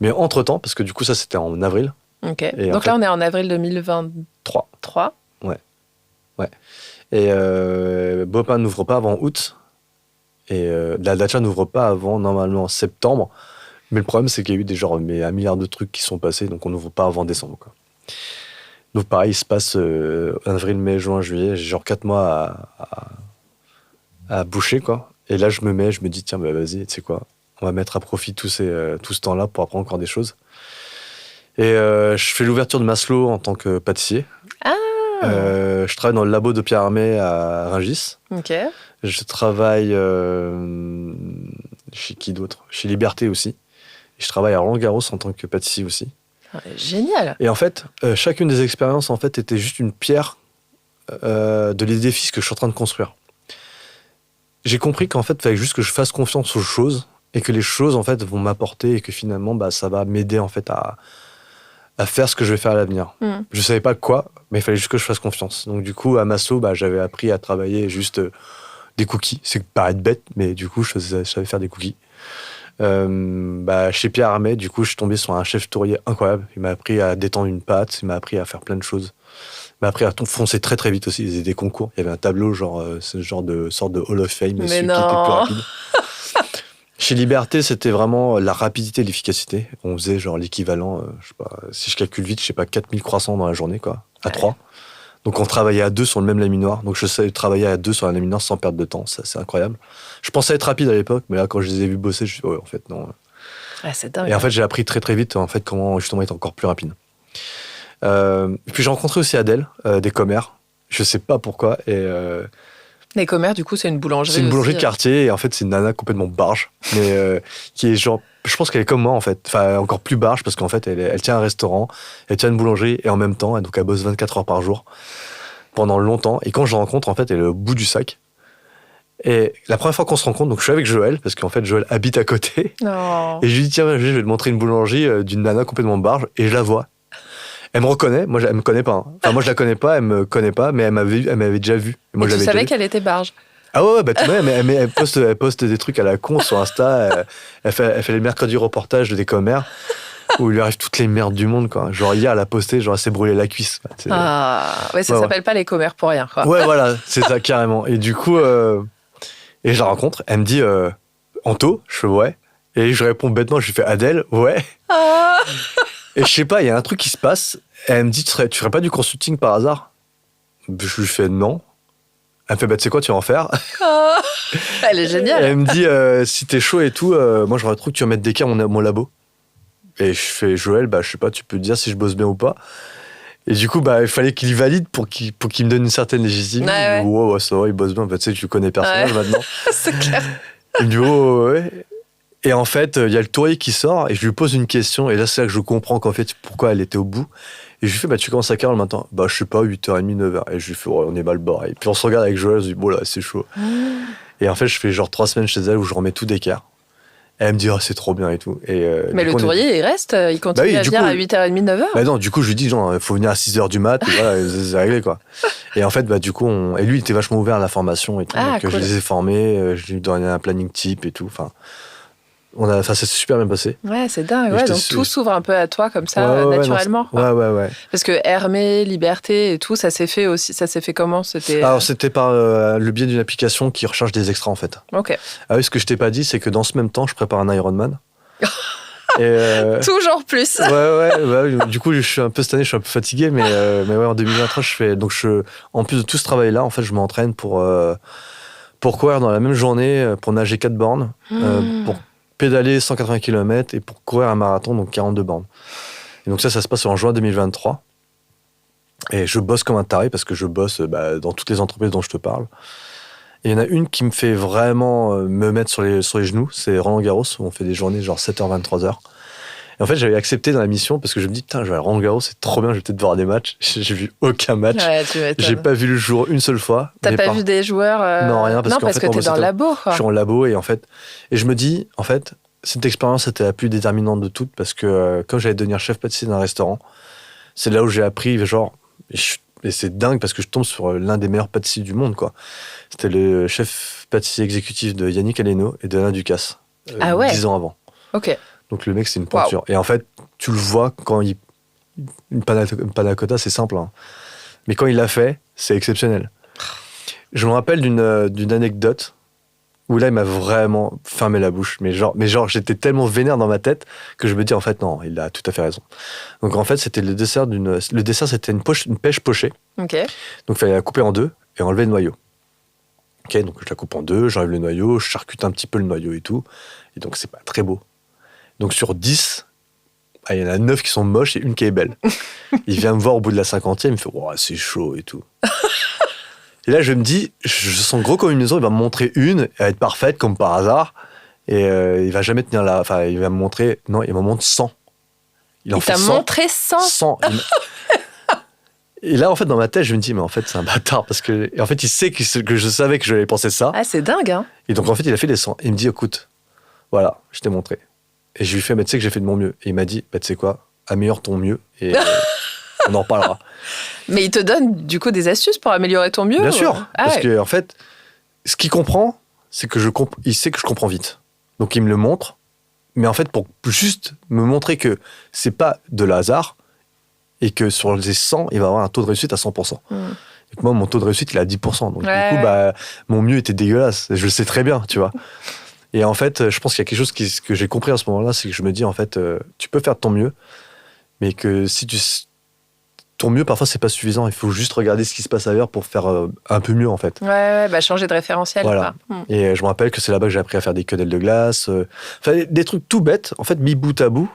Mais entre-temps, parce que du coup, ça, c'était en avril. Ok. Et donc là, on est en avril 2023. Ouais. Et Beaupin n'ouvre pas avant août. Et la Dacha n'ouvre pas avant, normalement, septembre. Mais le problème, c'est qu'il y a eu un milliard de trucs qui sont passés. Donc, on n'ouvre pas avant décembre, quoi. Donc, pareil, il se passe avril, mai, juin, juillet. J'ai 4 mois à boucher, quoi. Et là, je me dis, tiens, vas-y, tu sais quoi, on va mettre à profit tout ce temps-là pour apprendre encore des choses. Et je fais l'ouverture de Maslow en tant que pâtissier. Je travaille dans le labo de Pierre Hermé à Rungis. Ok. Je travaille chez qui d'autre? Chez Liberté aussi. Et je travaille à Roland-Garros en tant que pâtissier aussi. Génial. Et en fait, chacune des expériences en fait était juste une pierre de l'édifice que je suis en train de construire. J'ai compris qu'en fait, il fallait juste que je fasse confiance aux choses et que les choses en fait vont m'apporter et que finalement, ça va m'aider en fait à faire ce que je vais faire à l'avenir. Je savais pas quoi, mais il fallait juste que je fasse confiance. Donc du coup, à Maslow, j'avais appris à travailler juste des cookies. C'est paraître bête, mais du coup, je savais faire des cookies. Chez Pierre Hermé, du coup, je suis tombé sur un chef tourier incroyable. Il m'a appris à détendre une pâte, il m'a appris à faire plein de choses. Il m'a appris à foncer très très vite aussi. Il faisait des concours. Il y avait un tableau, c'est sorte de Hall of Fame, celui qui était plus rapide. Chez Liberté, c'était vraiment la rapidité et l'efficacité. On faisait l'équivalent, je sais pas, si je calcule vite, 4000 croissants dans la journée, quoi, à 3. Donc on travaillait à 2 sur le même laminoir. Donc je savais travailler à 2 sur un laminoir sans perdre de temps. Ça, c'est incroyable. Je pensais être rapide à l'époque, mais là, quand je les ai vus bosser, je me suis dit, en fait, non. C'est dingue. Et en fait, j'ai appris très très vite, en fait, comment justement être encore plus rapide. Et puis j'ai rencontré aussi Adèle, des commères. Je sais pas pourquoi. Les commères, du coup, c'est une boulangerie. C'est une boulangerie de quartier, et en fait, c'est une nana complètement barge, mais qui est je pense qu'elle est comme moi, en fait. Enfin, encore plus barge, parce qu'en fait, elle tient un restaurant, elle tient une boulangerie, et en même temps, elle bosse 24 heures par jour, pendant longtemps. Et quand je la rencontre, en fait, elle est au bout du sac. Et la première fois qu'on se rencontre, donc je suis avec Joël, parce qu'en fait, Joël habite à côté. Oh. Et je lui dis, tiens, je vais te montrer une boulangerie d'une nana complètement barge, et je la vois. Elle me reconnaît, moi elle me connaît pas. Enfin, moi je la connais pas, elle me connaît pas, mais elle m'avait déjà vu. Et tu savais qu'elle était barge? Ah ouais, elle poste des trucs à la con sur Insta. Elle fait les mercredis reportages de des commères où il lui arrive toutes les merdes du monde, quoi. Genre hier, elle a posté, elle s'est brûlé la cuisse. Ça s'appelle pas les commères pour rien, quoi. Ouais, voilà, c'est ça carrément. Et du coup, et je la rencontre, elle me dit Anto, je fais ouais. Et je réponds bêtement, je lui fais Adèle, ouais. Et je sais pas, il y a un truc qui se passe. Elle me dit, tu ferais pas du consulting par hasard? Je lui fais non. Elle me fait, bah, tu sais quoi, tu vas en faire. Oh, elle est géniale. Elle me dit, si t'es chaud et tout, moi, j'aurais trop que tu remettes des cas à mon labo. Et je fais, Joël, bah, je sais pas, tu peux te dire si je bosse bien ou pas. Et du coup, bah, il fallait qu'il valide pour qu'il me donne une certaine légitimité. Ouais. Ouais, ça va, il bosse bien. Bah, tu sais, tu connais le personnage maintenant. C'est clair. Il me dit, ouais. Et en fait, il y a le tourrier qui sort et je lui pose une question. Et là, c'est là que je comprends qu'en fait, pourquoi elle était au bout. Et je lui fais, bah, tu commences à quelle heure le matin? Bah, je sais pas, 8h30, 9h. Et je lui fais, ouais, on est mal barré. Et puis on se regarde avec Joël, je dis, bon, là, c'est chaud. Et en fait, je fais genre 3 semaines chez elle où je remets tout d'écart. Et elle me dit, oh, c'est trop bien et tout. Et, mais le tourrier, il reste, il continue à venir à 8h30, 9h. Bah non, du coup, je lui dis, genre, il faut venir à 6h du mat, et voilà, c'est réglé, quoi. Et en fait, bah, du coup, et lui, il était vachement ouvert à la formation et tout. Donc, cool. Je les ai formés, je lui ai donné un planning type et tout. Enfin, ça s'est super bien passé. Ouais, c'est dingue. Ouais, donc tout s'ouvre un peu à toi comme ça, naturellement. Ouais. Parce que Hermé, Liberté et tout, ça s'est fait aussi. Ça s'est fait comment? Alors, c'était par le biais d'une application qui recharge des extras, en fait. Ok. Ah oui, ce que je t'ai pas dit, c'est que dans ce même temps, je prépare un Ironman. Toujours plus. Ouais. Du coup, cette année, je suis un peu fatigué, mais ouais, en 2023, en plus de tout ce travail-là, en fait, je m'entraîne pour courir dans la même journée, pour nager 4 bornes, pour pédaler 180 km et pour courir un marathon, donc 42 bornes. Et donc ça se passe en juin 2023. Et je bosse comme un taré parce que je bosse dans toutes les entreprises dont je te parle. Et il y en a une qui me fait vraiment me mettre sur les genoux, c'est Roland Garros, où on fait des journées genre 7h, 23h. Et en fait, j'avais accepté dans la mission parce que je me dis, putain, je vais à Roland Garros, c'est trop bien, je vais peut-être voir des matchs. J'ai vu aucun match. Ouais, tu m'étonnes. J'ai pas vu le jour une seule fois. T'as pas vu des joueurs Non, rien, parce que t'es dans le labo, quoi. Je suis en labo et je me dis, en fait, cette expérience était la plus déterminante de toutes parce que quand j'allais devenir chef pâtissier d'un restaurant, c'est là où j'ai appris, genre, et c'est dingue parce que je tombe sur l'un des meilleurs pâtissiers du monde, quoi. C'était le chef pâtissier exécutif de Yannick Aleno et d'Alain Ducasse. 10 ans avant. Ok. Donc le mec, c'est une pointure. Wow. Et en fait, tu le vois quand une panna cotta, c'est simple. Hein. Mais quand il l'a fait, c'est exceptionnel. Je me rappelle d'une anecdote où là, il m'a vraiment fermé la bouche. Mais genre, j'étais tellement vénère dans ma tête que je me dis, en fait, non, il a tout à fait raison. Donc en fait, c'était le dessert, c'était une pêche pochée. Ok. Donc il fallait la couper en deux et enlever le noyau. Ok, donc je la coupe en deux, j'enlève le noyau, je charcute un petit peu le noyau et tout. Et donc c'est pas très beau. Donc sur 10, il y en a 9 qui sont moches et une qui est belle. Il vient me voir au bout de la 50e, il me fait oh, c'est chaud et tout. Et là je me dis, je sens gros comme une maison, il va me montrer une, elle va être parfaite comme par hasard, et il va jamais tenir là. Enfin, il va me montrer, non, il me montre 100. Il t'a montré 100 100. Et là, en fait, dans ma tête, je me dis, mais en fait, c'est un bâtard. Parce que, en fait, il sait que je savais que j'allais penser ça. Ah, c'est dingue, hein. Et donc, en fait, il a fait les 100. Il me dit, écoute, voilà, je t'ai montré. Et je lui fais, tu sais que j'ai fait de mon mieux. Et il m'a dit, tu sais quoi, améliore ton mieux et on en reparlera. Mais il te donne, du coup, des astuces pour améliorer ton mieux? Bien sûr. Parce que, en fait, ce qu'il comprend, c'est que il sait que je comprends vite. Donc, il me le montre. Mais en fait, pour juste me montrer que c'est pas de hasard, et que sur les 100, il va avoir un taux de réussite à 100%. Et que moi, mon taux de réussite, il est à 10%. Donc, du coup, mon mieux était dégueulasse. Je le sais très bien, tu vois. Et en fait, je pense qu'il y a quelque chose que j'ai compris à ce moment-là, c'est que je me dis, en fait, tu peux faire de ton mieux, mais que si ton mieux, parfois, c'est pas suffisant. Il faut juste regarder ce qui se passe ailleurs pour faire un peu mieux, en fait. Changer de référentiel. Voilà. Et je me rappelle que c'est là-bas que j'ai appris à faire des quenelles de glace. Des trucs tout bêtes, en fait, mis bout à bout.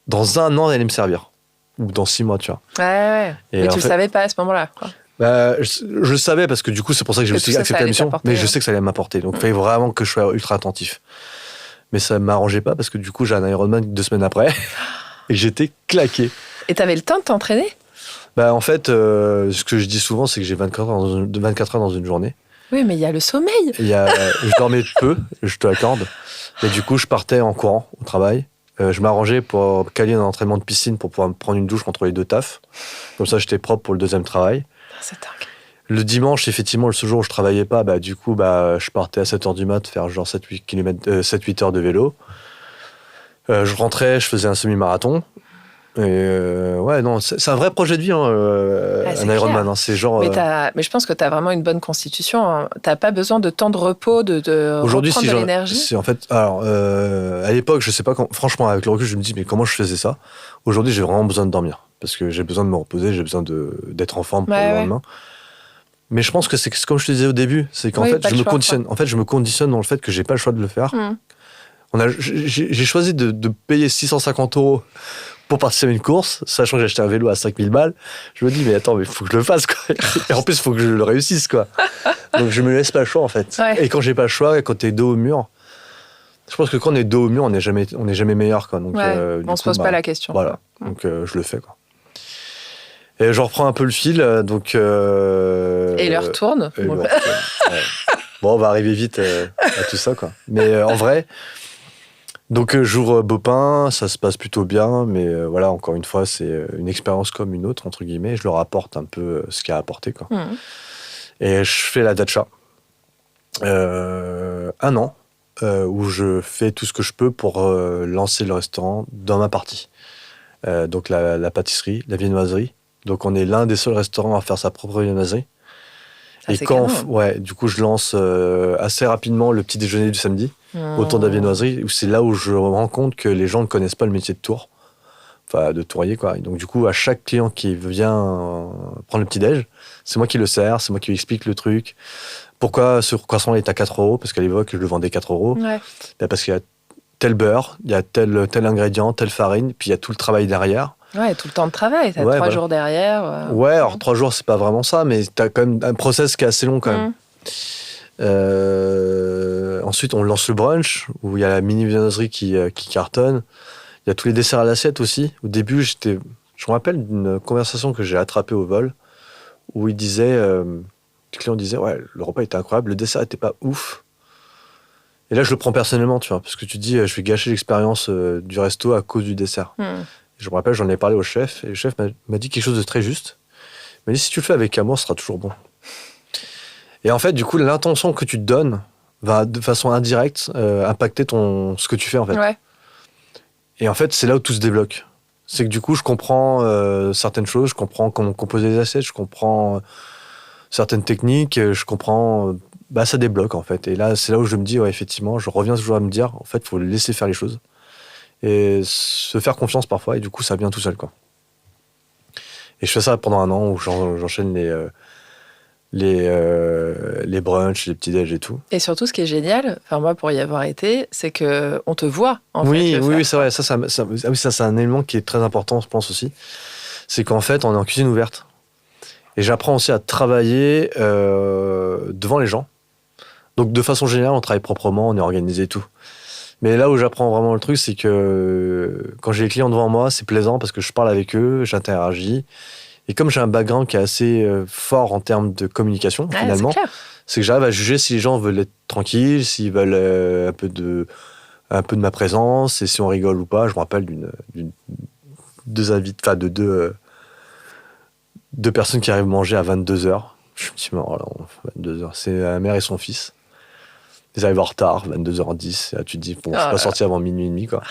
Dans 1 an, elle allait me servir. Ou dans 6 mois, tu vois. Mais tu le savais pas à ce moment-là, quoi. Je le savais parce que du coup, c'est pour ça que j'ai aussi accepté la mission. Mais je sais que ça allait m'apporter. Donc, il fallait vraiment que je sois ultra attentif. Mais ça ne m'arrangeait pas parce que du coup, j'ai un Ironman 2 semaines après et j'étais claqué. Et tu avais le temps de t'entraîner? En fait, ce que je dis souvent, c'est que j'ai 24 heures dans une journée. Oui, mais il y a le sommeil. Je dormais peu, je te l'accorde. Et du coup, je partais en courant au travail. Je m'arrangeais pour caler un entraînement de piscine pour pouvoir me prendre une douche entre les 2 tafs. Comme ça, j'étais propre pour le 2e travail. C'est dingue. Le dimanche, effectivement, ce jour où je travaillais pas, du coup, je partais à 7h du mat faire genre 7-8 heures de vélo. Je rentrais, je faisais un semi-marathon. Et non, c'est un vrai projet de vie, un Ironman. Hein, c'est genre. Mais je pense que tu as vraiment une bonne constitution. Hein. Tu n'as pas besoin de temps de repos, de reprendre de l'énergie. En fait, alors, à l'époque, je sais pas franchement, avec le recul, je me dis, mais comment je faisais ça? Aujourd'hui, j'ai vraiment besoin de dormir. Parce que j'ai besoin de me reposer, j'ai besoin d'être en forme pour le lendemain. Mais je pense que c'est comme je te disais au début, c'est qu'en fait, je me conditionne. En fait, je me conditionne dans le fait que j'ai pas le choix de le faire. J'ai choisi de payer 650 € pour participer à une course, sachant que j'ai acheté un vélo à 5000 balles. Je me dis, mais attends, mais il faut que je le fasse, quoi. Et en plus, il faut que je le réussisse, quoi. Donc, je me laisse pas le choix, en fait. Ouais. Et quand j'ai pas le choix, et quand t'es dos au mur, je pense que quand on est dos au mur, on n'est jamais meilleur, quoi. Donc, on se pose pas la question. Voilà. Donc, je le fais, quoi. Et je reprends un peu le fil, donc... Et l'heure tourne. Ouais. Bon, on va arriver vite à tout ça, quoi. Mais en vrai... Donc j'ouvre Baupin, ça se passe plutôt bien, mais voilà, encore une fois, c'est une expérience comme une autre, entre guillemets. Je leur apporte un peu ce qu'il y a à apporter, quoi. Et je fais la Dacha. 1 an, où je fais tout ce que je peux pour lancer le restaurant dans ma partie. Donc la pâtisserie, la viennoiserie. Donc on est l'un des seuls restaurants à faire sa propre viennoiserie. Et du coup, je lance assez rapidement le petit déjeuner du samedi autour de la viennoiserie. C'est là où je me rends compte que les gens ne connaissent pas le métier de tour, enfin de tourier, quoi. Et donc du coup, à chaque client qui vient prendre le petit déj, c'est moi qui le sers, c'est moi qui lui explique le truc. Pourquoi ce croissant est à 4 €? Parce qu'à l'époque, je le vendais 4 €. Ouais. Parce qu'il y a tel beurre, il y a tel ingrédient, telle farine, puis il y a tout le travail derrière. Ouais, tout le temps de travail, t'as 3 jours derrière. Ouais, alors 3 jours, c'est pas vraiment ça, mais t'as quand même un process qui est assez long quand même. Ensuite, on lance le brunch, où il y a la mini-viennoiserie qui cartonne. Il y a tous les desserts à l'assiette aussi. Au début, je me rappelle d'une conversation que j'ai attrapée au vol, où il disait, le client disait, ouais, le repas était incroyable, le dessert était pas ouf. Et là, je le prends personnellement, tu vois, parce que tu dis, je vais gâcher l'expérience du resto à cause du dessert. Je me rappelle, j'en ai parlé au chef, et le chef m'a dit quelque chose de très juste. Il m'a dit, si tu le fais avec amour, ce sera toujours bon. Et en fait, du coup, l'intention que tu te donnes va, de façon indirecte, impacter ce que tu fais, en fait. Ouais. Et en fait, c'est là où tout se débloque. C'est que du coup, je comprends certaines choses, je comprends comment composer les assiettes, je comprends certaines techniques, je comprends... ça débloque, en fait. Et là, c'est là où je me dis, ouais, effectivement, je reviens toujours à me dire, en fait, il faut laisser faire les choses. Et se faire confiance parfois, et du coup, ça vient tout seul, quoi. Et je fais ça pendant 1 an, où j'enchaîne les brunchs, les petits déj et tout. Et surtout, ce qui est génial, enfin moi pour y avoir été, c'est que on te voit en fait. Oui, c'est vrai. Ça, c'est un élément qui est très important, je pense aussi. C'est qu'en fait, on est en cuisine ouverte. Et j'apprends aussi à travailler devant les gens. Donc, de façon générale, on travaille proprement, on est organisé et tout. Mais là où j'apprends vraiment le truc, c'est que quand j'ai les clients devant moi, c'est plaisant parce que je parle avec eux, j'interagis. Et comme j'ai un background qui est assez fort en termes de communication, finalement, c'est que j'arrive à juger si les gens veulent être tranquilles, s'ils veulent un peu de ma présence, et si on rigole ou pas. Je me rappelle deux personnes qui arrivent manger à 22h. Je me dis, 22h, c'est la mère et son fils. Ils arrivent en retard, 22h10. Et là, tu te dis, bon, je suis pas sorti avant minuit et demi, quoi.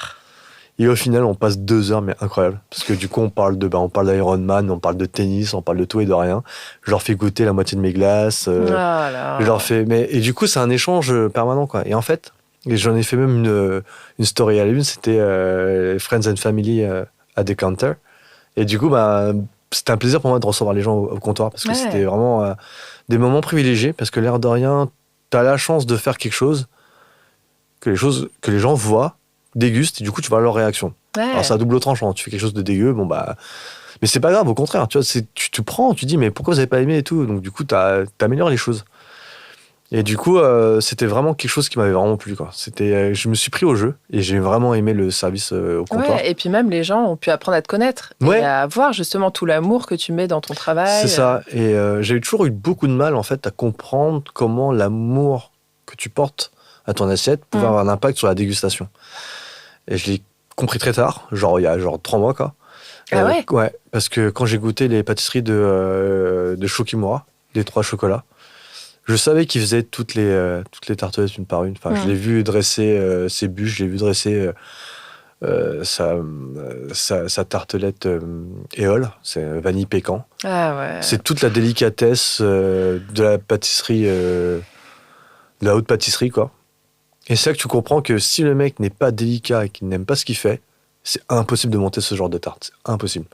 Et au final, on passe 2 heures, mais incroyable. Parce que du coup, on parle d'Ironman, on parle de tennis, on parle de tout et de rien. Je leur fais goûter la moitié de mes glaces. Je leur fais, et du coup, c'est un échange permanent, quoi. Et en fait, j'en ai fait même une story à la une, c'était Friends and Family à Decanter. Et du coup, c'était un plaisir pour moi de recevoir les gens au comptoir, parce que c'était vraiment des moments privilégiés, parce que l'air de rien, t'as la chance de faire quelque chose que les gens voient, dégustent, et du coup, tu vois leur réaction. Alors, c'est à double tranchant. Tu fais quelque chose de dégueu, mais c'est pas grave, au contraire. Tu vois, tu prends, tu dis, mais pourquoi vous avez pas aimé et tout. Donc, du coup, t'améliores les choses. Et du coup, c'était vraiment quelque chose qui m'avait vraiment plu, quoi. Je me suis pris au jeu et j'ai vraiment aimé le service au comptoir. Ouais, et puis même, les gens ont pu apprendre à te connaître et à voir justement tout l'amour que tu mets dans ton travail. C'est ça. Et j'ai toujours eu beaucoup de mal, en fait, à comprendre comment l'amour que tu portes à ton assiette pouvait avoir un impact sur la dégustation. Et je l'ai compris très tard, il y a 3 mois, quoi. Ouais, parce que quand j'ai goûté les pâtisseries de Shokimura, les 3 chocolats, je savais qu'il faisait toutes les tartelettes une par une. Enfin, je l'ai vu dresser ses bûches, je l'ai vu dresser sa tartelette éole, c'est vanille pécan. C'est toute la délicatesse de la pâtisserie, de la haute pâtisserie, quoi. Et c'est là que tu comprends que si le mec n'est pas délicat et qu'il n'aime pas ce qu'il fait, c'est impossible de monter ce genre de tarte. C'est impossible.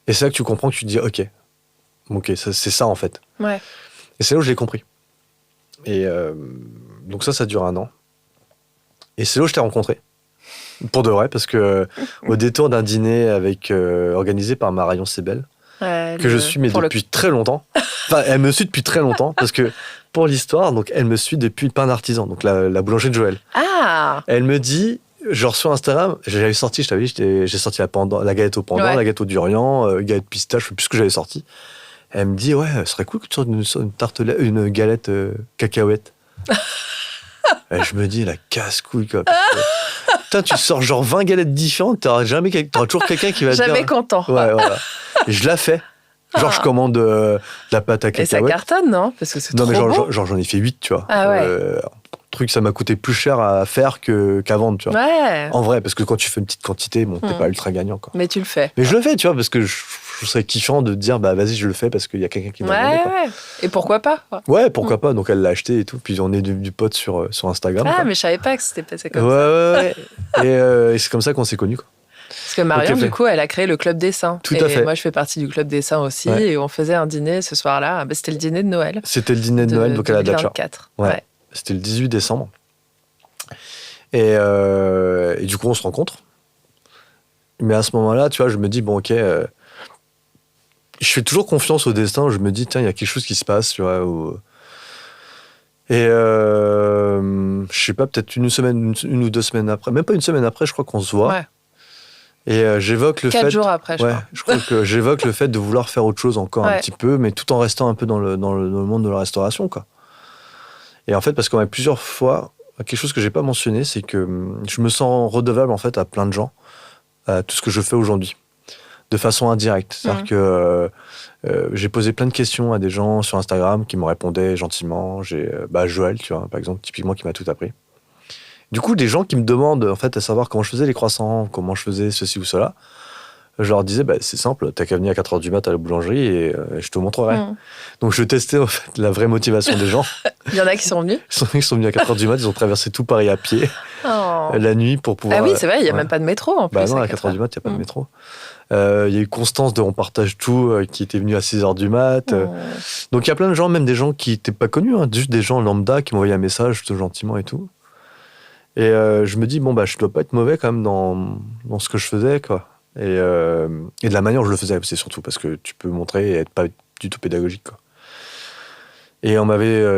Et c'est là que tu comprends que tu te dis, ok, c'est ça en fait. Ouais. Et c'est là où je l'ai compris. Et donc ça dure 1 an. Et c'est là où je t'ai rencontré. Pour de vrai, parce que au détour d'un dîner organisé par Marion Sebel, que je suis depuis très longtemps. Enfin, elle me suit depuis très longtemps, parce que pour l'histoire, donc elle me suit depuis Pain d'Artisan, donc la boulangerie de Joël. Ah. Elle me dit, genre sur Instagram, j'avais sorti, je t'avais dit, j'ai sorti la galette au pendant, la galette au durian, galette pistache, je sais plus ce que j'avais sorti. Elle me dit, ouais, ce serait cool que tu sortes une galette cacahuète. Et je me dis, la casse-couille, quoi. Putain, tu sors genre 20 galettes différentes, t'auras toujours quelqu'un qui va te dire... Jamais content. Ouais, voilà. Et je la fais. Genre, je commande de la pâte à cacahuètes. Et ça cartonne, non? Parce que c'est trop bon. Non, mais bon. j'en ai fait 8, tu vois. Ah ouais. Truc, ça m'a coûté plus cher à faire qu'à vendre, tu vois. Ouais. En vrai, parce que quand tu fais une petite quantité, bon, t'es pas ultra gagnant, quoi. Mais tu le fais. Mais je le fais, tu vois, parce que je serais kiffant de te dire, bah vas-y, je le fais parce qu'il y a quelqu'un qui m'a demandé, quoi. Ouais. Et pourquoi pas? Ouais, pourquoi pas. Donc elle l'a acheté et tout. Puis on est du pote sur Instagram. Ah, quoi. mais je savais pas que c'était passé comme ça. Ouais. Et c'est comme ça qu'on s'est connus, quoi. Parce que Marion, du coup, elle a créé le Club des Saints. Tout à fait. Et moi, je fais partie du Club des Saints aussi. Ouais. Et on faisait un dîner ce soir-là. C'était le dîner de Noël. C'était le dîner de Noël, donc à la Dacha. Ouais. C'était le 18 décembre. Et du coup, on se rencontre. Mais à ce moment-là, tu vois, je me dis, bon, ok, je fais toujours confiance au destin. Je me dis, tiens, il y a quelque chose qui se passe, tu vois. Et je sais pas, peut-être une ou 2 semaines après, même pas une semaine après, je crois qu'on se voit. Ouais. Et j'évoque le 4 jours après, je crois que j'évoque le fait de vouloir faire autre chose encore un petit peu, mais tout en restant un peu dans le monde de la restauration, quoi. Et en fait, parce qu'on a plusieurs fois, quelque chose que j'ai pas mentionné, c'est que je me sens redevable en fait à plein de gens, à tout ce que je fais aujourd'hui, de façon indirecte. C'est-à-dire que j'ai posé plein de questions à des gens sur Instagram qui me répondaient gentiment. J'ai Joël, tu vois, par exemple, typiquement, qui m'a tout appris. Du coup, des gens qui me demandent en fait à savoir comment je faisais les croissants, comment je faisais ceci ou cela, je leur disais, c'est simple, t'as qu'à venir à 4h du mat à la boulangerie et je te montrerai. Donc je testais en fait la vraie motivation des gens. Il y en a qui sont venus. Ils sont venus à 4h du mat, ils ont traversé tout Paris à pied la nuit pour pouvoir... Ah oui, c'est vrai, il n'y a même pas de métro en plus. Non, à 4h du mat, il n'y a pas de métro. Il y a eu Constance de On Partage Tout qui était venue à 6h du mat. Donc il y a plein de gens, même des gens qui n'étaient pas connus, juste des gens lambda qui m'envoyaient un message tout gentiment et tout. Et je me dis, je dois pas être mauvais quand même dans ce que je faisais, quoi. Et de la manière dont je le faisais, c'est surtout parce que tu peux montrer et être pas du tout pédagogique, quoi. Et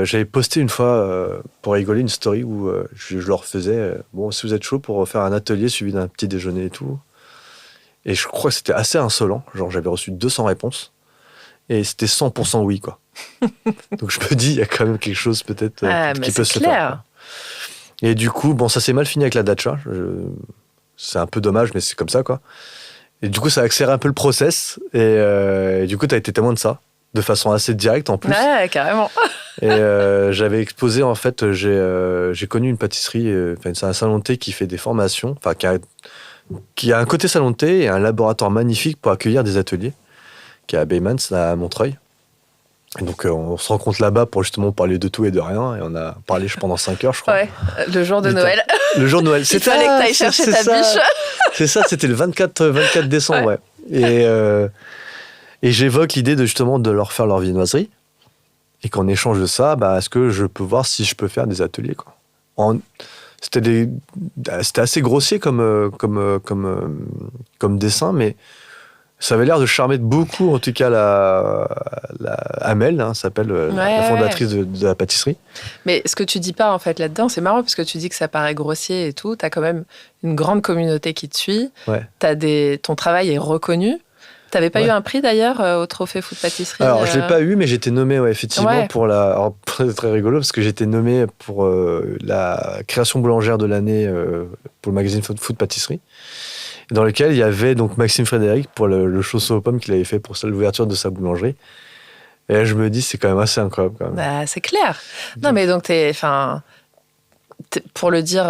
j'avais posté une fois, pour rigoler, une story où je leur faisais, si vous êtes chaud pour faire un atelier suivi d'un petit déjeuner et tout. Et je crois que c'était assez insolent, genre j'avais reçu 200 réponses, et c'était 100% oui, quoi. Donc je me dis, il y a quand même quelque chose peut-être qui peut se faire, quoi. Et du coup, ça s'est mal fini avec la Dacha. C'est un peu dommage, mais c'est comme ça, quoi. Et du coup, ça a accéléré un peu le process. Et du coup, tu as été témoin de ça, de façon assez directe en plus. Ouais, carrément. Et j'avais exposé, en fait, j'ai connu une pâtisserie, c'est un salon de thé qui fait des formations, qui a un côté salon de thé et un laboratoire magnifique pour accueillir des ateliers, qui est à Baymans, à Montreuil. Et donc, on se rencontre là-bas pour justement parler de tout et de rien. Et on a parlé pendant 5 heures, je crois. Ouais, le jour de Noël. Le jour de Noël. Il fallait que t'ailles chercher ta bûche. C'est ça, c'était le 24 décembre, ouais. Et j'évoque l'idée de leur faire leur viennoiserie. Et qu'en échange de ça, est-ce que je peux voir si je peux faire des ateliers, quoi. C'était assez grossier comme dessin, mais ça avait l'air de charmer de beaucoup, en tout cas Amel, s'appelle la fondatrice de la pâtisserie. Mais ce que tu dis pas en fait là-dedans, c'est marrant parce que tu dis que ça paraît grossier et tout. T'as quand même une grande communauté qui te suit. Ouais. Ton travail est reconnu. T'avais pas eu un prix d'ailleurs au trophée Food Pâtisserie? Alors je l'ai pas eu, mais j'étais nommé effectivement pour Alors c'est très rigolo parce que j'étais nommé pour la création boulangère de l'année pour le magazine Food Pâtisserie, dans lequel il y avait donc Maxime Frédéric pour le chausson aux pommes qu'il avait fait pour l'ouverture de sa boulangerie. Et là, je me dis, c'est quand même assez incroyable. Quand même. C'est clair. Non, mais donc, pour le dire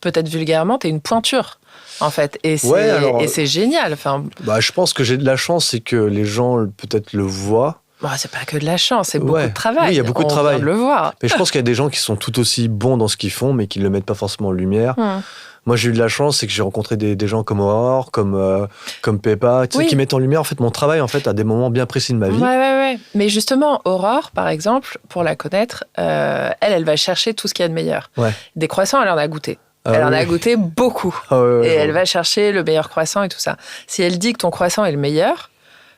peut-être vulgairement, t'es une pointure, en fait. Et c'est génial. Je pense que j'ai de la chance, c'est que les gens peut-être le voient. Bon, c'est pas que de la chance, c'est beaucoup de travail. Oui, il y a beaucoup de travail. On vient de le voir. Mais je pense qu'il y a des gens qui sont tout aussi bons dans ce qu'ils font, mais qui ne le mettent pas forcément en lumière. Moi, j'ai eu de la chance, c'est que j'ai rencontré des gens comme Aurore, comme Peppa, qui mettent en lumière en fait mon travail en fait à des moments bien précis de ma vie. Ouais. Mais justement, Aurore, par exemple, pour la connaître, elle va chercher tout ce qu'il y a de meilleur. Ouais. Des croissants, elle en a goûté. Elle en a goûté beaucoup. Et elle va chercher le meilleur croissant et tout ça. Si elle dit que ton croissant est le meilleur,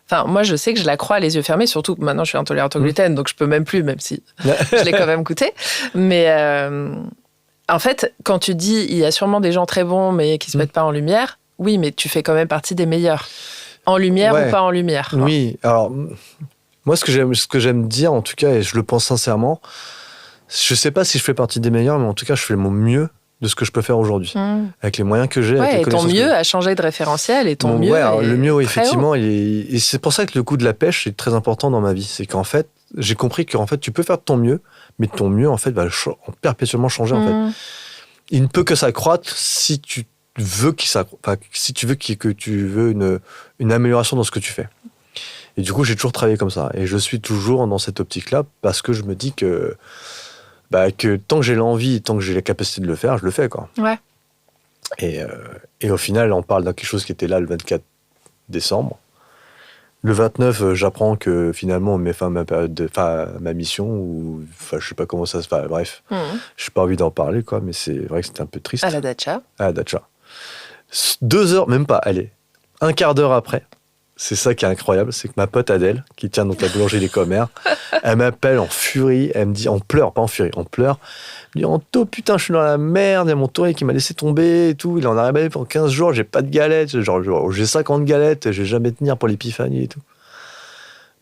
enfin, moi, je sais que je la crois les yeux fermés, surtout que maintenant, je suis intolérante au gluten, donc je peux même plus, même si je l'ai quand même goûté. Mais en fait, quand tu dis, il y a sûrement des gens très bons, mais qui se mettent pas en lumière, oui, mais tu fais quand même partie des meilleurs. En lumière ou pas en lumière. Oui, alors, moi, ce que j'aime dire, en tout cas, et je le pense sincèrement, je sais pas si je fais partie des meilleurs, mais en tout cas, je fais mon mieux de ce que je peux faire aujourd'hui. Avec les moyens que j'ai, avec les connaissances. Et ton mieux a changé de référentiel, et ton mieux alors, le mieux, effectivement, et c'est pour ça que le coup de la pêche est très important dans ma vie. C'est qu'en fait, j'ai compris qu'en fait, tu peux faire de ton mieux, mais ton mieux, en fait, va perpétuellement changer, en fait. Il ne peut que s'accroître si tu veux que tu veux une amélioration dans ce que tu fais. Et du coup, j'ai toujours travaillé comme ça. Et je suis toujours dans cette optique-là parce que je me dis que tant que j'ai l'envie, tant que j'ai la capacité de le faire, je le fais, quoi. Ouais. Et au final, on parle de quelque chose qui était là le 24 décembre. Le 29, j'apprends que finalement, on met fin à ma mission, ou je sais pas comment ça se fait. Bref, j'ai pas envie d'en parler, quoi, mais c'est vrai que c'était un peu triste. À la Dacha. 2 heures, même pas, allez, un quart d'heure après, c'est ça qui est incroyable, c'est que ma pote Adèle, qui tient donc la boulangerie des Commères, elle m'appelle en furie, elle me dit, on pleure, pas en furie, on pleure. Elle me dit, Anto, putain, je suis dans la merde, il y a mon tournier qui m'a laissé tomber et tout, il en a arrivé pendant 15 jours, j'ai pas de galettes, genre, j'ai 50 galettes, je vais jamais tenir pour l'épiphanie et tout.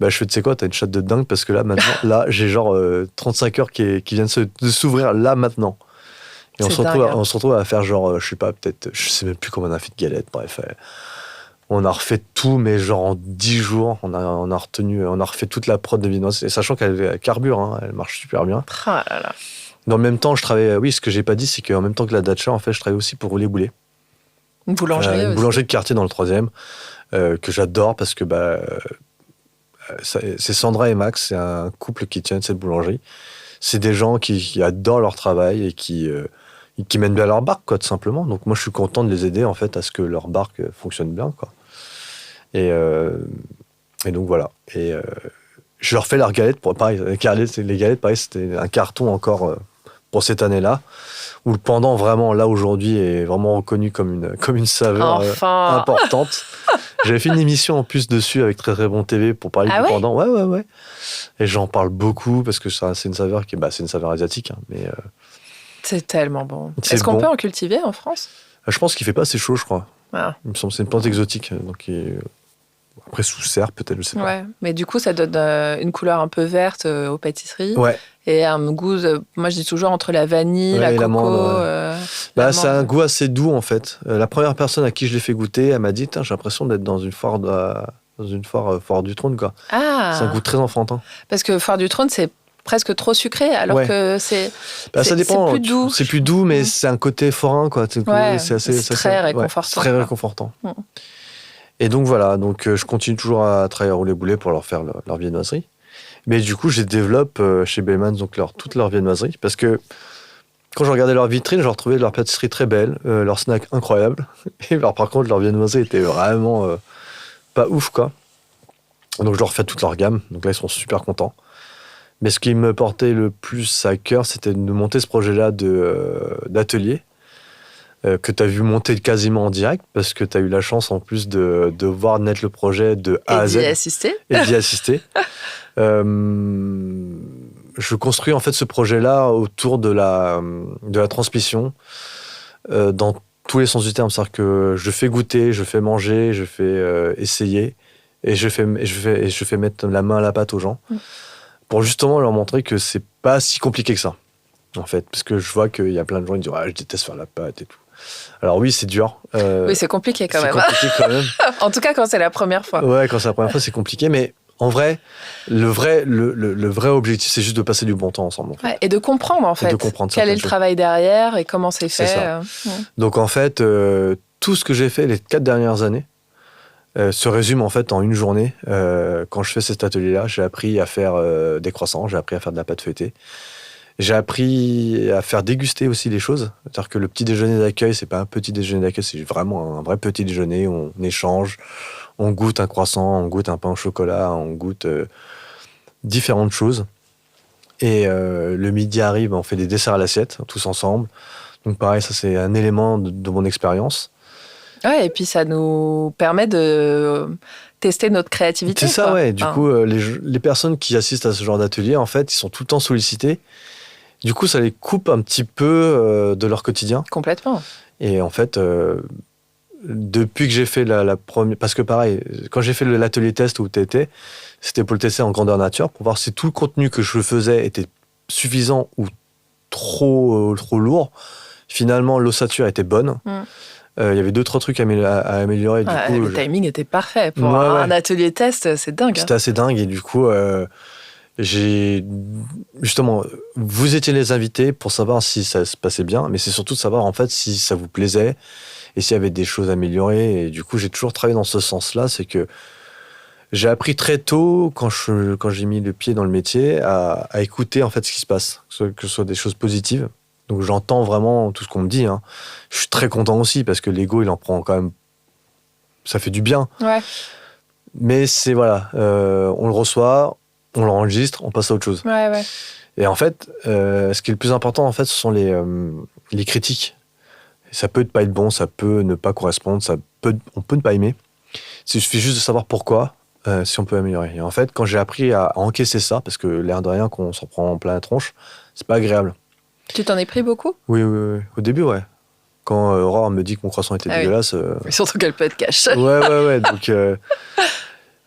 Je fais, tu sais quoi, t'as une chatte de dingue, parce que là, maintenant, j'ai genre 35 heures qui viennent de s'ouvrir là, maintenant. Et on se retrouve à faire genre, je sais pas, peut-être, je sais même plus combien on a fait de galettes, bref. On a refait tout, mais genre en 10 jours, on a refait toute la prod de viennoiserie, sachant qu'elle carbure, hein, elle marche super bien. Oh là là. Dans le même temps, je travaillais, ce que j'ai pas dit, c'est qu'en même temps que la Dacha, en fait, je travaillais aussi pour Rouler Boulet. Une boulangerie une boulangerie de quartier dans le 3e, que j'adore parce que c'est Sandra et Max, c'est un couple qui tient cette boulangerie. C'est des gens qui adorent leur travail et qui mènent bien leur barque, quoi, tout simplement. Donc moi, je suis content de les aider, en fait, à ce que leur barque fonctionne bien, quoi. Et donc voilà. Et je leur fais leurs galettes. Pareil, les galettes, pareil, c'était un carton encore pour cette année-là, où le pendant, vraiment, là, aujourd'hui, est vraiment reconnu comme une saveur importante. J'avais fait une émission en plus dessus avec Très Très Bon TV pour parler du pendant. Ouais. Et j'en parle beaucoup parce que c'est une saveur c'est une saveur asiatique, hein, mais c'est tellement bon. Est-ce qu'on peut en cultiver en France ? Je pense qu'il fait pas assez chaud, je crois. Ah. Il me semble que c'est une plante exotique, donc après sous serre peut-être, je sais pas. Ouais, mais du coup ça donne une couleur un peu verte aux pâtisseries. Ouais. Et un goût, moi je dis toujours entre la vanille, la coco. C'est un goût assez doux, en fait. La première personne à qui je l'ai fait goûter, elle m'a dit, j'ai l'impression d'être dans une foire Foire du Trône, quoi. Ah. C'est un goût très enfantin. Parce que Foire du Trône, c'est presque trop sucré, alors que ça dépend. C'est plus doux. C'est plus doux, mais c'est un côté forain, quoi. C'est très réconfortant. C'est très réconfortant. Et donc voilà, je continue toujours à travailler à Rouler Boulet pour leur faire leur viennoiserie. Mais du coup, je développe chez Bellman's toute leur viennoiserie, parce que quand je regardais leur vitrine, je retrouvais leur pâtisserie très belle, leur snack incroyable. Et par contre, leur viennoiserie était vraiment pas ouf, quoi. Donc je leur refais toute leur gamme. Donc là, ils sont super contents. Mais ce qui me portait le plus à cœur, c'était de monter ce projet-là d'atelier, que tu as vu monter quasiment en direct, parce que tu as eu la chance en plus de voir naître le projet de A à Z. Et d'y assister. Je construis en fait ce projet-là autour de la transmission, dans tous les sens du terme. C'est-à-dire que je fais goûter, je fais manger, je fais essayer, et je fais mettre la main à la pâte aux gens, pour justement leur montrer que c'est pas si compliqué que ça, en fait. Parce que je vois qu'il y a plein de gens qui disent « je déteste faire la pâte et tout ». Alors oui, c'est dur. Oui, c'est compliqué quand même. En tout cas, quand c'est la première fois. Ouais, quand c'est la première fois, c'est compliqué, mais en vrai, le vrai objectif, c'est juste de passer du bon temps ensemble. En fait. Ouais, et de comprendre, en fait, quel est le travail derrière et comment c'est fait. Ça. Donc, en fait, tout ce que j'ai fait les 4 dernières années, se résume en fait en une journée. Quand je fais cet atelier-là, j'ai appris à faire des croissants, j'ai appris à faire de la pâte feuilletée. J'ai appris à faire déguster aussi les choses. C'est-à-dire que le petit déjeuner d'accueil, c'est pas un petit déjeuner d'accueil, c'est vraiment un vrai petit déjeuner où on échange, on goûte un croissant, on goûte un pain au chocolat, on goûte différentes choses. Et le midi arrive, on fait des desserts à l'assiette, tous ensemble. Donc pareil, ça c'est un élément de mon expérience. Ouais, et puis ça nous permet de tester notre créativité. C'est ça, ouais. Du coup, les personnes qui assistent à ce genre d'atelier, en fait, ils sont tout le temps sollicités. Du coup, ça les coupe un petit peu de leur quotidien. Complètement. Et en fait, depuis que j'ai fait la première... Parce que pareil, quand j'ai fait l'atelier test où tu étais, c'était pour le tester en grandeur nature, pour voir si tout le contenu que je faisais était suffisant ou trop lourd. Finalement, l'ossature était bonne. Il y avait 2-3 trucs à améliorer. Du coup, le timing était parfait. Pour un atelier test, c'est dingue. C'était assez dingue. Et du coup, justement, vous étiez les invités pour savoir si ça se passait bien, mais c'est surtout de savoir en fait si ça vous plaisait et s'il y avait des choses à améliorer. Et du coup, j'ai toujours travaillé dans ce sens-là. C'est que j'ai appris très tôt, quand j'ai mis le pied dans le métier, à écouter en fait ce qui se passe, que ce soit des choses positives. Donc j'entends vraiment tout ce qu'on me dit. Hein. Je suis très content aussi parce que l'ego, il en prend quand même. Ça fait du bien. Ouais. Mais c'est voilà, on le reçoit, on l'enregistre, on passe à autre chose. Ouais. Et en fait, ce qui est le plus important, en fait, ce sont les critiques. Ça peut ne pas être bon, ça peut ne pas correspondre, on peut ne pas aimer. Il suffit juste de savoir pourquoi, si on peut améliorer. Et en fait, quand j'ai appris à encaisser ça, parce que l'air de rien, qu'on s'en prend en plein la tronche, c'est pas agréable. Tu t'en es pris beaucoup ? Oui. Au début, ouais. Quand Aurore me dit que mon croissant était dégueulasse... Surtout qu'elle peut être cash. Ouais. Donc,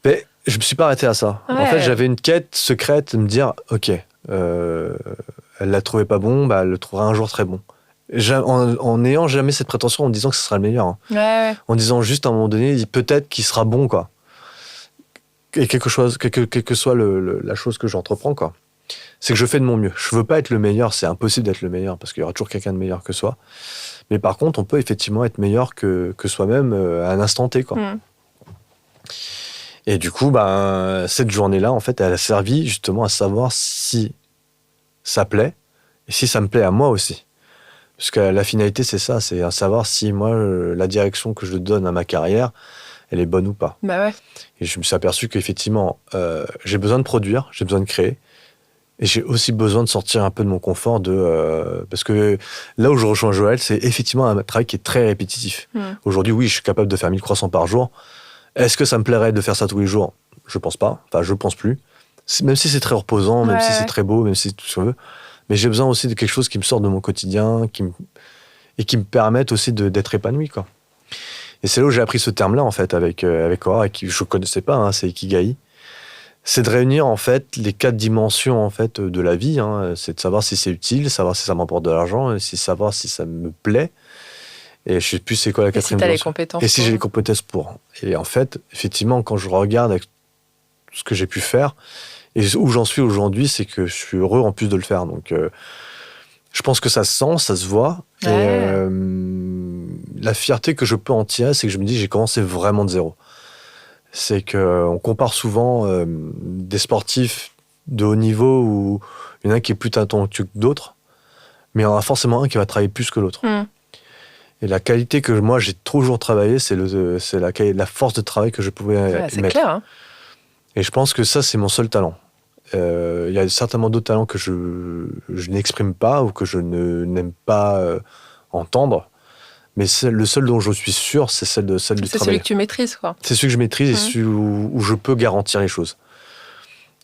mais je me suis pas arrêté à ça. Ouais. En fait, j'avais une quête secrète de me dire, ok, elle l'a trouvé pas bon, elle le trouvera un jour très bon. En n'ayant jamais cette prétention, en me disant que ce sera le meilleur. Hein. Ouais. En disant juste à un moment donné, peut-être qu'il sera bon, quoi. Et quelle que soit la chose que j'entreprends, quoi. C'est que je fais de mon mieux. Je veux pas être le meilleur, c'est impossible d'être le meilleur, parce qu'il y aura toujours quelqu'un de meilleur que soi. Mais par contre, on peut effectivement être meilleur que soi-même à un instant T, quoi. Et du coup, cette journée-là, en fait, elle a servi justement à savoir si ça plaît et si ça me plaît à moi aussi. Parce que la finalité, c'est ça, c'est à savoir si moi, la direction que je donne à ma carrière, elle est bonne ou pas. Bah ouais. Et je me suis aperçu qu'effectivement, j'ai besoin de produire, j'ai besoin de créer. Et j'ai aussi besoin de sortir un peu de mon confort parce que là où je rejoins Joël, c'est effectivement un travail qui est très répétitif. Aujourd'hui, oui, je suis capable de faire 1000 croissants par jour. Est-ce que ça me plairait de faire ça tous les jours ? Je pense pas. Enfin, je pense plus. Même si c'est très reposant, même si c'est très beau, même si tout ce qu'on veut. Mais j'ai besoin aussi de quelque chose qui me sort de mon quotidien et qui me permette aussi d'être épanoui, quoi. Et c'est là où j'ai appris ce terme-là, en fait, avec Aurore, et qui je connaissais pas, hein, c'est Ikigai. C'est de réunir, en fait, les 4 dimensions, en fait, de la vie. Hein. C'est de savoir si c'est utile, savoir si ça m'apporte de l'argent, et savoir si ça me plaît. Et je sais plus c'est quoi la 4e dimension. Et si t'as les compétences. Et si j'ai les compétences pour. Et en fait, effectivement, quand je regarde avec ce que j'ai pu faire, et où j'en suis aujourd'hui, c'est que je suis heureux en plus de le faire. Donc, je pense que ça se sent, ça se voit. Ouais. Et la fierté que je peux en tirer, c'est que je me dis que j'ai commencé vraiment de zéro. C'est qu'on compare souvent des sportifs de haut niveau où il y en a un qui est plus talentueux que d'autres, mais il y en a forcément un qui va travailler plus que l'autre. Et la qualité que moi j'ai toujours travaillé, c'est la force de travail que je pouvais mettre. C'est clair. Hein. Et je pense que ça, c'est mon seul talent. Il y a certainement d'autres talents que je n'exprime pas ou que je n'aime pas entendre. Mais le seul dont je suis sûr, c'est celle du travail. C'est celui que tu maîtrises, quoi. C'est celui que je maîtrise et celui où je peux garantir les choses.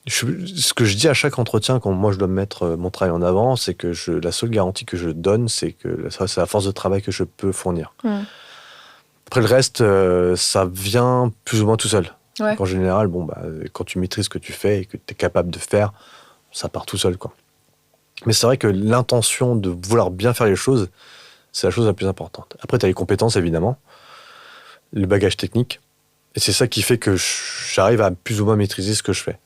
Ce que je dis à chaque entretien, quand moi je dois mettre mon travail en avant, c'est que la seule garantie que je donne, c'est que c'est la force de travail que je peux fournir. Après le reste, ça vient plus ou moins tout seul. Ouais. En général, quand tu maîtrises ce que tu fais et que tu es capable de faire, ça part tout seul, quoi. Mais c'est vrai que l'intention de vouloir bien faire les choses, c'est la chose la plus importante. Après, tu as les compétences, évidemment, le bagage technique, et c'est ça qui fait que j'arrive à plus ou moins maîtriser ce que je fais.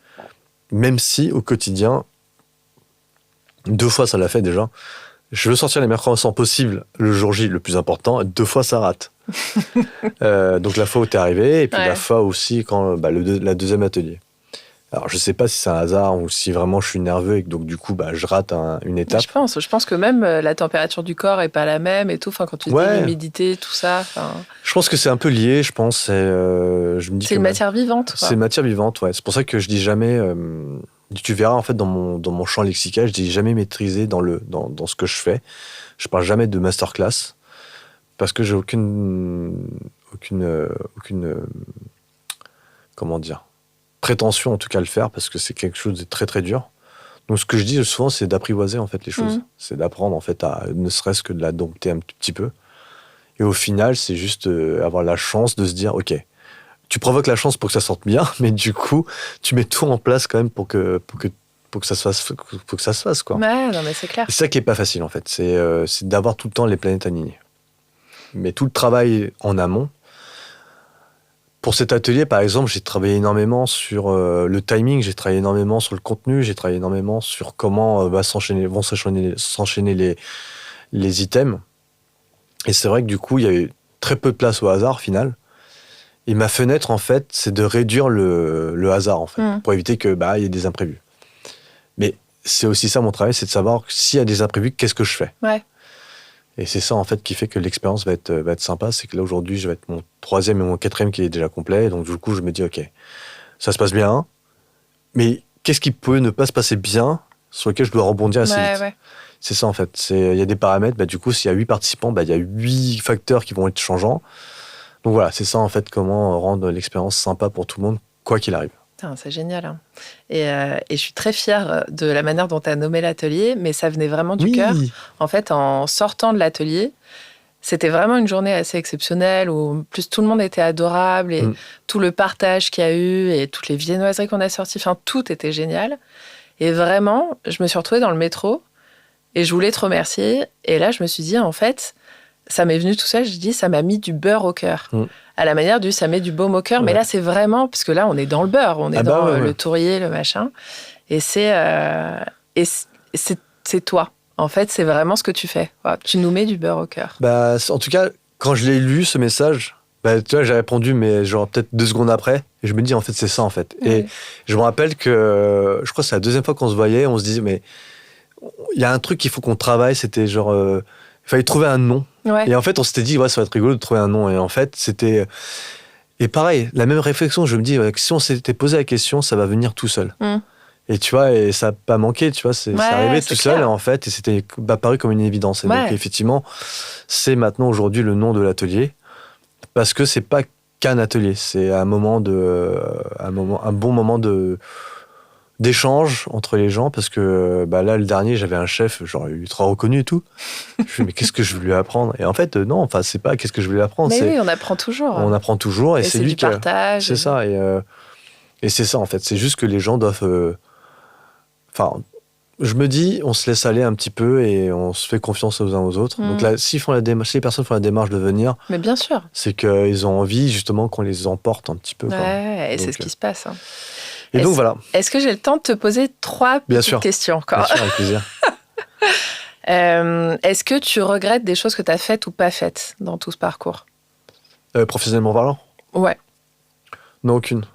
Même si, au quotidien, 2 fois ça l'a fait déjà, je veux sortir les meilleurs croissants possibles le jour J, le plus important, 2 fois ça rate. Donc la fois où t'es arrivé, et puis Ouais. la fois aussi quand la deuxième atelier. Alors je sais pas si c'est un hasard ou si vraiment je suis nerveux et que donc du coup je rate une étape. Je pense que même la température du corps est pas la même et tout. Enfin, quand tu dis Ouais. l'humidité, tout ça. Je pense que c'est un peu lié, je pense. Je me dis C'est une matière vivante. C'est une matière vivante, ouais. C'est pour ça que je dis jamais. Tu verras en fait dans mon champ lexical, je dis jamais maîtriser dans ce que je fais. Je parle jamais de masterclass parce que j'ai aucune comment dire, prétention en tout cas à le faire parce que c'est quelque chose de très très dur. Donc ce que je dis souvent c'est d'apprivoiser en fait les choses. C'est d'apprendre en fait à ne serait-ce que de la dompter un petit peu. Et au final c'est juste avoir la chance de se dire ok, tu provoques la chance pour que ça sorte bien, mais du coup tu mets tout en place quand même pour que ça se fasse quoi. Ouais, non mais c'est clair. C'est ça qui est pas facile en fait, c'est d'avoir tout le temps les planètes alignées. Mais tout le travail en amont. Pour cet atelier, par exemple, j'ai travaillé énormément sur le timing, j'ai travaillé énormément sur le contenu, j'ai travaillé énormément sur comment vont s'enchaîner les items. Et c'est vrai que du coup, il y a eu très peu de place au hasard, au final. Et ma fenêtre, en fait, c'est de réduire le hasard, en fait, pour éviter qu'il y ait des imprévus. Mais c'est aussi ça, mon travail, c'est de savoir s'il y a des imprévus, qu'est-ce que je fais. Ouais. Et c'est ça, en fait, qui fait que l'expérience va être sympa. C'est que là, aujourd'hui, je vais être mon 3e et mon 4e qui est déjà complet. Donc, du coup, je me dis, OK, ça se passe bien. Mais qu'est-ce qui peut ne pas se passer bien sur lequel je dois rebondir assez vite. Ouais. C'est ça, en fait. Il y a des paramètres. Du coup, s'il y a 8 participants, il y a 8 facteurs qui vont être changeants. Donc, voilà, c'est ça, en fait, comment rendre l'expérience sympa pour tout le monde, quoi qu'il arrive. C'est génial. Hein. Et je suis très fière de la manière dont tu as nommé l'atelier, mais ça venait vraiment du cœur. En fait, en sortant de l'atelier, c'était vraiment une journée assez exceptionnelle où plus tout le monde était adorable et tout le partage qu'il y a eu et toutes les viennoiseries qu'on a sorties, enfin, tout était génial. Et vraiment, je me suis retrouvée dans le métro et je voulais te remercier. Et là, je me suis dit, en fait, ça m'est venu tout seul, je dis, ça m'a mis du beurre au cœur. À la manière du ça met du baume au cœur. Ouais. Mais là, c'est vraiment, parce que là, on est dans le beurre, on est dans le tourrier, le machin. Et c'est toi. En fait, c'est vraiment ce que tu fais. Tu nous mets du beurre au cœur. En tout cas, quand je l'ai lu, ce message, tu vois, j'ai répondu, mais genre peut-être 2 secondes après. Et je me dis, en fait, c'est ça, en fait. Oui. Et je me rappelle que, je crois que c'est la 2e fois qu'on se voyait, on se disait, mais il y a un truc qu'il faut qu'on travaille, c'était genre, il fallait trouver un nom. Ouais. Et en fait, on s'était dit, ça va être rigolo de trouver un nom. Et en fait, c'était... Et pareil, la même réflexion, je me dis, si on s'était posé la question, ça va venir tout seul. Et tu vois, et ça n'a pas manqué, tu vois, c'est arrivé tout seul, en fait, et c'était apparu comme une évidence. Et donc, effectivement, c'est maintenant, aujourd'hui, le nom de l'atelier, parce que c'est pas qu'un atelier, c'est un bon moment d'échange entre les gens, parce que là, le dernier, j'avais un chef, genre ultra reconnu et tout. Je me suis dit, mais qu'est-ce que je veux lui apprendre? Et en fait, non, enfin, c'est pas qu'est-ce que je veux lui apprendre. Mais oui, on apprend toujours. On apprend toujours, et c'est lui qui partage. C'est ça, et c'est ça, en fait. C'est juste que les gens doivent... Enfin, je me dis, on se laisse aller un petit peu et on se fait confiance aux uns aux autres. Donc là, si les personnes font la démarche de venir, mais bien sûr, c'est qu'ils ont envie justement qu'on les emporte un petit peu. Ouais, et donc, c'est ce qui se passe. Hein. Et donc voilà. Est-ce que j'ai le temps de te poser 3 petites questions encore? Bien sûr, avec plaisir. Est-ce que tu regrettes des choses que tu as faites ou pas faites dans tout ce parcours? Professionnellement parlant? Ouais. Non, aucune.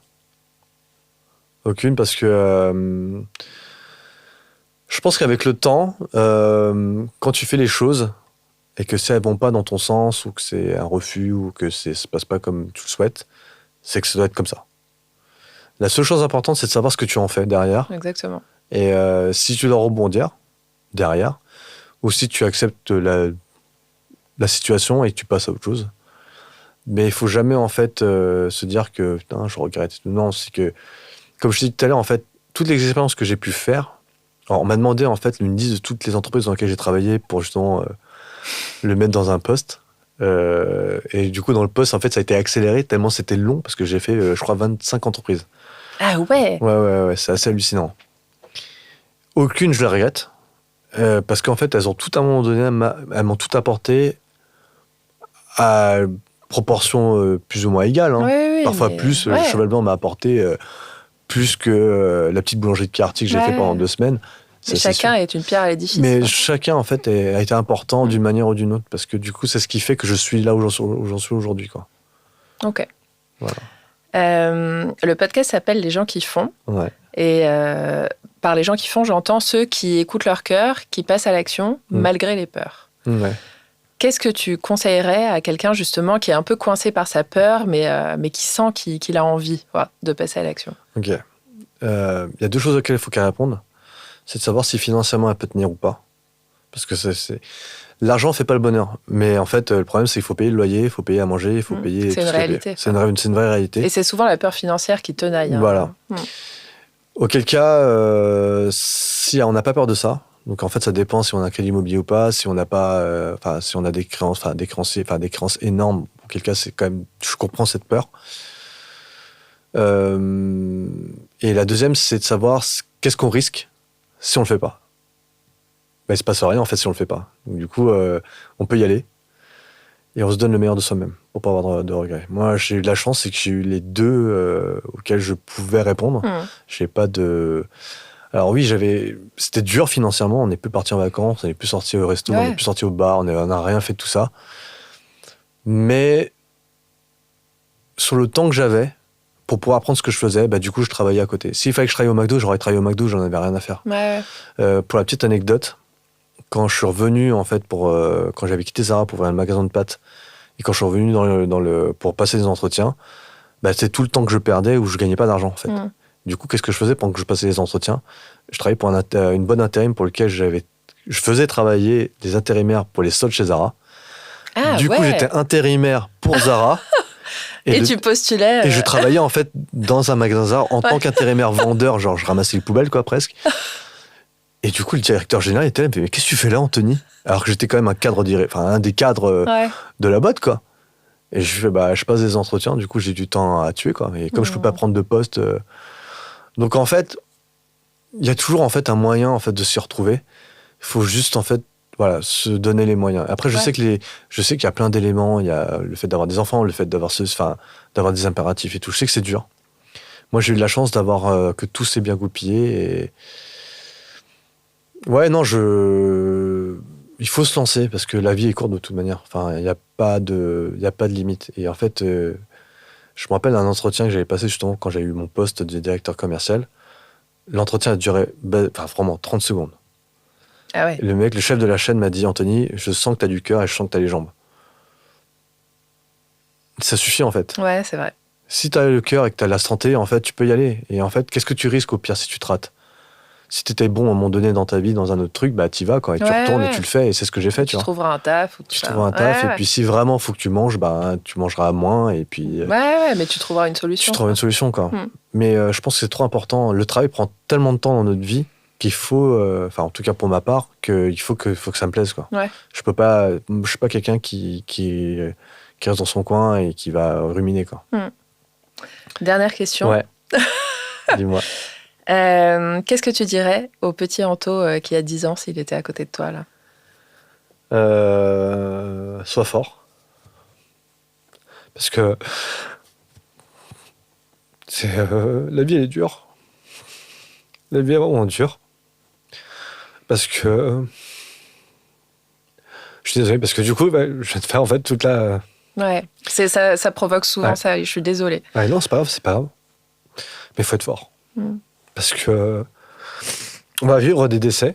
Aucune, parce que je pense qu'avec le temps, quand tu fais les choses et que ça ne va pas dans ton sens ou que c'est un refus ou que ça ne se passe pas comme tu le souhaites, c'est que ça doit être comme ça. La seule chose importante, c'est de savoir ce que tu en fais derrière. Exactement. Et si tu dois rebondir derrière, ou si tu acceptes la situation et que tu passes à autre chose. Mais il ne faut jamais en fait se dire que putain, je regrette. Non, c'est que, comme je t'ai dit tout à l'heure, en fait, toutes les expériences que j'ai pu faire, alors, on m'a demandé en fait une liste de toutes les entreprises dans lesquelles j'ai travaillé pour justement le mettre dans un poste. Et du coup, dans le poste, en fait, ça a été accéléré tellement c'était long parce que j'ai fait, je crois, 25 entreprises. Ah ouais. Ouais, c'est assez hallucinant. Aucune, je les regrette. Parce qu'en fait, elles ont tout à un moment donné, elles m'ont tout apporté à proportion plus ou moins égale. Hein. Oui, parfois plus. Cheval Blanc m'a apporté plus que la petite boulangerie de quartier que j'ai fait pendant 2 semaines. Mais chacun est une pierre à l'édifice. Mais chacun, en fait, a été important d'une manière ou d'une autre, parce que du coup, c'est ce qui fait que je suis là où j'en suis aujourd'hui, quoi. Ok. Voilà. Le podcast s'appelle Les gens qui font. Ouais. Et par les gens qui font, j'entends ceux qui écoutent leur cœur, qui passent à l'action, malgré les peurs. Ouais. Qu'est-ce que tu conseillerais à quelqu'un, justement, qui est un peu coincé par sa peur, mais qui sent qu'il a envie de passer à l'action? Ok. Il y a deux choses auxquelles il faut qu'elle réponde. C'est de savoir si financièrement elle peut tenir ou pas. Parce que l'argent ne fait pas le bonheur. Mais en fait, le problème, c'est qu'il faut payer le loyer, il faut payer à manger, il faut payer... C'est une réalité. C'est une vraie réalité. Et c'est souvent la peur financière qui tenaille. Voilà. Auquel cas, si on n'a pas peur de ça, donc en fait, ça dépend si on a un crédit immobilier ou pas, si on n'a pas... si on a des créances énormes, auquel cas, c'est quand même... Je comprends cette peur. Et la deuxième, c'est de savoir qu'est-ce qu'on risque si on le fait pas. Ben, il se passe rien en fait si on le fait pas. Donc, du coup, on peut y aller et on se donne le meilleur de soi-même pour pas avoir de regrets. Moi, j'ai eu de la chance, c'est que j'ai eu les deux auxquels je pouvais répondre. J'ai pas de... Alors oui, c'était dur financièrement. On n'est plus parti en vacances, on n'est plus sorti au resto, on n'est plus sorti au bar, on n'a rien fait de tout ça. Mais sur le temps que j'avais, pour pouvoir apprendre ce que je faisais, bah, du coup, je travaillais à côté. S'il fallait que je travaille au McDo, j'aurais travaillé au McDo, j'en avais rien à faire. Ouais. Pour la petite anecdote, quand je suis revenu, en fait, quand j'avais quitté Zara pour ouvrir un magasin de pâtes, et quand je suis revenu pour passer des entretiens, bah, c'est tout le temps que je perdais où je gagnais pas d'argent, en fait. Du coup, qu'est-ce que je faisais pendant que je passais les entretiens? Je travaillais pour une bonne intérim pour lequel je faisais travailler des intérimaires pour les soldes chez Zara. Du coup, j'étais intérimaire pour Zara. Tu postulais. Et je travaillais en fait dans un magasin Zara en tant qu'intérimaire vendeur, genre je ramassais les poubelles quoi presque. Et du coup le directeur général était là, il me dit mais qu'est-ce que tu fais là Anthony? Alors que j'étais quand même un des cadres de la boîte quoi. Et je fais je passe des entretiens, du coup j'ai du temps à tuer quoi. Et comme je peux pas prendre de poste, donc en fait il y a toujours en fait un moyen en fait de s'y retrouver. Il faut juste en fait se donner les moyens. Après, je sais qu'il y a plein d'éléments. Il y a le fait d'avoir des enfants, le fait d'avoir des impératifs et tout. Je sais que c'est dur. Moi, j'ai eu de la chance d'avoir que tout s'est bien goupillé. Et... Ouais, non, il faut se lancer parce que la vie est courte de toute manière. Enfin, il n'y a pas de limite. Et en fait, je me rappelle d'un entretien que j'avais passé justement quand j'ai eu mon poste de directeur commercial. L'entretien a duré vraiment 30 secondes. Ah ouais. Le chef de la chaîne m'a dit Anthony, je sens que tu as du cœur et je sens que tu as les jambes. Ça suffit en fait. Ouais, c'est vrai. Si tu as le cœur et que tu as la santé, en fait, tu peux y aller. Et en fait, qu'est-ce que tu risques au pire si tu te rates? Si tu étais bon à un moment donné dans ta vie, dans un autre truc, t'y vas quoi. Et tu retournes et tu le fais. Et c'est ce que j'ai fait. Tu trouveras un taf. Tu trouveras un taf. Et puis si vraiment il faut que tu manges, tu mangeras moins. Et puis, mais tu trouveras une solution. Tu trouveras une solution quoi. Mais je pense que c'est trop important. Le travail prend tellement de temps dans notre vie qu'il faut, en tout cas pour ma part, qu'il faut que ça me plaise quoi. Ouais. Je suis pas quelqu'un qui reste dans son coin et qui va ruminer quoi. Dernière question. Ouais. Dis-moi. Qu'est-ce que tu dirais au petit Anto qui a 10 ans s'il était à côté de toi là? Sois fort. Parce que la vie elle est dure. La vie est vraiment dure. Parce que... Je suis désolé, parce que du coup, je vais te faire en fait toute la... Ouais, ça provoque souvent ça, je suis désolée. Ouais, non, c'est pas grave. Mais il faut être fort. Parce que on va vivre des décès.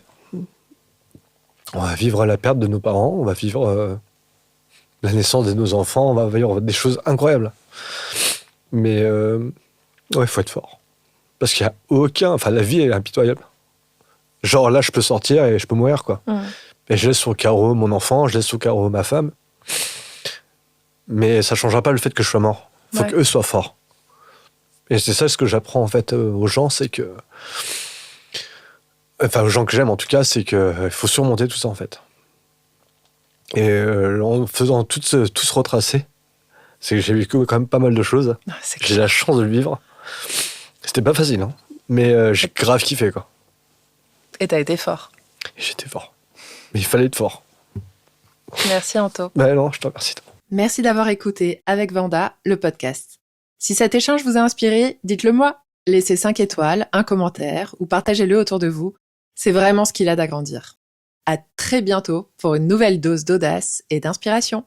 On va vivre la perte de nos parents. On va vivre la naissance de nos enfants. On va vivre des choses incroyables. Mais il faut être fort. Parce qu'il n'y a aucun... Enfin, la vie, elle est impitoyable. Genre là, je peux sortir et je peux mourir, quoi. Et je laisse sur le carreau mon enfant, je laisse sur le carreau ma femme. Mais ça ne changera pas le fait que je sois mort. Il faut qu'eux soient forts. Et c'est ça ce que j'apprends en fait aux gens, c'est que... Enfin, aux gens que j'aime en tout cas, c'est qu'il faut surmonter tout ça en fait. Et en faisant tout ce retracé, c'est que j'ai vécu quand même pas mal de choses. J'ai la chance de le vivre. C'était pas facile, hein. Mais j'ai grave kiffé, quoi. Et t'as été fort. Et j'étais fort. Mais il fallait être fort. Merci Anto. Non, je te remercie. Merci d'avoir écouté Avec Vanda, le podcast. Si cet échange vous a inspiré, dites-le moi. Laissez 5 étoiles, un commentaire ou partagez-le autour de vous. C'est vraiment ce qui l'aide à grandir. À très bientôt pour une nouvelle dose d'audace et d'inspiration.